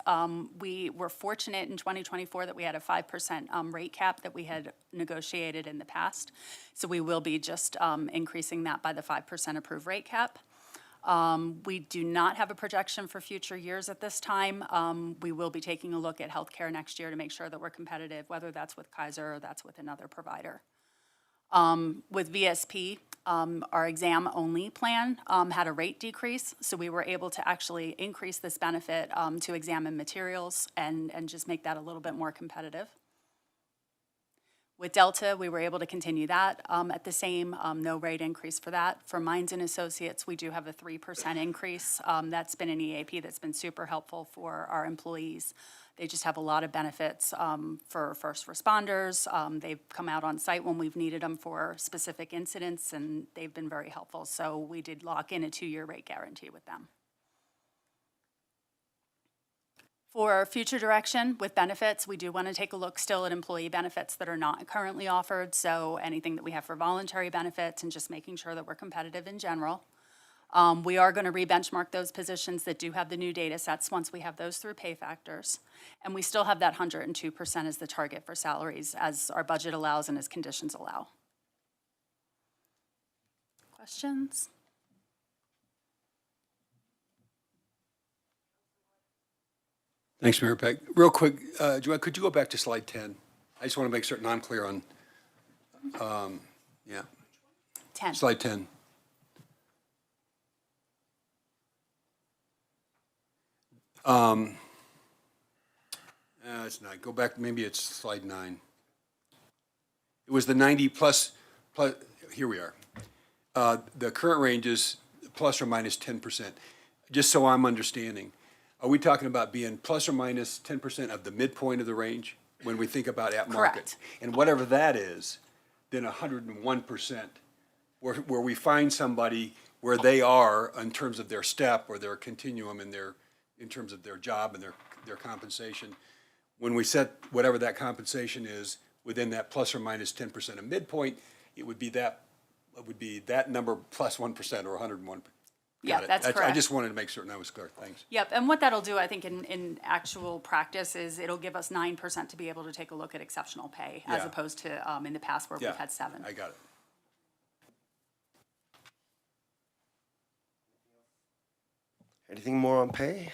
We were fortunate in 2024 that we had a 5% rate cap that we had negotiated in the past. So we will be just increasing that by the 5% approved rate cap. We do not have a projection for future years at this time. We will be taking a look at health care next year to make sure that we're competitive, whether that's with Kaiser or that's with another provider. With VSP, our exam-only plan had a rate decrease, so we were able to actually increase this benefit to exam and materials and just make that a little bit more competitive. With Delta, we were able to continue that at the same, no rate increase for that. For Mines and Associates, we do have a 3% increase. That's been an EAP that's been super helpful for our employees. They just have a lot of benefits for first responders. They've come out on site when we've needed them for specific incidents, and they've been very helpful. So we did lock in a 2-year rate guarantee with them. For future direction with benefits, we do want to take a look still at employee benefits that are not currently offered. So anything that we have for voluntary benefits and just making sure that we're competitive in general. We are going to re-benchmark those positions that do have the new data sets once we have those through pay factors. And we still have that 102% as the target for salaries as our budget allows and as conditions allow. Questions? Thanks, Mayor Peck. Real quick, Joanne, could you go back to slide 10? I just want to make certain I'm clear on, 10. Slide 10. It's not. Go back, maybe it's slide 9. It was the 90 plus, here we are. The current range is plus or minus 10%. Just so I'm understanding, are we talking about being plus or minus 10% of the midpoint of the range when we think about at market? Correct. And whatever that is, then 101%, where we find somebody where they are in terms of their step or their continuum in terms of their job and their compensation. When we set whatever that compensation is within that plus or minus 10% of midpoint, it would be that number plus 1% or 101%. Yeah, that's correct. I just wanted to make certain I was clear. Thanks. Yep, and what that'll do, I think, in actual practice is it'll give us 9% to be able to take a look at exceptional pay as Yeah. opposed to in the past where we've had 7. I got it. Anything more on pay?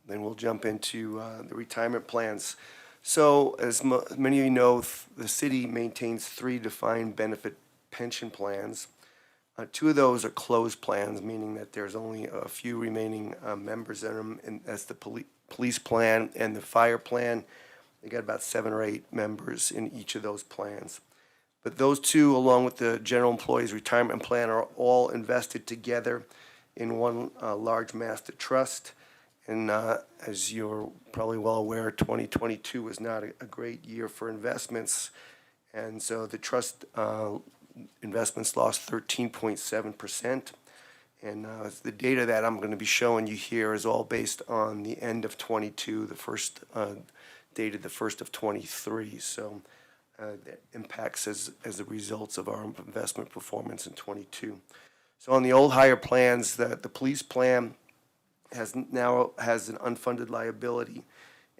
Then we'll jump into the retirement plans. So as many of you know, the city maintains 3 defined benefit pension plans. 2 of those are closed plans, meaning that there's only a few remaining members in them, and that's the police plan and the fire plan. They got about 7 or 8 members in each of those plans. But those 2, along with the general employees retirement plan, are all invested together in one large master trust. And as you're probably well aware, 2022 was not a great year for investments. And so the trust investments lost 13.7%. And the data that I'm going to be showing you here is all based on the end of 22, the first dated the first of 23. So that impacts as the results of our investment performance in 22. So on the old hire plans, the police plan has an unfunded liability.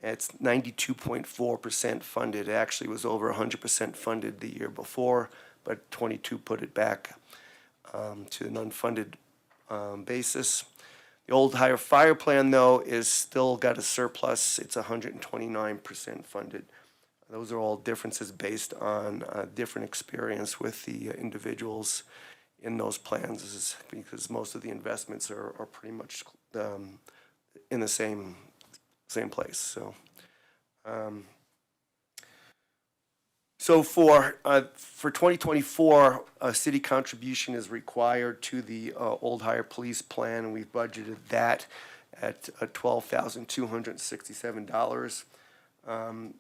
It's 92.4% funded. It actually was over 100% funded the year before, but 22 put it back to an unfunded basis. The old hire fire plan, though, is still got a surplus. It's 129% funded. Those are all differences based on different experience with the individuals in those plans, is because most of the investments are pretty much in the same place. So for 2024, a city contribution is required to the Old Hire Police Plan, and we've budgeted that at $12,267.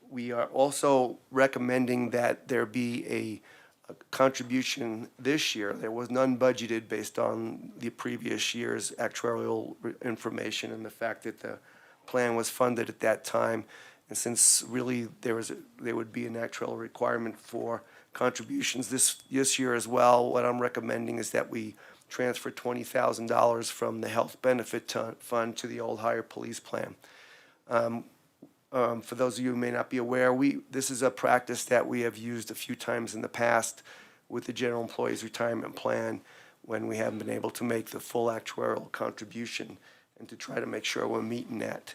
We are also recommending that there be a contribution this year. There was none budgeted based on the previous year's actuarial information and the fact that the plan was funded at that time. And since really there would be an actuarial requirement for contributions this year as well, what I'm recommending is that we transfer $20,000 from the health benefit fund to the Old Hire Police Plan. For those of you who may not be aware, this is a practice that we have used a few times in the past with the General Employees Retirement Plan when we haven't been able to make the full actuarial contribution, and to try to make sure we're meeting that.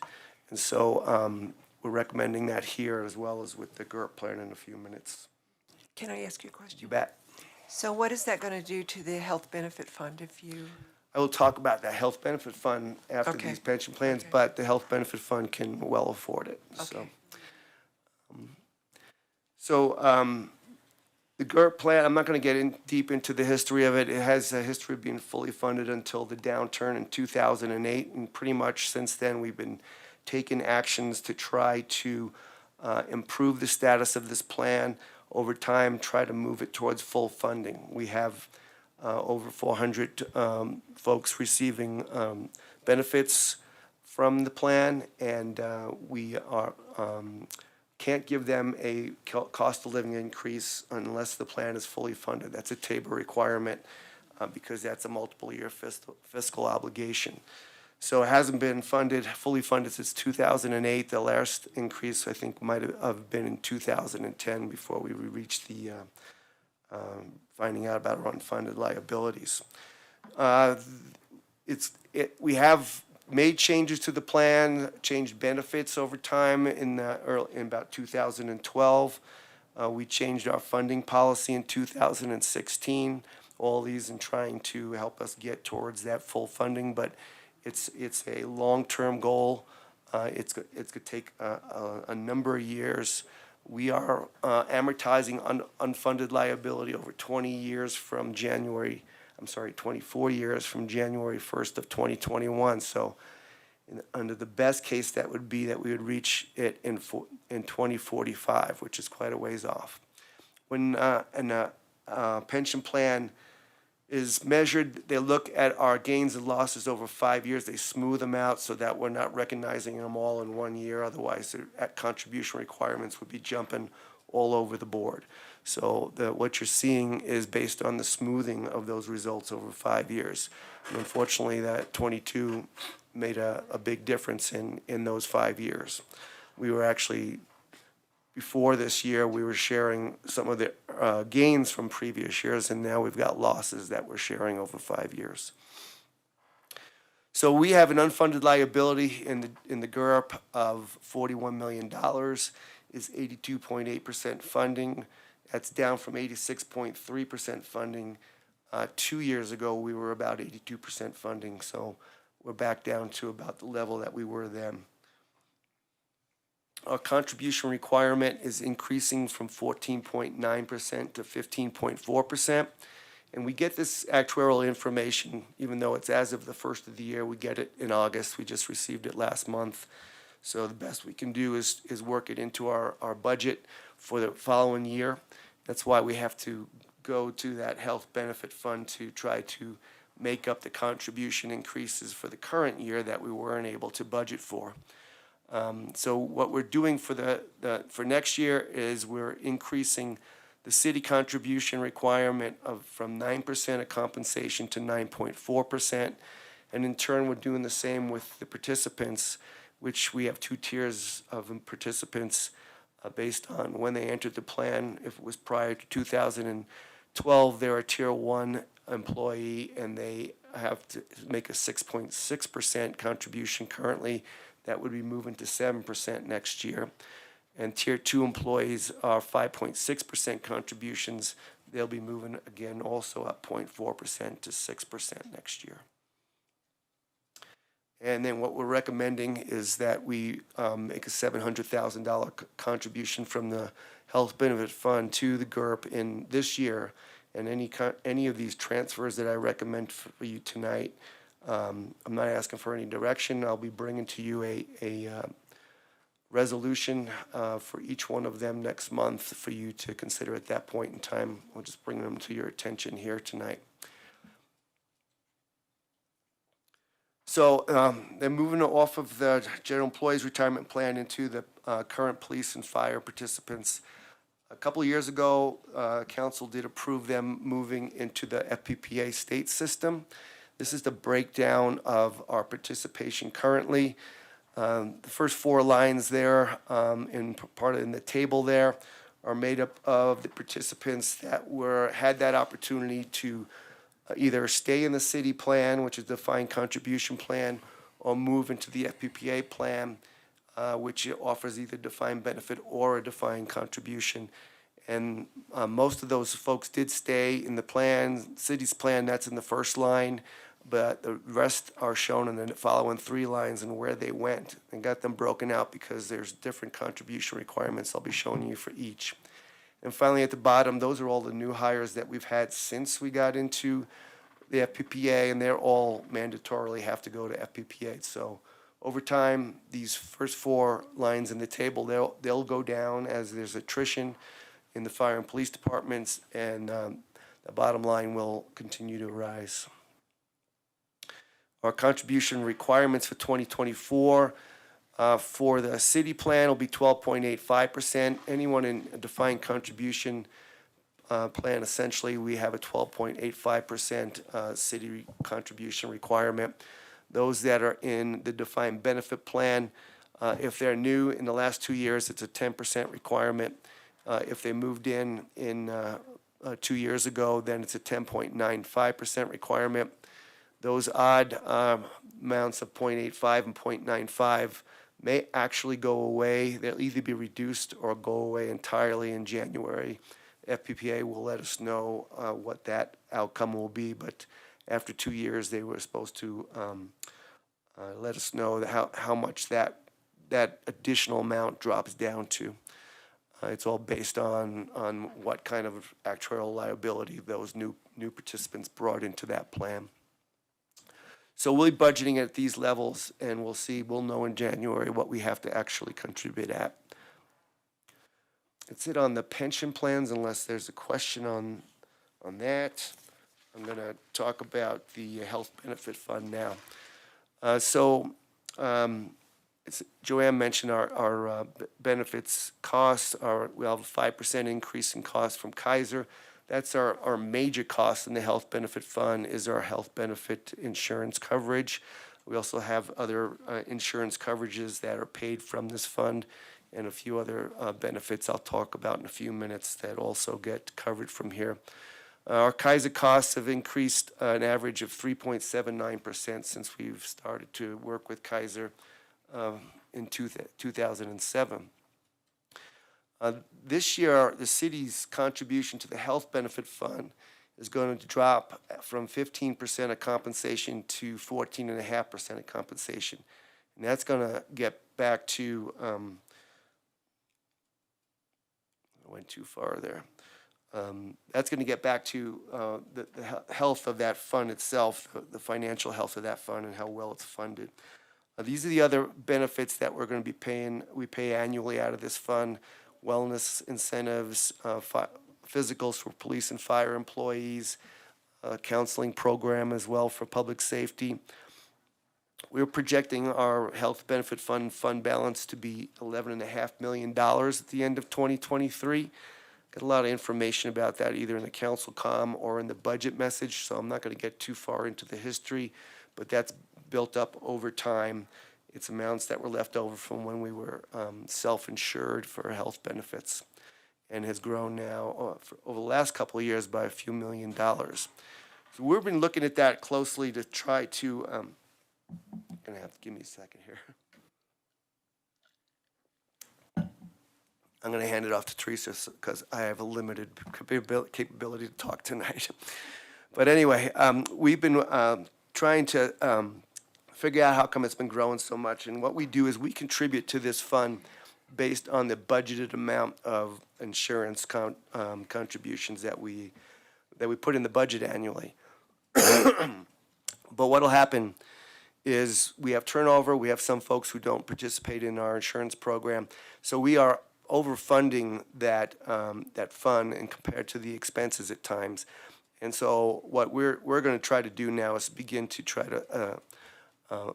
And so we're recommending that here as well as with the GURP plan in a few minutes. Can I ask you a question? You bet. So what is that going to do to the health benefit fund if you? I will talk about the health benefit fund after Okay. these pension plans, but the health benefit fund can well afford it, so. The GURP plan, I'm not gonna get in deep into the history of it. It has a history of being fully funded until the downturn in 2008, and pretty much since then, we've been taking actions to try to improve the status of this plan over time, try to move it towards full funding. We have over 400 folks receiving benefits from the plan, and we can't give them a cost of living increase unless the plan is fully funded. That's a TABOR requirement because that's a multiple year fiscal obligation. So it hasn't been fully funded since 2008. The last increase, I think, might have been in 2010 before we reached the finding out about our unfunded liabilities. We have made changes to the plan, changed benefits over time in about 2012. We changed our funding policy in 2016. All these in trying to help us get towards that full funding, but it's a long-term goal. It's going to take a number of years. We are amortizing unfunded liability over 24 years from January 1st of 2021. So under the best case, that would be that we would reach it in 2045, which is quite a ways off. When a pension plan is measured, they look at our gains and losses over 5 years. They smooth them out so that we're not recognizing them all in 1 year. Otherwise, the contribution requirements would be jumping all over the board. So what you're seeing is based on the smoothing of those results over 5 years. And unfortunately, that 22 made a big difference in those 5 years. We were actually, before this year, we were sharing some of the gains from previous years, and now we've got losses that we're sharing over 5 years. So we have an unfunded liability in the GURP of $41 million, is 82.8% funding. That's down from 86.3% funding. 2 years ago, we were about 82% funding, so we're back down to about the level that we were then. Our contribution requirement is increasing from 14.9% to 15.4%. And we get this actuarial information, even though it's as of the first of the year, we get it in August. We just received it last month. So the best we can do is work it into our budget for the following year. That's why we have to go to that health benefit fund to try to make up the contribution increases for the current year that we weren't able to budget for. So what we're doing for for next year is we're increasing the city contribution requirement from 9% of compensation to 9.4%. And in turn, we're doing the same with the participants, which we have 2 tiers of participants based on when they entered the plan. If it was prior to 2012, they're a tier 1 employee, and they have to make a 6.6% contribution currently. That would be moving to 7% next year. And tier 2 employees are 5.6% contributions, they'll be moving again also up 0.4% to 6% next year. And then what we're recommending is that we make a $700,000 contribution from the Health Benefit Fund to the GURP in this year. And any of these transfers that I recommend for you tonight, I'm not asking for any direction. I'll be bringing to you a resolution for each one of them next month for you to consider at that point in time. We'll just bring them to your attention here tonight. So then moving off of the general employees retirement plan into the current police and fire participants. A couple of years ago, council did approve them moving into the FPPA state system. This is the breakdown of our participation currently. The first four lines there in the table there are made up of the participants that had that opportunity to either stay in the city plan, which is the defined contribution plan, or move into the FPPA plan, which offers either defined benefit or a defined contribution. And most of those folks did stay in the plan, city's plan, that's in the first line, but the rest are shown in the following three lines and where they went, and got them broken out because there's different contribution requirements I'll be showing you for each. And finally, at the bottom, those are all the new hires that we've had since we got into the FPPA, and they're all mandatorily have to go to FPPA. So over time, these first four lines in the table, they'll go down as there's attrition in the fire and police departments, and the bottom line will continue to rise. Our contribution requirements for 2024 for the city plan will be 12.85%. Anyone in a defined contribution plan, essentially, we have a 12.85% city contribution requirement. Those that are in the defined benefit plan, if they're new in the last 2 years, it's a 10% requirement. If they moved in 2 years ago, then it's a 10.95% requirement. Those odd amounts of 0.85 and 0.95 may actually go away. They'll either be reduced or go away entirely in January. FPPA will let us know what that outcome will be, but after 2 years, they were supposed to let us know how much that additional amount drops down to. It's all based on what kind of actuarial liability those new participants brought into that plan. So we'll be budgeting at these levels, and we'll know in January what we have to actually contribute at. That's it on the pension plans, unless there's a question on that. I'm going to talk about the health benefit fund now. As Joanne mentioned, our benefits costs we have a 5% increase in costs from Kaiser. That's our major cost in the health benefit fund is our health benefit insurance coverage. We also have other insurance coverages that are paid from this fund, and a few other benefits I'll talk about in a few minutes that also get covered from here. Our Kaiser costs have increased an average of 3.79% since we've started to work with Kaiser in 2007. This year, the city's contribution to the health benefit fund is going to drop from 15% of compensation to 14.5% of compensation. And that's going to get back to, I went too far there. That's going to get back to the health of that fund itself, the financial health of that fund and how well it's funded. These are the other benefits that we're going to be paying. We pay annually out of this fund: wellness incentives, physicals for police and fire employees, counseling program as well for public safety. We're projecting our health benefit fund balance to be $11.5 million at the end of 2023. Got a lot of information about that either in the council comm or in the budget message, so I'm not going to get too far into the history, but that's built up over time. It's amounts that were left over from when we were self-insured for health benefits, and has grown now over the last couple of years by a few $1 million. So we've been looking at that closely to try to, you're going to have to give me a second here. I'm going to hand it off to Teresa because I have a limited capability to talk tonight. But anyway, we've been trying to figure out how come it's been growing so much. And what we do is we contribute to this fund based on the budgeted amount of insurance contributions that we put in the budget annually. But what'll happen is we have turnover, we have some folks who don't participate in our insurance program. So we are overfunding that fund and compared to the expenses at times. And so what we're going to try to do now is begin to try to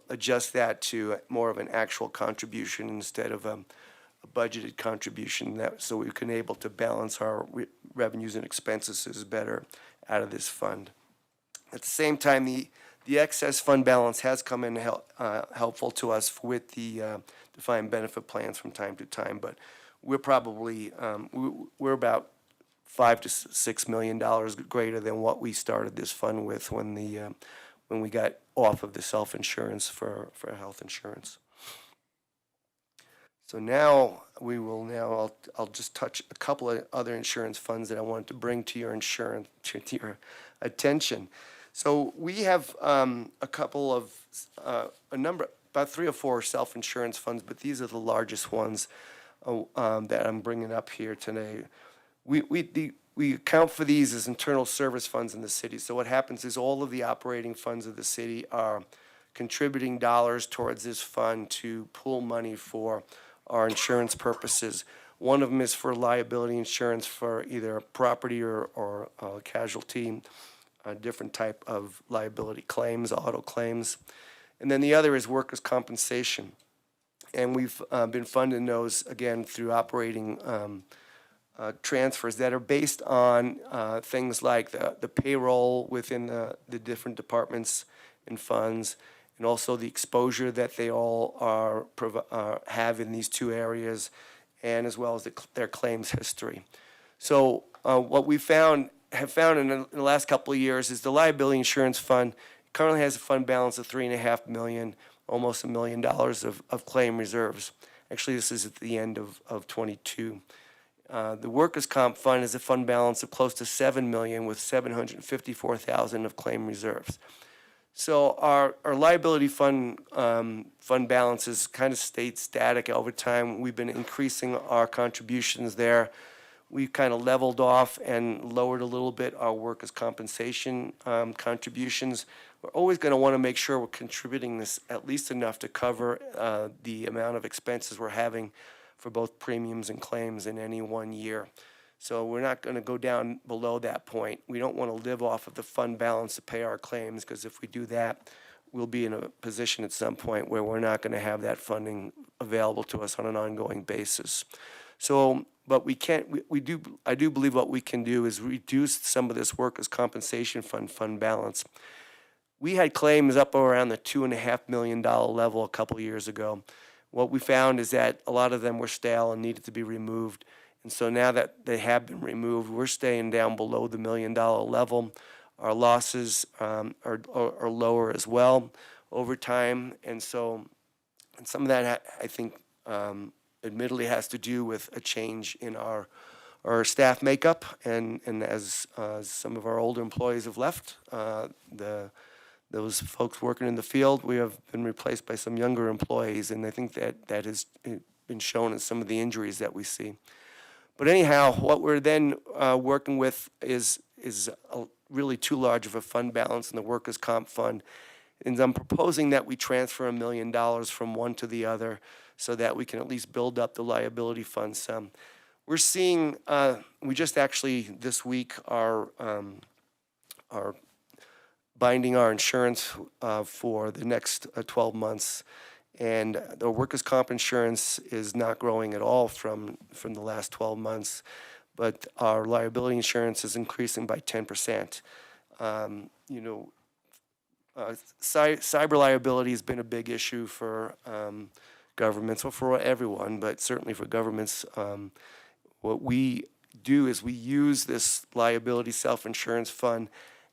adjust that to more of an actual contribution instead of a budgeted contribution, so we can able to balance our revenues and expenses better out of this fund. At the same time, the excess fund balance has come in helpful to us with the defined benefit plans from time to time, but we're probably we're about $5 to $6 million greater than what we started this fund with when we got off of the self-insurance for health insurance. So now I'll just touch a couple of other insurance funds that I wanted to bring to your attention. So we have a couple of about 3 or 4 self-insurance funds, but these are the largest ones that I'm bringing up here today. We account for these as internal service funds in the city. So what happens is all of the operating funds of the city are contributing dollars towards this fund to pool money for our insurance purposes. One of them is for liability insurance for either property or casualty, a different type of liability claims, auto claims. And then the other is workers' compensation. And we've been funding those, again, through operating transfers that are based on things like the payroll within the different departments and funds, and also the exposure that they all have in these 2 areas, and as well as their claims history. So what we have found in the last couple of years is the liability insurance fund currently has a fund balance of $3.5 million, almost $1 million of claim reserves. Actually, this is at the end of 22. The workers' comp fund has a fund balance of close to $7 million with $754,000 of claim reserves. So our liability fund balances kind of stayed static over time. We've been increasing our contributions there. We've kind of leveled off and lowered a little bit our workers' compensation contributions. We're always going to want to make sure we're contributing this at least enough to cover the amount of expenses we're having for both premiums and claims in any one year. So we're not going to go down below that point. We don't want to live off of the fund balance to pay our claims, because if we do that, we'll be in a position at some point where we're not going to have that funding available to us on an ongoing basis. So, but I do believe what we can do is reduce some of this workers' compensation fund balance. We had claims up around the $2.5 million level a couple of years ago. What we found is that a lot of them were stale and needed to be removed. And so now that they have been removed, we're staying down below the $1 million level. Our losses are lower as well over time. And so some of that, I think, admittedly has to do with a change in our staff makeup. And as some of our older employees have left, those folks working in the field, we have been replaced by some younger employees, and I think that has been shown in some of the injuries that we see. But anyhow, what we're then working with is really too large of a fund balance in the workers' comp fund, and I'm proposing that we transfer $1 million from one to the other so that we can at least build up the liability fund some. We're seeing, we just actually this week are binding our insurance for the next 12 months. And the workers' comp insurance is not growing at all from the last 12 months, but our liability insurance is increasing by 10%. Cyber liability has been a big issue for governments, or for everyone, but certainly for governments. What we do is we use this liability self-insurance fund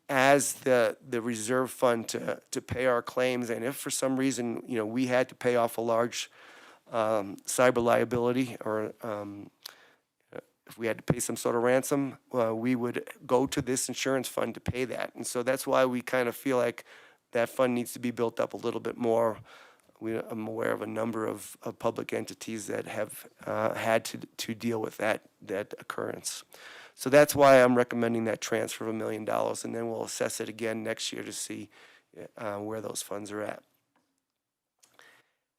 as the reserve fund to pay our claims. And if for some reason, we had to pay off a large cyber liability or if we had to pay some sort of ransom, we would go to this insurance fund to pay that. And so that's why we kind of feel like that fund needs to be built up a little bit more. I'm aware of a number of public entities that have had to deal with that occurrence. So that's why I'm recommending that transfer of $1 million, and then we'll assess it again next year to see where those funds are at.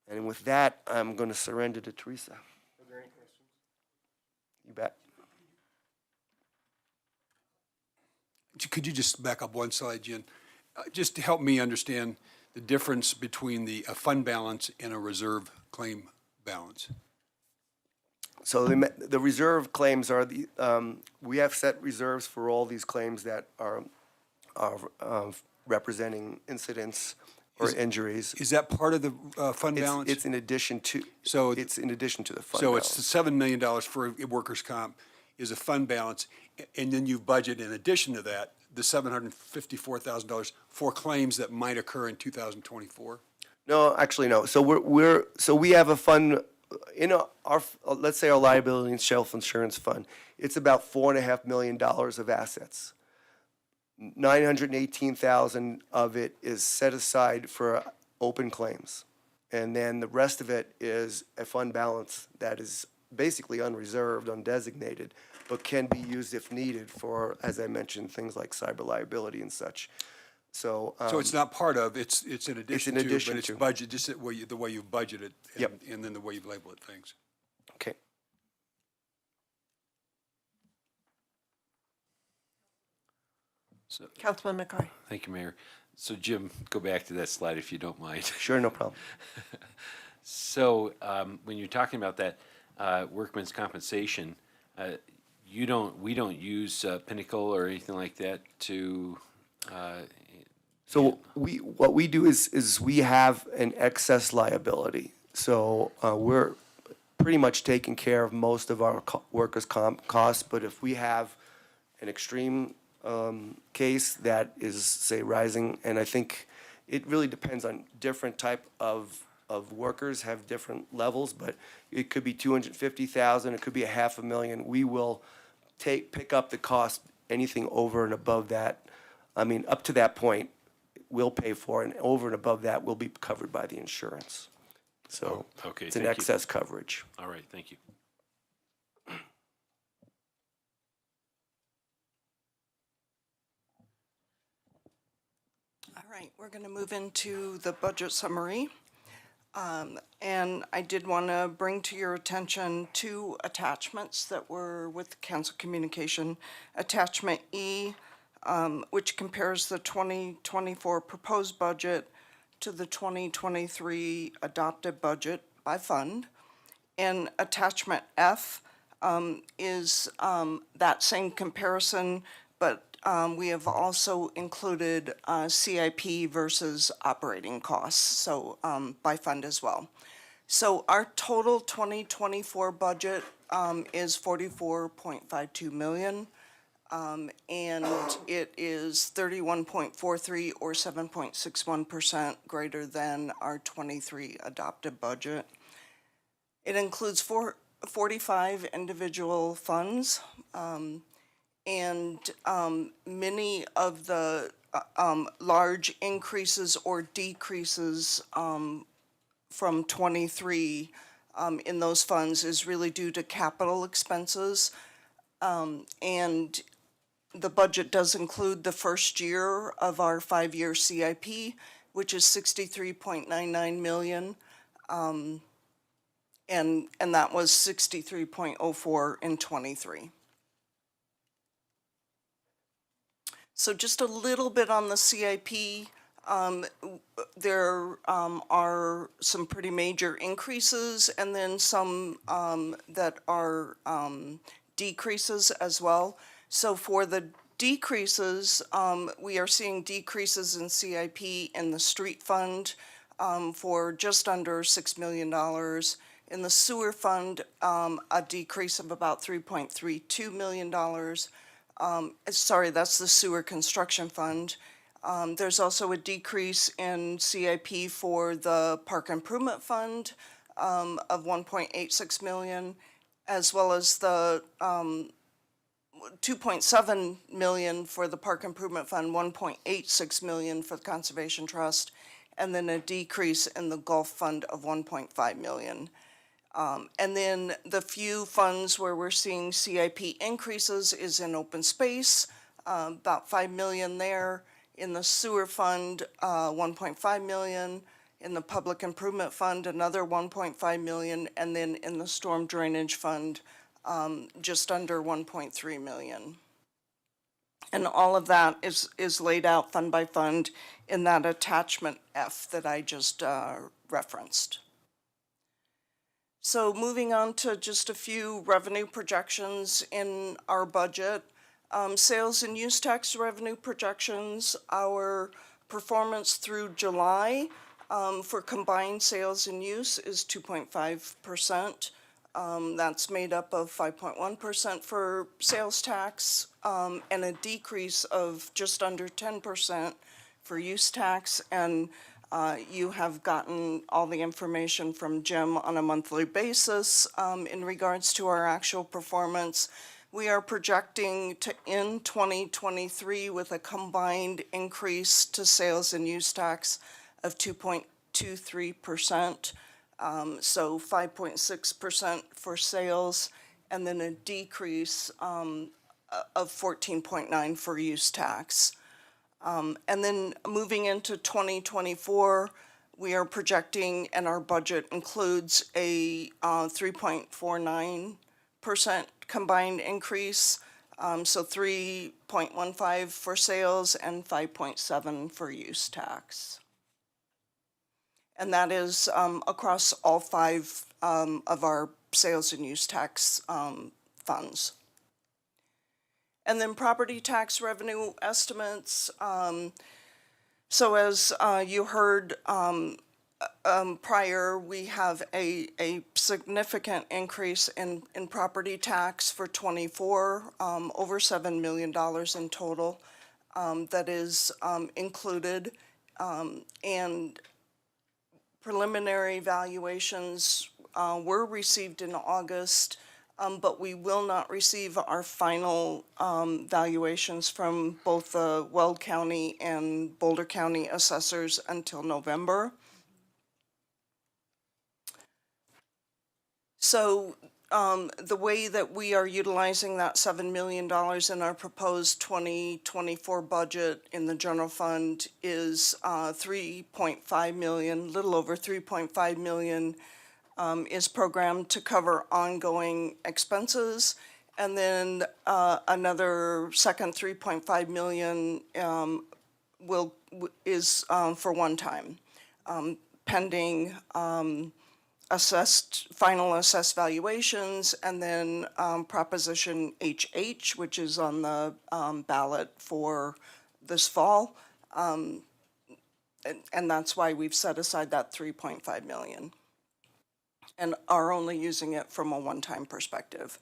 And with that, I'm going to surrender to Teresa. Are there any questions? You bet. Could you just back up one slide, Jen? Just to help me understand the difference between a fund balance and a reserve claim balance. So the reserve claims are we have set reserves for all these claims that are representing incidents or injuries. Is that part of the fund balance? It's in addition to. It's in addition to the fund So balance. it's the $7 million for workers' comp is a fund balance, and then you've budgeted in addition to that, the $754,000 for claims that might occur in 2024? No, actually, no. So we have a fund in our let's say our liability and shelf insurance fund. It's about $4.5 million of assets. 918,000 of it is set aside for open claims, and then the rest of it is a fund balance that is basically unreserved, undesignated, but can be used if needed for, as I mentioned, things like cyber liability and such. So it's not part of, it's in addition to, addition but it's to. budget, just the way you've budgeted, Yep. and then the way you've labeled it, thanks. Okay. So, Councilman McCarty. thank you, Mayor. So Jim, go back to that slide if you don't mind. Sure, no problem. So when you're talking about that workman's compensation, we don't use Pinnacle or anything like that to. So what we do is we have an excess liability. So we're pretty much taking care of most of our workers' comp costs, but if we have an extreme case that is, say, rising, and I think it really depends on different type of workers have different levels, but it could be 250,000, it could be $500,000. We will pick up the cost, anything over and above that. I mean, up to that point, we'll pay for it, and over and above that will be covered by the insurance. So Okay, it's an thank you. excess coverage. All right, thank you. All right, we're going to move into the budget summary. And I did want to bring to your attention two attachments that were with the council communication. Attachment E, which compares the 2024 proposed budget to the 2023 adopted budget by fund. And attachment F is that same comparison, but we have also included CIP versus operating costs, so by fund as well. So our total 2024 budget is $44.52 million, and it is 31.43 or 7.61% greater than our 23 adopted budget. It includes 45 individual funds, and many of the large increases or decreases from 23 in those funds is really due to capital expenses. And the budget does include the first year of our 5-year CIP, which is $63.99 million. And that was 63.04 in 23. So just a little bit on the CIP. There are some pretty major increases and then some that are decreases as well. So for the decreases, we are seeing decreases in CIP in the street fund for just under $6 million. In the sewer fund, a decrease of about $3.32 million. Sorry, that's the sewer construction fund. There's also a decrease in CIP for the park improvement fund of $1.86 million. as well as the 2.7 million for the Park Improvement Fund, 1.86 million for the Conservation Trust, and then a decrease in the Gulf Fund of 1.5 million. And then the few funds where we're seeing CIP increases is in open space, about 5 million there. In the sewer fund, 1.5 million. In the public improvement fund, another 1.5 million. And then in the storm drainage fund, just under 1.3 million. And all of that is laid out fund by fund in that attachment F that I just referenced. So moving on to just a few revenue projections in our budget. Sales and use tax revenue projections, our performance through July for combined sales and use is 2.5%. That's made up of 5.1% for sales tax and a decrease of just under 10% for use tax. And you have gotten all the information from Jim on a monthly basis in regards to our actual performance. We are projecting to end 2023 with a combined increase to sales and use tax of 2.23%. So 5.6% for sales, and then a decrease of 14.9% for use tax. And then moving into 2024, we are projecting, and our budget includes a 3.49% combined increase, so 3.15 for sales and 5.7 for use tax. And that is across all 5 of our sales and use tax funds. And then property tax revenue estimates. So as you heard prior, we have a significant increase in property tax for 24, over $7 million in total that is included. And preliminary valuations were received in August, but we will not receive our final valuations from both the Weld County and Boulder County assessors until November. So the way that we are utilizing that $7 million in our proposed 2024 budget in the general fund is 3.5 million, little over 3.5 million is programmed to cover ongoing expenses. And then another second 3.5 million is for one time, pending final assessed valuations, and then Proposition HH, which is on the ballot for this fall. And that's why we've set aside that 3.5 million and are only using it from a one-time perspective.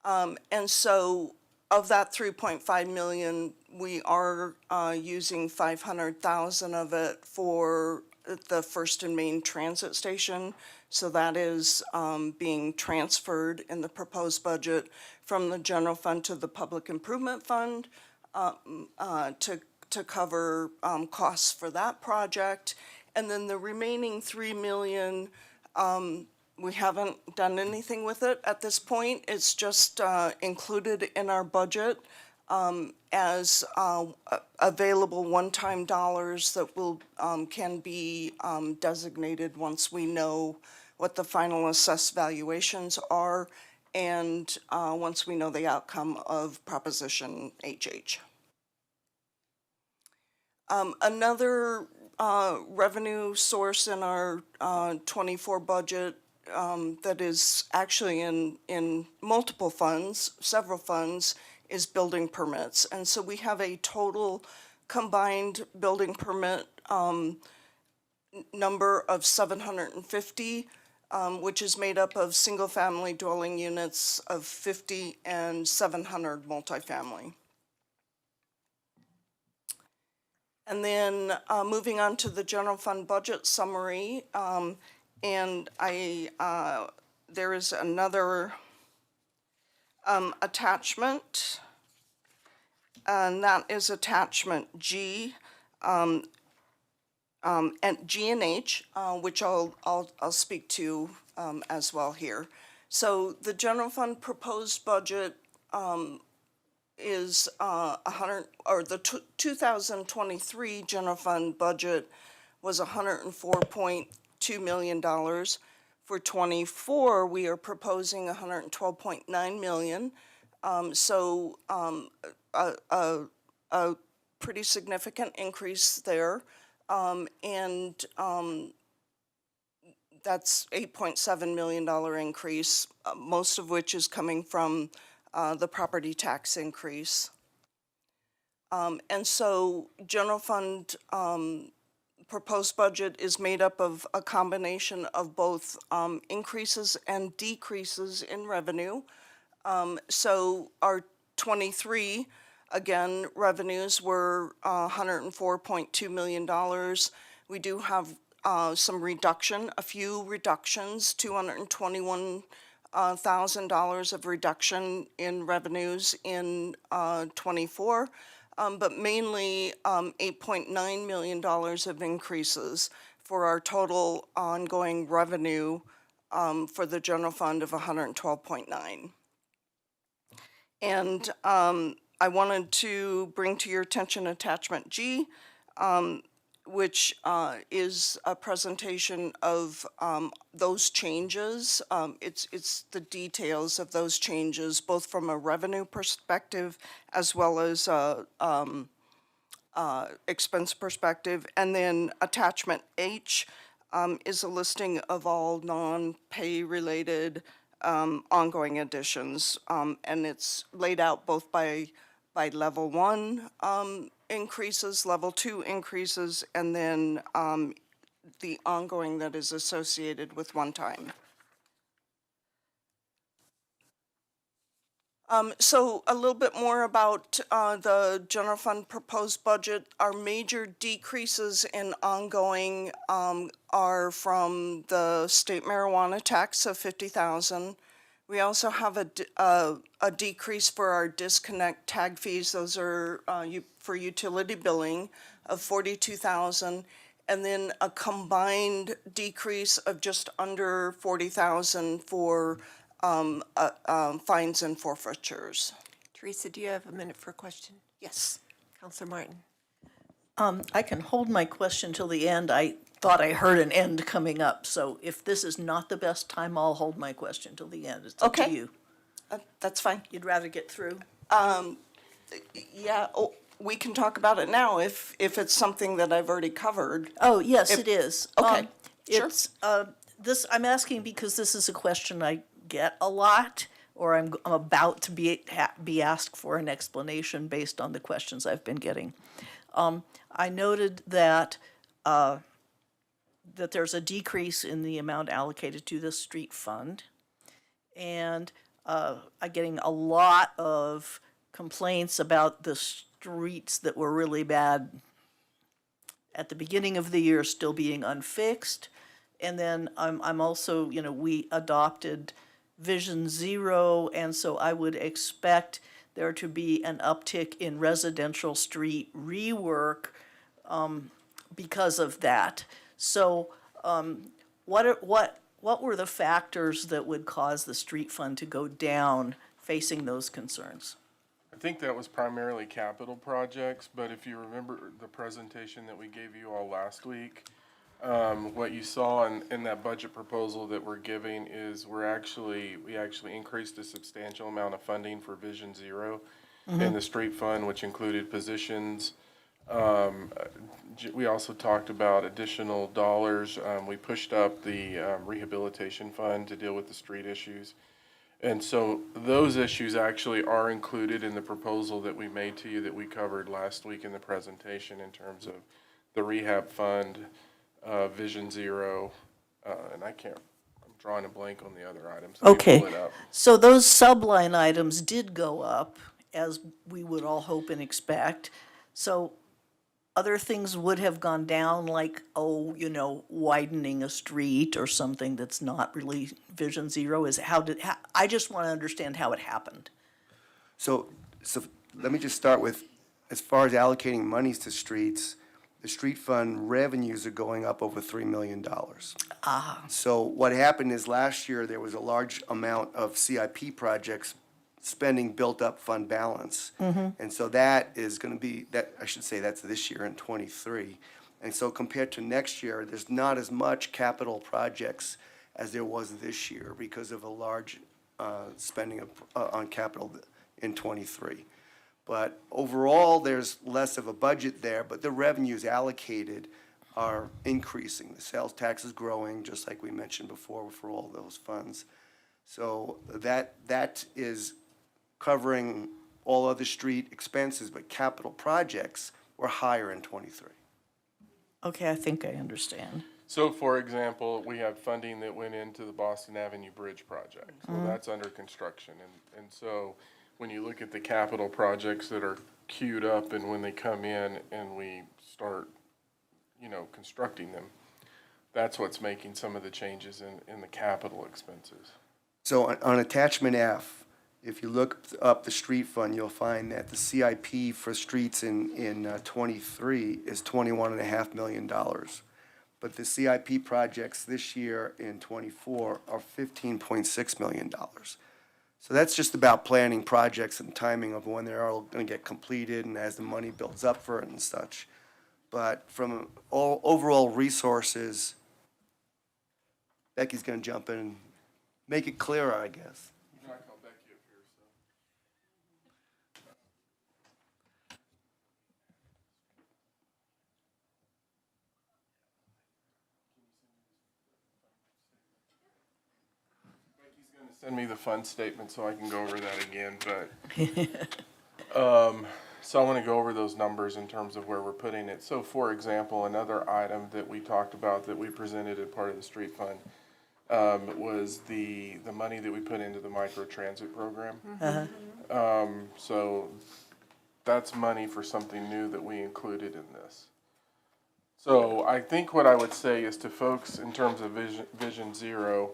And so of that 3.5 million, we are using 500,000 of it for the First and Main Transit Station. So that is being transferred in the proposed budget from the general fund to the Public Improvement Fund to cover costs for that project. And then the remaining 3 million, we haven't done anything with it at this point. It's just included in our budget as available one-time dollars that will can be designated once we know what the final assessed valuations are and once we know the outcome of Proposition HH. Another revenue source in our 24 budget that is actually in multiple funds, several funds, is building permits. And so we have a total combined building permit number of 750, which is made up of single-family dwelling units of 50 and 700 multifamily. And then moving on to the general fund budget summary, and there is another attachment, and that is attachment G, and G and H, which I'll speak to as well here. So the general fund proposed budget is 2023 general fund budget was $104.2 million. For 24, we are proposing $112.9 million. So a pretty significant increase there. And that's $8.7 million increase, most of which is coming from the property tax increase. And so general fund proposed budget is made up of a combination of both increases and decreases in revenue. So our 23, again, revenues were $104.2 million. We do have some reduction, a few reductions, $221,000 of reduction in revenues in 24. But mainly $8.9 million of increases for our total ongoing revenue for the general fund of $112.9. And I wanted to bring to your attention attachment G, which is a presentation of those changes. It's the details of those changes, both from a revenue perspective as well as expense perspective. And then attachment H is a listing of all non-pay related ongoing additions. And it's laid out both by level 1 increases, level 2 increases, and then the ongoing that is associated with one time. So a little bit more about the general fund proposed budget. Our major decreases in ongoing are from the state marijuana tax of $50,000. We also have a decrease for our disconnect tag fees. Those are for utility billing of $42,000, and then a combined decrease of just under $40,000 for fines and forfeitures. Teresa, do you have a minute for a question? Yes. Counselor Martin. I can hold my question till the end. I thought I heard an end coming up, so if this is not the best time, I'll hold my question till the end. It's up to you. That's fine. You'd rather get through? Yeah, we can talk about it now if it's something that I've already covered. Oh, yes, it is. Okay, sure. It's, I'm asking because this is a question I get a lot, or I'm about to be asked for an explanation based on the questions I've been getting. I noted that that there's a decrease in the amount allocated to the street fund, and I'm getting a lot of complaints about the streets that were really bad at the beginning of the year still being unfixed. And then I'm also, we adopted Vision Zero, and so I would expect there to be an uptick in residential street rework because of that. So what were the factors that would cause the street fund to go down facing those concerns? I think that was primarily capital projects, but if you remember the presentation that we gave you all last week, what you saw in that budget proposal that we're giving is we actually increased a substantial amount of funding for Vision Zero in the street fund, which included positions. We also talked about additional dollars. We pushed up the rehabilitation fund to deal with the street issues. And so those issues actually are included in the proposal that we made to you that we covered last week in the presentation in terms of the rehab fund, Vision Zero, and I'm drawing a blank on the other items. Let me Okay, pull it up. so those subline items did go up, as we would all hope and expect. So other things would have gone down, like, widening a street or something that's not really Vision Zero? I just want to understand how it happened. So let me just start with, as far as allocating monies to streets, the street fund revenues are going up over $3 million. So what happened is last year, there was a large amount of CIP projects spending built up fund balance. And so that is going to be, that's this year in '23. And so compared to next year, there's not as much capital projects as there was this year because of a large spending on capital in '23. But overall, there's less of a budget there, but the revenues allocated are increasing. The sales tax is growing, just like we mentioned before, for all those funds. So that is covering all other street expenses, but capital projects were higher in '23. Okay, I think I understand. So, for example, we have funding that went into the Boston Avenue Bridge project. So that's under construction. And so when you look at the capital projects that are queued up and when they come in and we start, constructing them, that's what's making some of the changes in the capital expenses. So on attachment F, if you look up the street fund, you'll find that the CIP for streets in '23 is $21.5 million. But the CIP projects this year in '24 are $15.6 million. So that's just about planning projects and timing of when they're all going to get completed and as the money builds up for it and such. But from all overall resources, Becky's going to jump in and make it clearer, I guess. Send me the fund statement so I can go over that again, but, so I want to go over those numbers in terms of where we're putting it. So for example, another item that we talked about that we presented as part of the street fund, was the money that we put into the microtransit program. So that's money for something new that we included in this. So I think what I would say is to folks in terms of Vision Zero,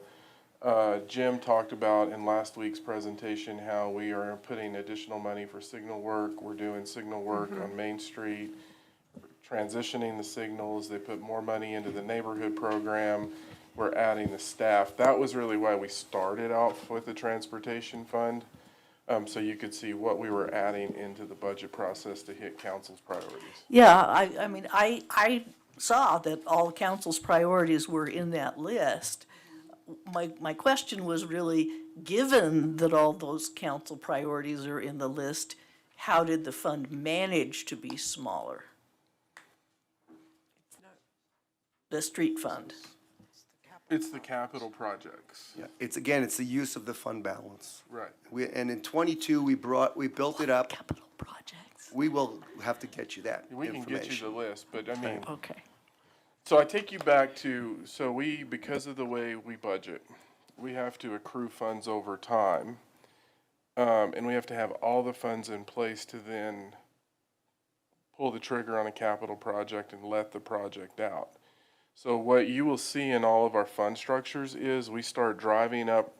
Jim talked about in last week's presentation how we are putting additional money for signal work. We're doing signal work on Main Street, transitioning the signals. They put more money into the neighborhood program. We're adding the staff. That was really why we started out with the transportation fund, so you could see what we were adding into the budget process to hit council's priorities. Yeah, I mean, I saw that all the council's priorities were in that list. My question was really, given that all those council priorities are in the list, how did the fund manage to be smaller? The street fund. It's the capital projects. Yeah, it's the use of the fund balance. Right. And in '22, we built it up. Capital projects. We will have to get you that We can get you the list, but I mean. Okay. So I take you back to, because of the way we budget, we have to accrue funds over time. And we have to have all the funds in place to then pull the trigger on a capital project and let the project out. So what you will see in all of our fund structures is we start driving up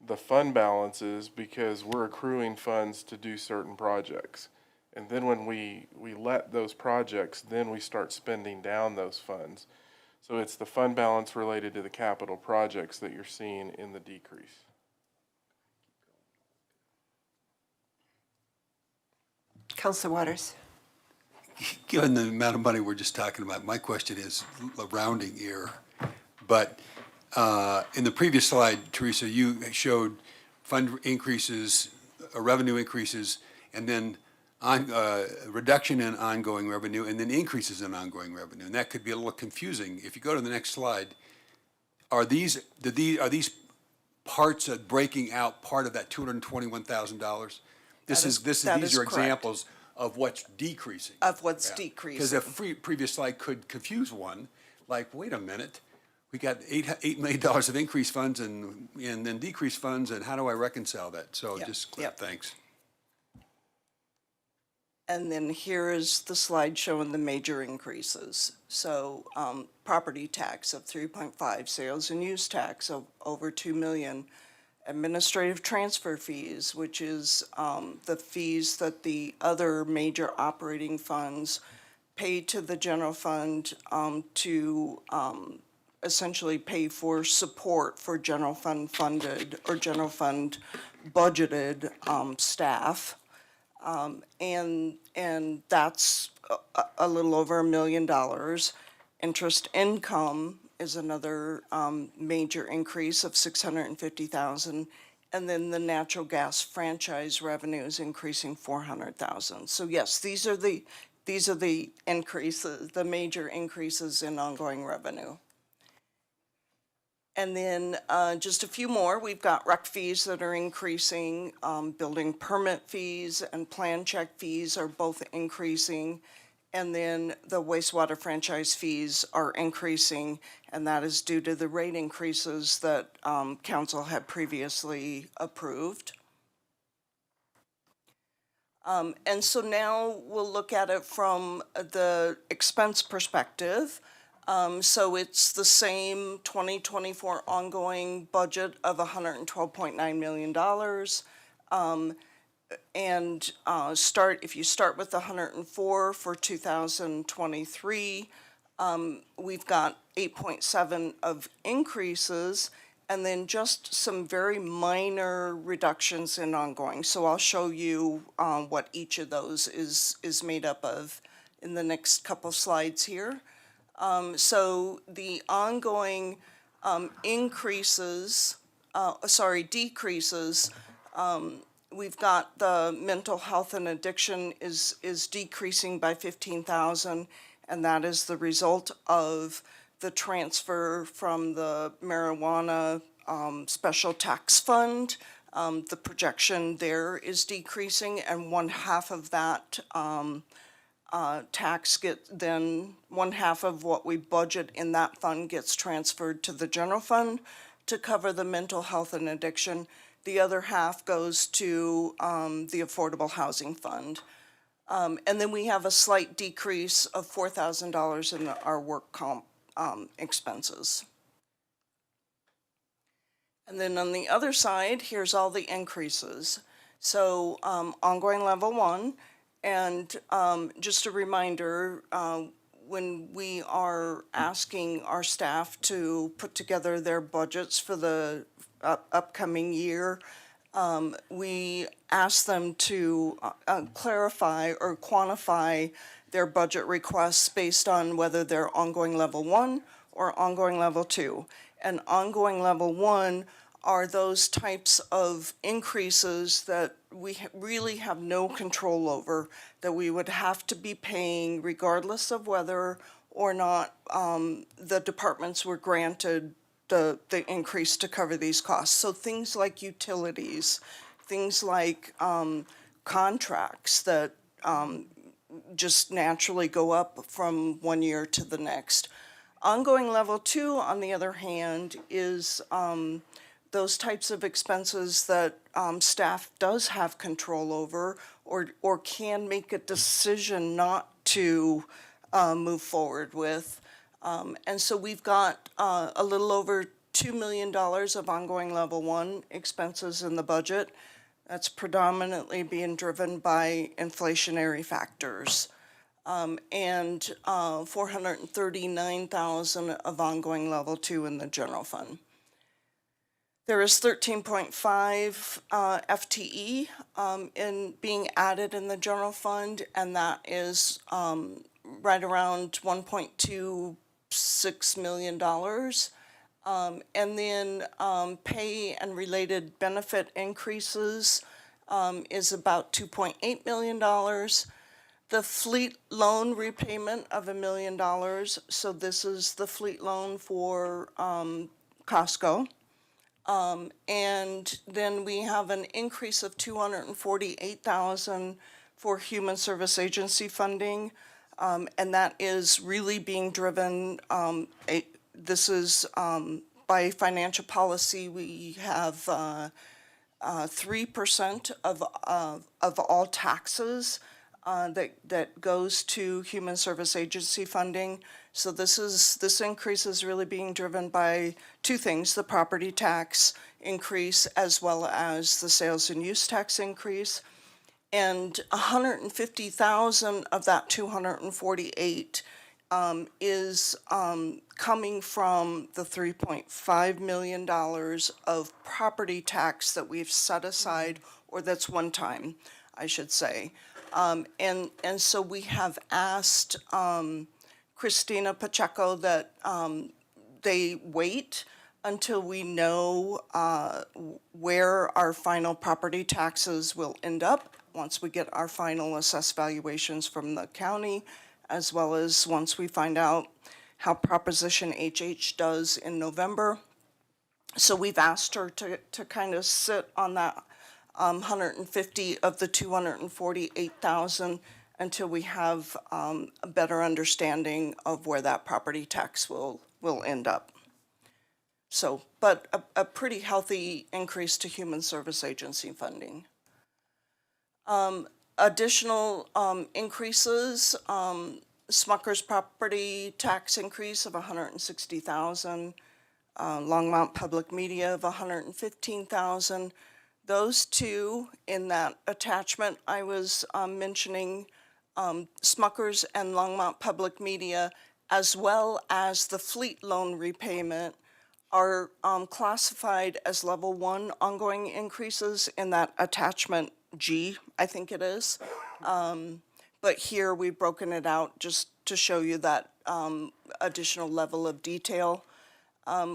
the fund balances because we're accruing funds to do certain projects. And then when we let those projects, then we start spending down those funds. So it's the fund balance related to the capital projects that you're seeing in the decrease. Councilor Waters. Given the amount of money we're just talking about, my question is a rounding error. But in the previous slide, Teresa, you showed fund increases, revenue increases, and then reduction in ongoing revenue, and then increases in ongoing revenue. And that could be a little confusing. If you go to the next slide, are these parts of breaking out part of that $221,000? These are correct. examples of what's decreasing. Of what's decreasing. Because the previous slide could confuse one, like, wait a minute, we got $8 million of increased funds and then decreased funds, and how do I reconcile that? So just clear, thanks. And then here is the slide showing the major increases. So property tax of 3.5, sales and use tax of over 2 million, administrative transfer fees, which is the fees that the other major operating funds pay to the general fund to essentially pay for support for general fund funded or general fund budgeted staff. And that's a little over $1 million. Interest income is another major increase of $650,000. And then the natural gas franchise revenue is increasing $400,000. So yes, these are the increases, the major increases in ongoing revenue. And then just a few more, we've got rec fees that are increasing, building permit fees and plan check fees are both increasing, and then the wastewater franchise fees are increasing, and that is due to the rate increases that council had previously approved. And so now we'll look at it from the expense perspective. So it's the same 2024 ongoing budget of $112.9 million. If you start with the 104 for 2023, we've got 8.7 of increases, and then just some very minor reductions in ongoing. So I'll show you what each of those is made up of in the next couple slides here. So the ongoing decreases, we've got the mental health and addiction is decreasing by 15,000, and that is the result of the transfer from the marijuana special tax fund. The projection there is decreasing, and one half of that tax one half of what we budget in that fund gets transferred to the general fund to cover the mental health and addiction. The other half goes to the affordable housing fund. And then we have a slight decrease of $4,000 in our work comp expenses. And then on the other side, here's all the increases. So ongoing level 1, and just a reminder, when we are asking our staff to put together their budgets for the upcoming year, we ask them to clarify or quantify their budget requests based on whether they're ongoing level 1 or ongoing level 2. And ongoing level 1 are those types of increases that we really have no control over, that we would have to be paying regardless of whether or not the departments were granted the increase to cover these costs. So things like utilities, things like contracts that just naturally go up from one year to the next. Ongoing level 2, on the other hand, is those types of expenses that staff does have control over or can make a decision not to move forward with. And so we've got a little over $2 million of ongoing level 1 expenses in the budget. That's predominantly being driven by inflationary factors. And $439,000 of ongoing level 2 in the general fund. There is 13.5 FTE in being added in the general fund, and that is right around $1.26 million. And then pay and related benefit increases is about $2.8 million. The fleet loan repayment of $1 million, so this is the fleet loan for Costco. And then we have an increase of $248,000 for Human Service Agency funding, and that is really being driven. This is by financial policy. We have 3% of all taxes that goes to Human Service Agency funding. So this increase is really being driven by two things, the property tax increase as well as the sales and use tax increase. And 150,000 of that 248 is coming from the $3.5 million of property tax that we've set aside, or that's one time, I should say. And so we have asked Christina Pacheco that they wait until we know where our final property taxes will end up, once we get our final assessed valuations from the county, as well as once we find out how Proposition HH does in November. So we've asked her to kind of sit on that 150 of the 248,000 until we have a better understanding of where that property tax will end up. So, but a pretty healthy increase to Human Service Agency funding. Additional increases, Smucker's property tax increase of 160,000, Longmont Public Media of 115,000. Those two in that attachment I was mentioning, Smucker's and Longmont Public Media, as well as the fleet loan repayment, are classified as level 1 ongoing increases in that attachment G, I think it is. But here we've broken it out just to show you that additional level of detail.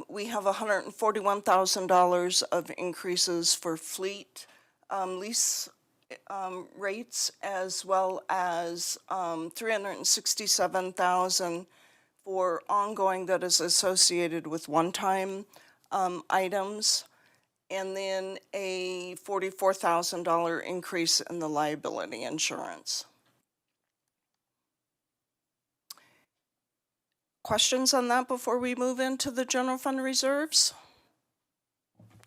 We have $141,000 of increases for fleet lease rates, as well as $367,000 for ongoing that is associated with one-time items, and then a $44,000 increase in the liability insurance. Questions on that before we move into the general fund reserves?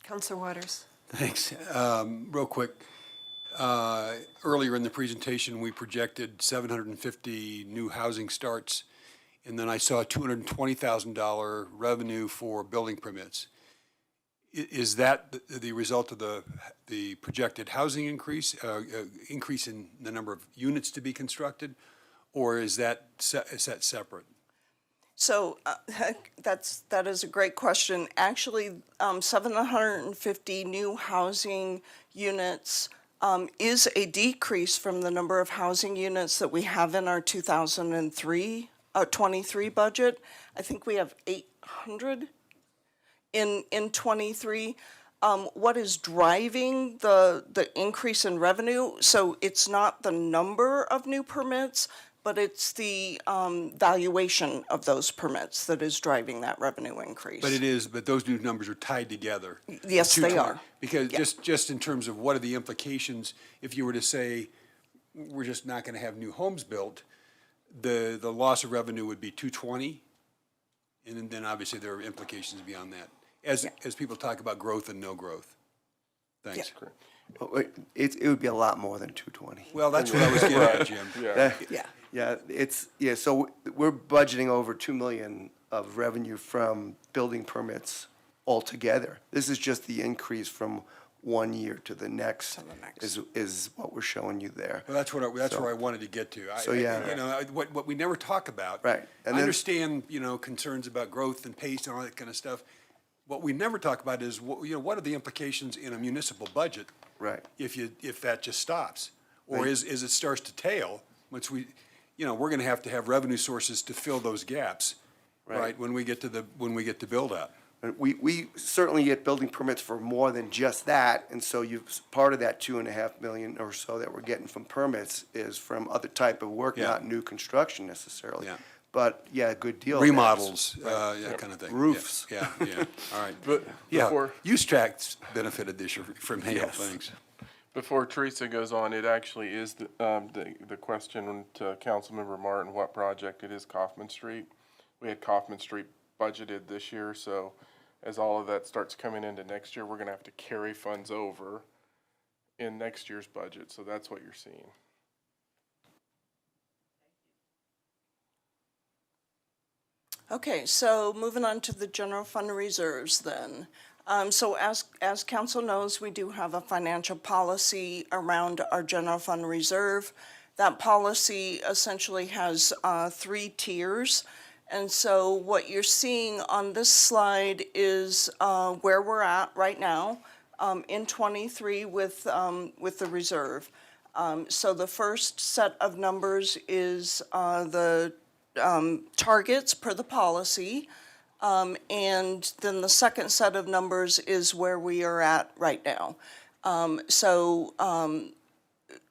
Counselor Waters. Thanks. Real quick, earlier in the presentation, we projected 750 new housing starts, and then I saw a $220,000 revenue for building permits. Is that the result of the projected housing increase, increase in the number of units to be constructed, or is that separate? So that is a great question. Actually, 750 new housing units is a decrease from the number of housing units that we have in our 2023 budget. I think we have 800 in 23. What is driving the increase in revenue? So it's not the number of new permits, but it's the valuation of those permits that is driving that revenue increase. But those new numbers are tied together. Yes, they are. Because just in terms of what are the implications, if you were to say, we're just not gonna have new homes built, the loss of revenue would be 220, and then obviously there are implications beyond that, as people talk about growth and no growth. Thanks. It would be a lot more than 220. Well, that's what I was getting at, Jim. So we're budgeting over 2 million of revenue from building permits altogether. This is just the increase from one year to the next, is what we're showing you there. Well, that's where I wanted to get to. What we never talk about. Right. I understand, concerns about growth and pace and all that kind of stuff. What we never talk about is, what are the implications in a municipal budget? Right. If that just stops, or as it starts to tail, once we're going to have revenue sources to fill those gaps, right? When we get to build out. We certainly get building permits for more than just that, and so part of that 2.5 million or so that we're getting from permits is from other type of work, not new construction necessarily. Yeah. But a good deal. of that is- Remodels, that kind of thing. Roofs. Yeah, all right. But before Use Track's benefited this year from hail, Yes. thanks. Before Teresa goes on, it actually is the question to Councilmember Martin, what project it is. Kaufman Street. We had Kaufman Street budgeted this year, so as all of that starts coming into next year, we're gonna have to carry funds over in next year's budget, so that's what you're seeing. Okay, so moving on to the general fund reserves then. So as council knows, we do have a financial policy around our general fund reserve. That policy essentially has 3 tiers. And so what you're seeing on this slide is where we're at right now in '23 with the reserve. So the first set of numbers is the targets per the policy. And then the second set of numbers is where we are at right now.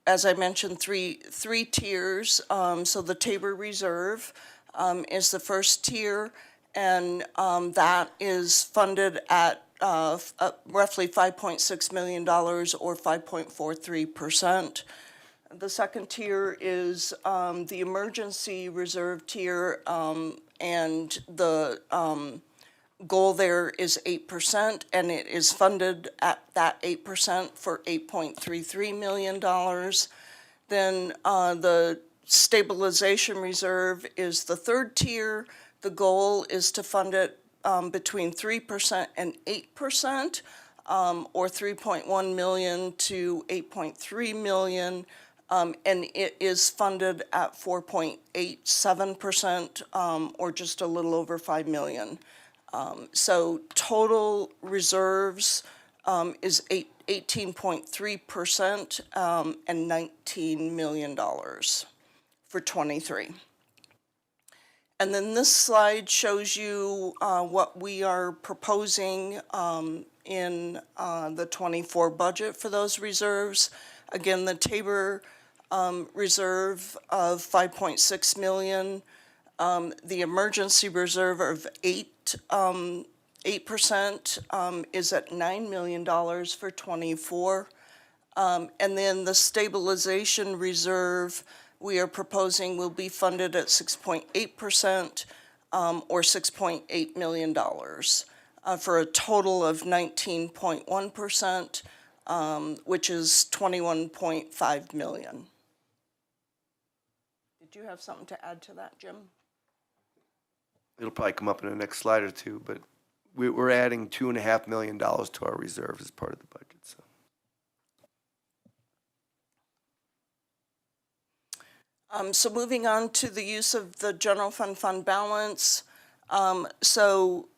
As I mentioned, three tiers. So the Tabor Reserve is the first tier, and that is funded at roughly $5.6 million or 5.43%. The second tier is the emergency reserve tier, and the goal there is 8%, and it is funded at that 8% for $8.33 million. Then the stabilization reserve is the third tier. The goal is to fund it between 3% and 8%, or $3.1 million to $8.3 million. And it is funded at 4.87%, or just a little over $5 million. So total reserves is 18.3%, and $19 million for '23. And then this slide shows you what we are proposing in the '24 budget for those reserves. Again, the Tabor reserve of $5.6 million, the emergency reserve of 8% is at $9 million for '24. And then the stabilization reserve we are proposing will be funded at 6.8%, or $6.8 million, for a total of 19.1%, which is $21.5 million. Did you have something to add to that, Jim? It'll probably come up in the next slide or two, but we're adding $2.5 million to our reserve as part of the budget, so. So moving on to the use of the general fund balance. So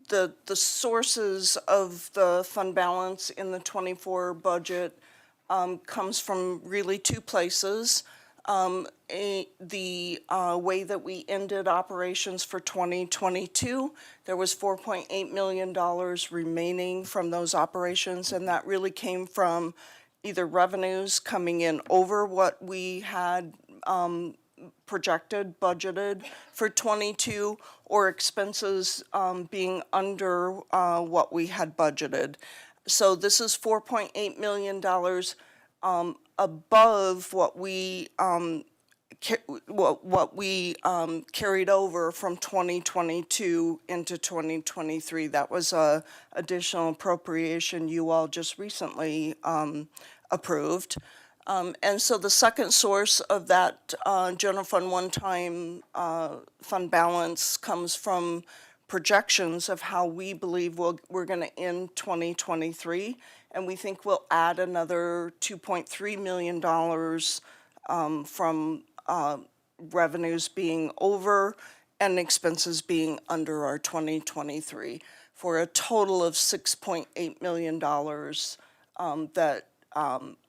the sources of the fund balance in the '24 budget comes from really 2 places. The way that we ended operations for 2022, there was $4.8 million remaining from those operations, and that really came from either revenues coming in over what we had projected, budgeted for '22, or expenses being under what we had budgeted. So this is $4.8 million above what we carried over from 2022 into 2023. That was a additional appropriation you all just recently approved. And so the second source of that general fund one-time fund balance comes from projections of how we believe we're going to end 2023, and we think we'll add another $2.3 million from revenues being over and expenses being under our 2023, for a total of $6.8 million that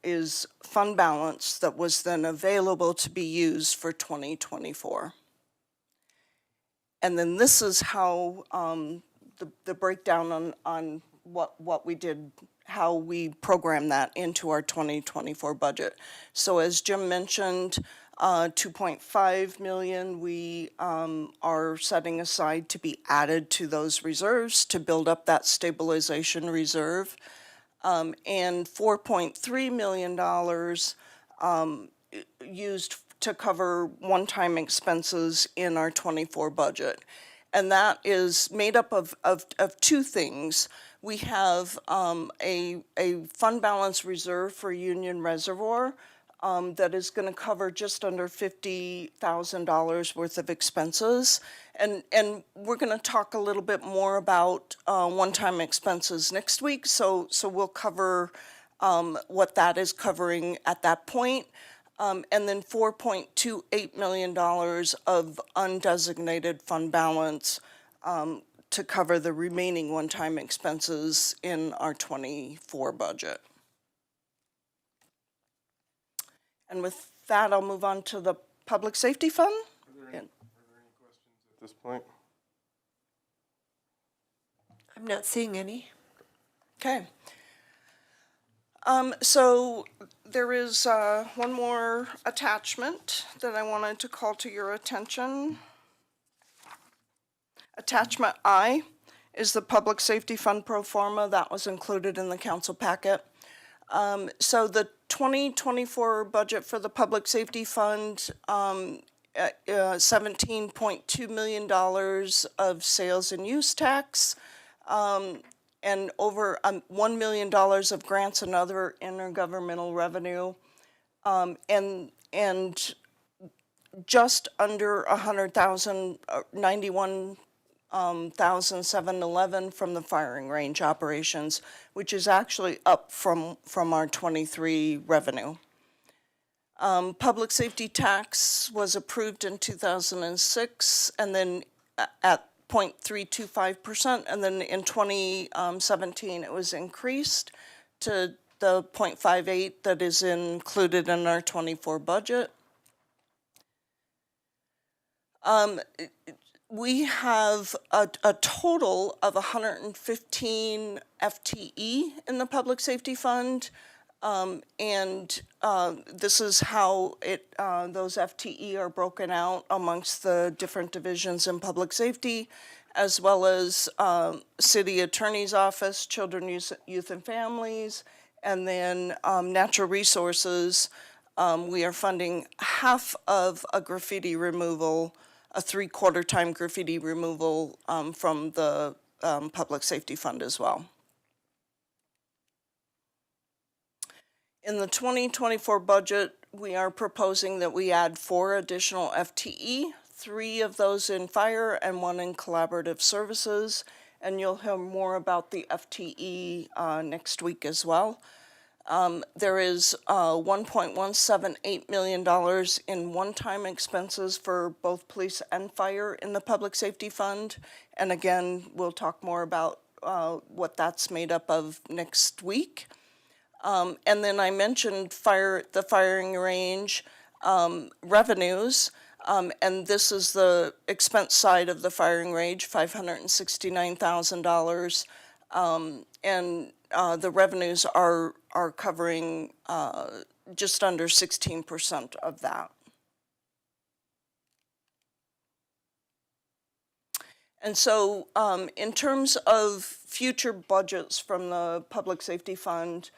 is fund balance that was then available to be used for 2024. And then this is how the breakdown on what we did, how we programmed that into our 2024 budget. So as Jim mentioned, $2.5 million we are setting aside to be added to those reserves to build up that stabilization reserve. And $4.3 million used to cover one-time expenses in our '24 budget. And that is made up of 2 things. We have a fund balance reserve for Union Reservoir that is going to cover just under $50,000 worth of expenses. And we're going to talk a little bit more about one-time expenses next week, so we'll cover what that is covering at that point. And then $4.28 million of undesignated fund balance to cover the remaining one-time expenses in our '24 budget. And with that, I'll move on to the Public Safety Fund. Are there any questions at this point? I'm not seeing any. Okay. So there is one more attachment that I wanted to call to your attention. Attachment I is the Public Safety Fund pro forma that was included in the council packet. So the 2024 budget for the Public Safety Fund, $17.2 million of sales and use tax, and over $1 million of grants and other intergovernmental revenue, and just under 100,000, 91,711 from the firing range operations, which is actually up from our '23 revenue. Public safety tax was approved in 2006, and then at 0.325%, and then in 2017 it was increased to the 0.58 that is included in our '24 budget. We have a total of 115 FTE in the Public Safety Fund, and this is how those FTE are broken out amongst the different divisions in public safety, as well as City Attorney's Office, Children, Youth and Families, and then Natural Resources. We are funding half of a graffiti removal, a 3/4 time graffiti removal from the Public Safety Fund as well. In the 2024 budget, we are proposing that we add 4 additional FTE, 3 of those in fire and 1 in collaborative services, and you'll hear more about the FTE next week as well. There is $1.178 million in one-time expenses for both police and fire in the Public Safety Fund. And again, we'll talk more about what that's made up of next week. And then I mentioned the firing range revenues, and this is the expense side of the firing range, $569,000. And the revenues are covering just under 16% of that. And so in terms of future budgets from the Public Safety Fund,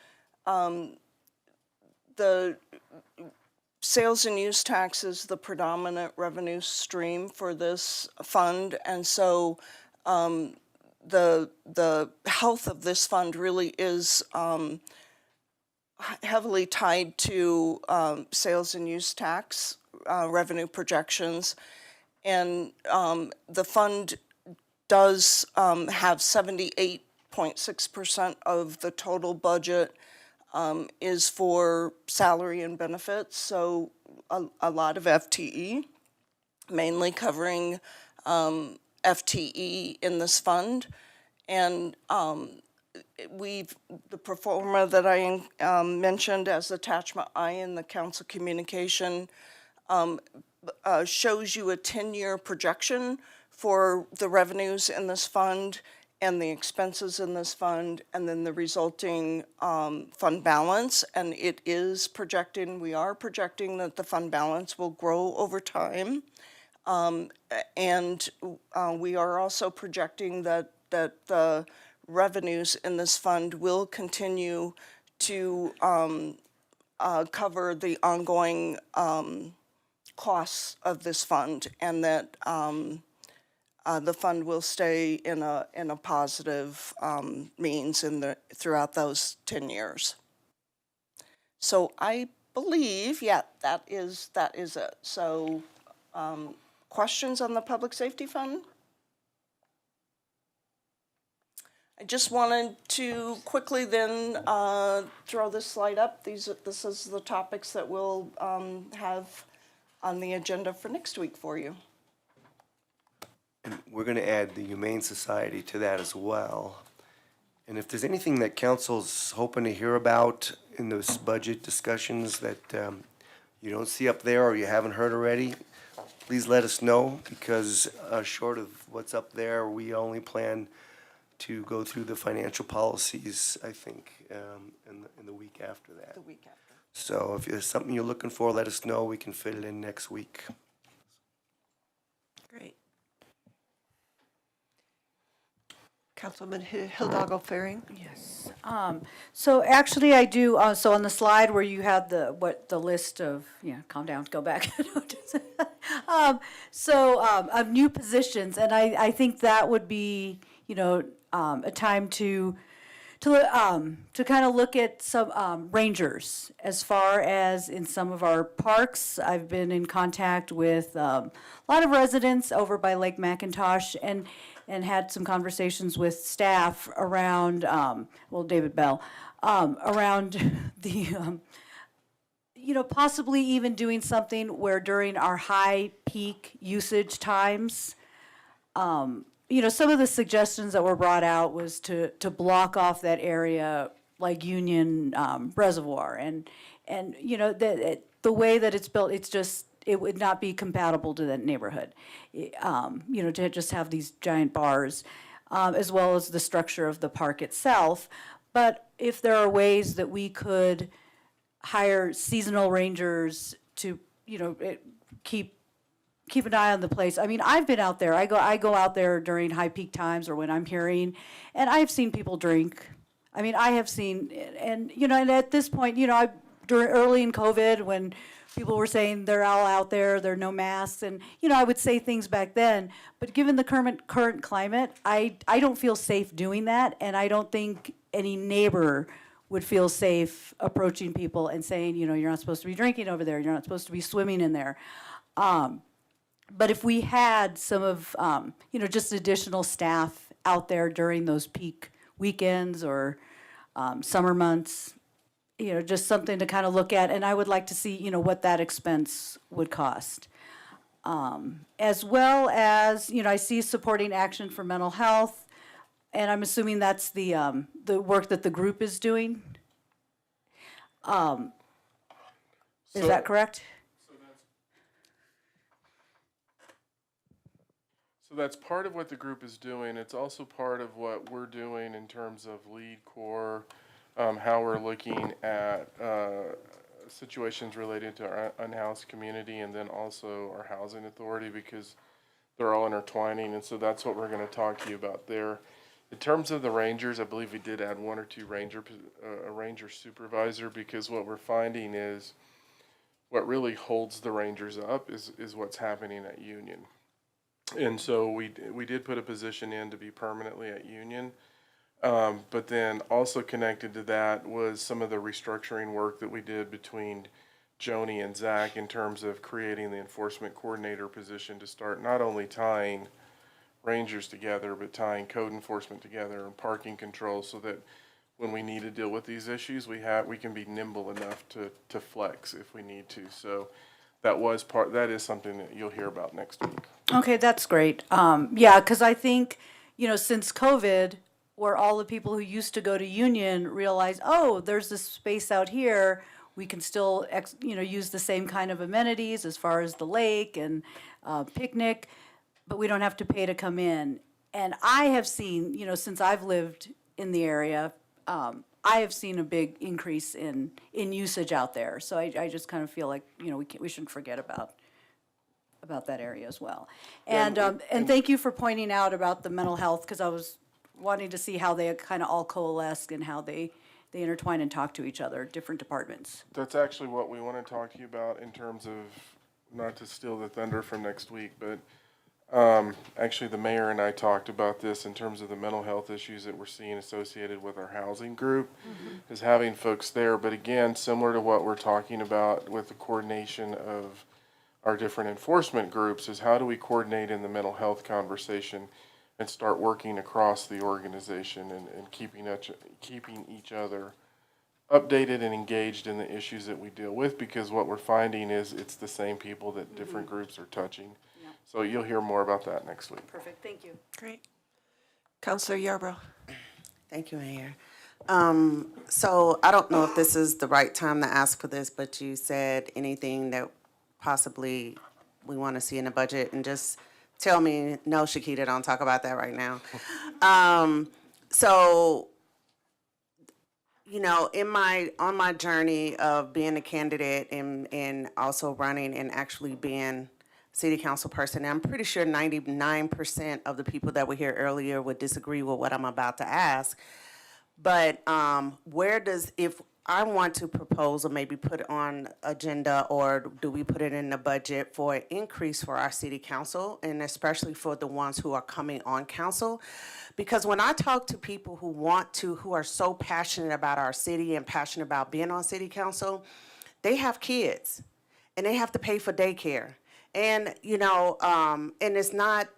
the sales and use tax is the predominant revenue stream for this fund, and so the health of this fund really is heavily tied to sales and use tax revenue projections, and the fund does have 78.6% of the total budget is for salary and benefits, so a lot of FTE, mainly covering FTE in this fund. And the pro forma that I mentioned as attachment I in the council communication shows you a 10-year projection for the revenues in this fund and the expenses in this fund, and then the resulting fund balance. And it is projecting, we are projecting that the fund balance will grow over time. And we are also projecting that the revenues in this fund will continue to cover the ongoing costs of this fund, and that the fund will stay in a positive means throughout those 10 years. So I believe, yeah, that is it. So, questions on the public safety fund? I just wanted to quickly then throw this slide up. This is the topics that we'll have on the agenda for next week for you. And we're going to add the Humane Society to that as well. And if there's anything that council's hoping to hear about in those budget discussions that you don't see up there or you haven't heard already, please let us know, because short of what's up there, we only plan to go through the financial policies, I think, in the week after that. The week after. So if there's something you're looking for, let us know. We can fit it in next week. Great. Councilman Hidalgo Faring? Yes. So actually I do, so on the slide where you had the list of, calm down, go back. Of new positions, and I think that would be, a time to kind of look at some rangers. As far as in some of our parks, I've been in contact with a lot of residents over by Lake McIntosh, and had some conversations with staff around, David Bell, around the, possibly even doing something where during our high peak usage times, some of the suggestions that were brought out was to block off that area like Union Reservoir, and the way that it's built, it would not be compatible to that neighborhood. To just have these giant bars, as well as the structure of the park itself. But if there are ways that we could hire seasonal rangers to, keep an eye on the place. I mean, I've been out there. I go out there during high peak times or when I'm hearing, and I've seen people drink. I mean, I have seen, and at this point, during early in COVID, when people were saying they're all out there, there are no masks, and I would say things back then. But given the current climate, I don't feel safe doing that, and I don't think any neighbor would feel safe approaching people and saying, you're not supposed to be drinking over there, you're not supposed to be swimming in there. But if we had some of, just additional staff out there during those peak weekends or summer months, just something to kind of look at. And I would like to see, what that expense would cost. As well as, I see supporting action for mental health. And I'm assuming that's the work that the group is doing. Is that correct? So that's part of what the group is doing. It's also part of what we're doing in terms of lead core, how we're looking at situations related to our unhoused community, and then also our housing authority, because they're all intertwining. And so that's what we're going to talk to you about there. In terms of the rangers, I believe we did add one or two a ranger supervisor, because what we're finding is what really holds the rangers up is what's happening at Union. And so we did put a position in to be permanently at Union, but then also connected to that was some of the restructuring work that we did between Joni and Zach in terms of creating the enforcement coordinator position to start not only tying rangers together, but tying code enforcement together and parking control, so that when we need to deal with these issues, we can be nimble enough to flex if we need to. So that is something that you'll hear about next week. Okay, that's great. Because I think, since COVID, where all the people who used to go to Union realize, oh, there's this space out here, we can still, use the same kind of amenities as far as the lake and picnic, but we don't have to pay to come in. And I have seen, since I've lived in the area, I have seen a big increase in usage out there. So I just kind of feel like, we shouldn't forget about that area as well. And thank you for pointing out about the mental health, because I was wanting to see how they kind of all coalesce and how they intertwine and talk to each other, different departments. That's actually what we want to talk to you about in terms of, not to steal the thunder from next week, but Actually, the mayor and I talked about this in terms of the mental health issues that we're seeing associated with our housing group, is having folks there. But again, similar to what we're talking about with the coordination of our different enforcement groups, is how do we coordinate in the mental health conversation and start working across the organization and keeping each other updated and engaged in the issues that we deal with, because what we're finding is it's the same people that different groups are touching. So you'll hear more about that next week. Perfect, thank you. Great. Counselor Yarbrough. Thank you, Mayor. So I don't know if this is the right time to ask for this, but you said anything that possibly we want to see in the budget, and just tell me, no, Shakita, don't talk about that right now. So, you know, on my journey of being a candidate and also running and actually being city council person, I'm pretty sure 99% of the people that were here earlier would disagree with what I'm about to ask. But if I want to propose or maybe put on agenda, or do we put it in the budget for an increase for our city council, and especially for the ones who are coming on council? Because when I talk to people who are so passionate about our city and passionate about being on city council, they have kids and they have to pay for daycare. And, you know, and it's not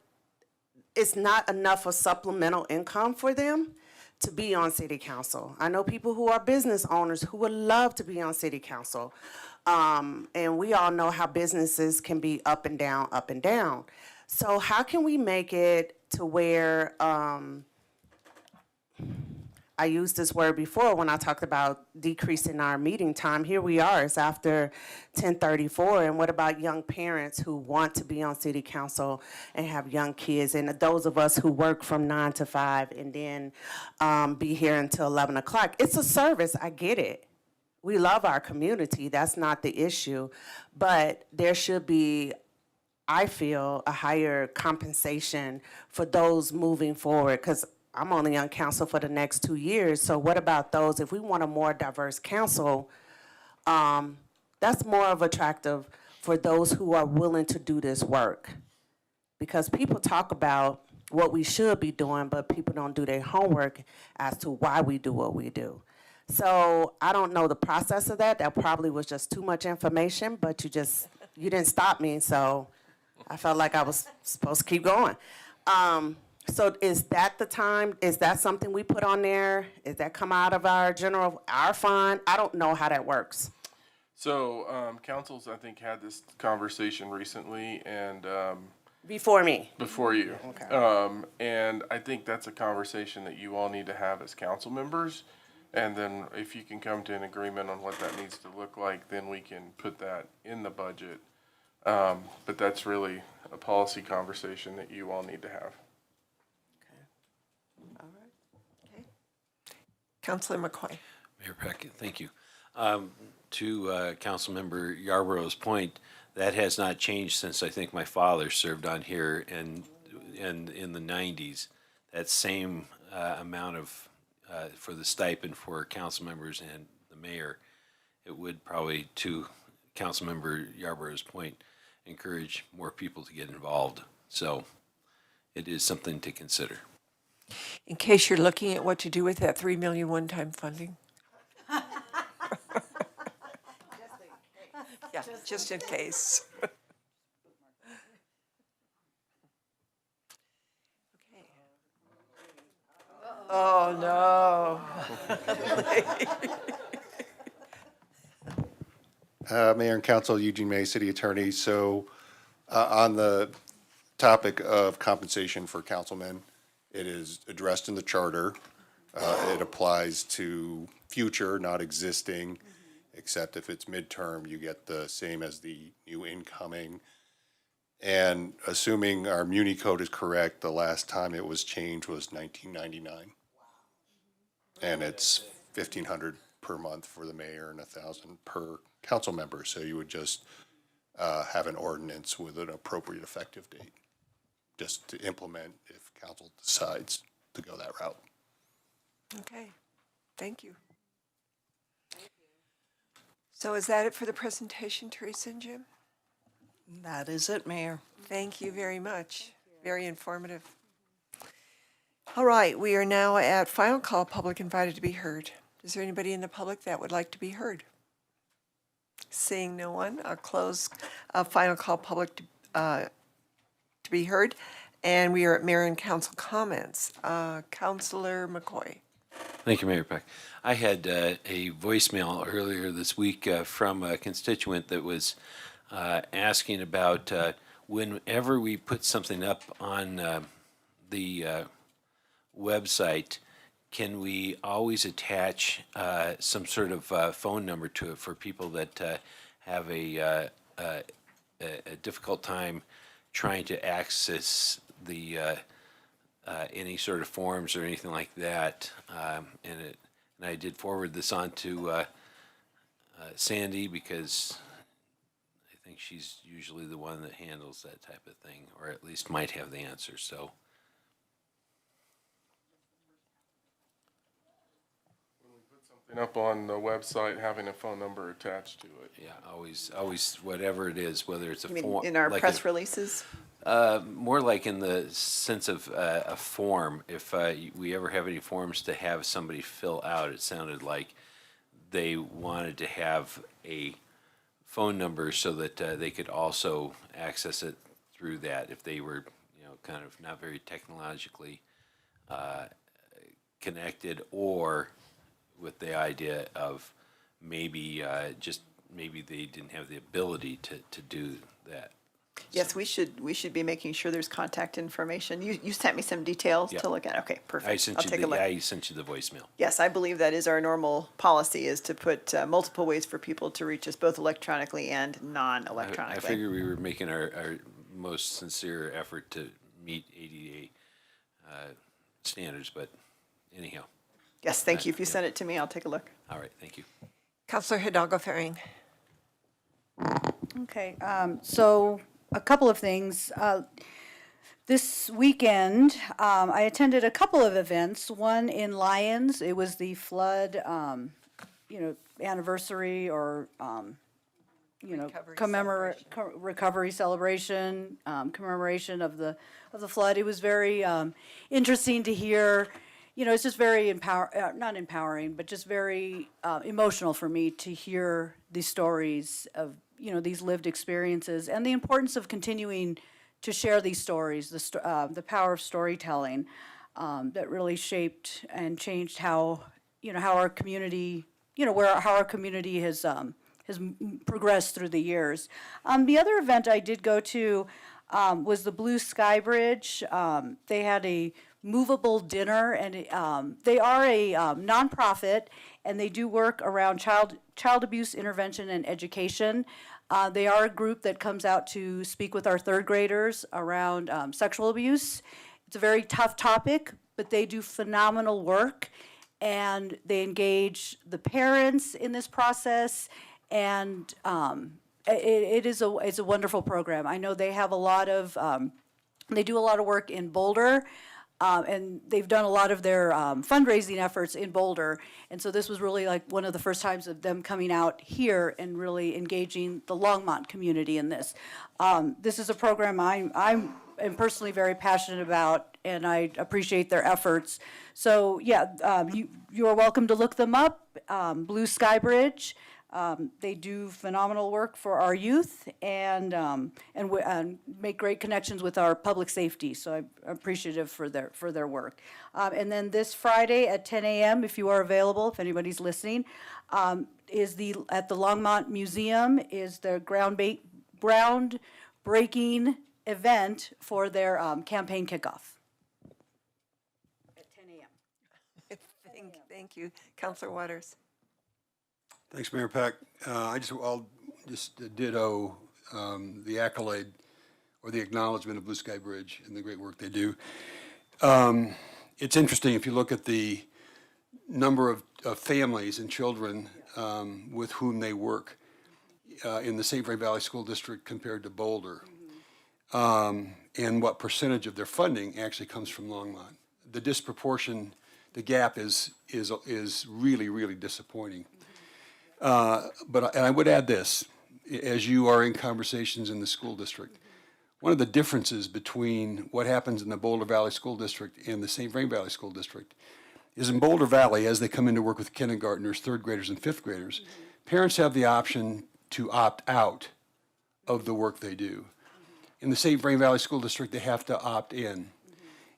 enough of supplemental income for them to be on city council. I know people who are business owners who would love to be on city council. And we all know how businesses can be up and down, up and down. So how can we make it to where, I used this word before when I talked about decreasing our meeting time. Here we are, it's after 10:34, and what about young parents who want to be on city council and have young kids, and those of us who work from 9 to 5 and then be here until 11 o'clock? It's a service, I get it. We love our community, that's not the issue, but there should be, I feel, a higher compensation for those moving forward, because I'm only on council for the next 2 years. So what about those? If we want a more diverse council, that's more of attractive for those who are willing to do this work. Because people talk about what we should be doing, but people don't do their homework as to why we do what we do. So I don't know the process of that. That probably was just too much information, but you didn't stop me, so I felt like I was supposed to keep going. So is that the time? Is that something we put on there? Is that come out of our fund? I don't know how that works. So councils, I think, had this conversation recently, and before me. Before you. Okay. And I think that's a conversation that you all need to have as council members. And then if you can come to an agreement on what that needs to look like, then we can put that in the budget. But that's really a policy conversation that you all need to have. Counselor McCoy. Mayor Peck, thank you. To Councilmember Yarborough's point, that has not changed since I think my father served on here and in the 90s. That same amount of for the stipend for council members and the mayor, it would probably, to Councilmember Yarborough's point, encourage more people to get involved. So it is something to consider. In case you're looking at what to do with that $3 million one-time funding. Yeah, just in case. Okay. Oh, no. Mayor and Council, Eugene May, City Attorney. So on the topic of compensation for councilmen, it is addressed in the charter. It applies to future, not existing, except if it's midterm, you get the same as the new incoming. And assuming our Muni code is correct, the last time it was changed was 1999. And it's $1,500 per month for the mayor and $1,000 per council member. So you would just have an ordinance with an appropriate effective date, just to implement if council decides to go that route. Okay, thank you. So is that it for the presentation, Teresa and Jim? That is it, Mayor. Thank you very much. Very informative. All right, we are now at final call, public invited to be heard. Is there anybody in the public that would like to be heard? Seeing no one, I'll close final call, public to be heard. And we are at mayor and council comments. Councilor McCoy. Thank you, Mayor Peck. I had a voicemail earlier this week from a constituent that was asking about whenever we put something up on the website, can we always attach some sort of phone number to it for people that have a difficult time trying to access the any sort of forms or anything like that? And I did forward this on to Sandy, because I think she's usually the one that handles that type of thing, or at least might have the answer. So. Something up on the website, having a phone number attached to it. Yeah, always, whatever it is, whether it's a You mean form. in our like press releases? More like in the sense of a form. If we ever have any forms to have somebody fill out, it sounded like they wanted to have a phone number so that they could also access it through that if they were, kind of not very technologically connected, or with the idea of maybe maybe they didn't have the ability to do that. Yes, we should be making sure there's contact information. You sent me some details Yeah. to look at. Okay, perfect. I sent I'll you take a look. I sent you the voicemail. Yes, I believe that is our normal policy, is to put multiple ways for people to reach us, both electronically and non-electronically. I figured we were making our most sincere effort to meet ADA standards, but anyhow. Yes, thank you. If you send it to me, I'll take a look. All right, thank you. Councilor Hidalgo Ferring. Okay, so a couple of things. This weekend, I attended a couple of events. One in Lyons, it was the flood, anniversary or, recovery celebration, commemoration of the flood. It was very interesting to hear. It's just very not empowering, but just very emotional for me to hear these stories of, these lived experiences, and the importance of continuing to share these stories, the power of storytelling that really shaped and changed how our community, how our community has progressed through the years. The other event I did go to was the Blue Sky Bridge. They had a movable dinner, and they are a nonprofit, and they do work around child abuse intervention and education. They are a group that comes out to speak with our third graders around sexual abuse. It's a very tough topic, but they do phenomenal work, and they engage the parents in this process, and it's a wonderful program. I know they have they do a lot of work in Boulder. And they've done a lot of their fundraising efforts in Boulder. And so this was really like one of the first times of them coming out here and really engaging the Longmont community in this. This is a program I am personally very passionate about, and I appreciate their efforts. So yeah, you are welcome to look them up, Blue Sky Bridge. They do phenomenal work for our youth and make great connections with our public safety. So I'm appreciative for their work. And then this Friday at 10 a.m., if you are available, if anybody's listening, is at the Longmont Museum is the groundbreaking event for their campaign kickoff. At 10 a.m. Thank you. Councilor Waters. Thanks, Mayor Peck. I'll just ditto the accolade or the acknowledgement of Blue Sky Bridge and the great work they do. It's interesting if you look at the number of families and children with whom they work in the St. Vrain Valley School District compared to Boulder, and what percentage of their funding actually comes from Longmont. The disproportion, the gap is really, really disappointing. And I would add this, as you are in conversations in the school district, one of the differences between what happens in the Boulder Valley School District and the St. Vrain Valley School District is in Boulder Valley, as they come in to work with kindergartners, third graders, and fifth graders, parents have the option to opt out of the work they do. In the St. Vrain Valley School District, they have to opt in.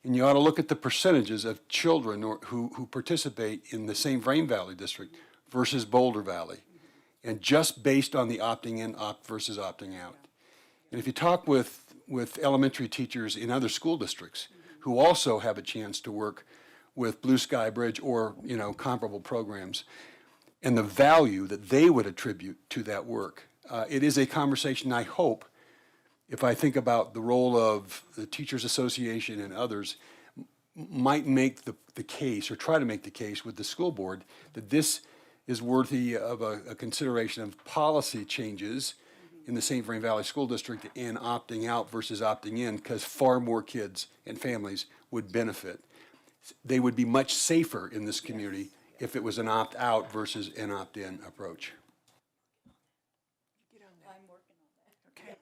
And you ought to look at the percentages of children who participate in the St. Vrain Valley District versus Boulder Valley. And just based on the opting in versus opting out. And if you talk with elementary teachers in other school districts who also have a chance to work with Blue Sky Bridge or, comparable programs, and the value that they would attribute to that work, it is a conversation I hope, if I think about the role of the Teachers Association and others, might make the case or try to make the case with the school board that this is worthy of a consideration of policy changes in the St. Vrain Valley School District and opting out versus opting in, because far more kids and families would benefit. They would be much safer in this community if it was an opt-out versus an opt-in approach. Okay.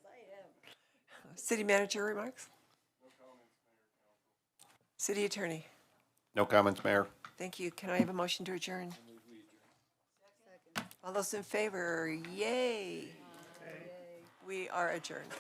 City manager remarks? City attorney? No comments, Mayor. Thank you. Can I have a motion to adjourn? All those in favor, yay. We are adjourned.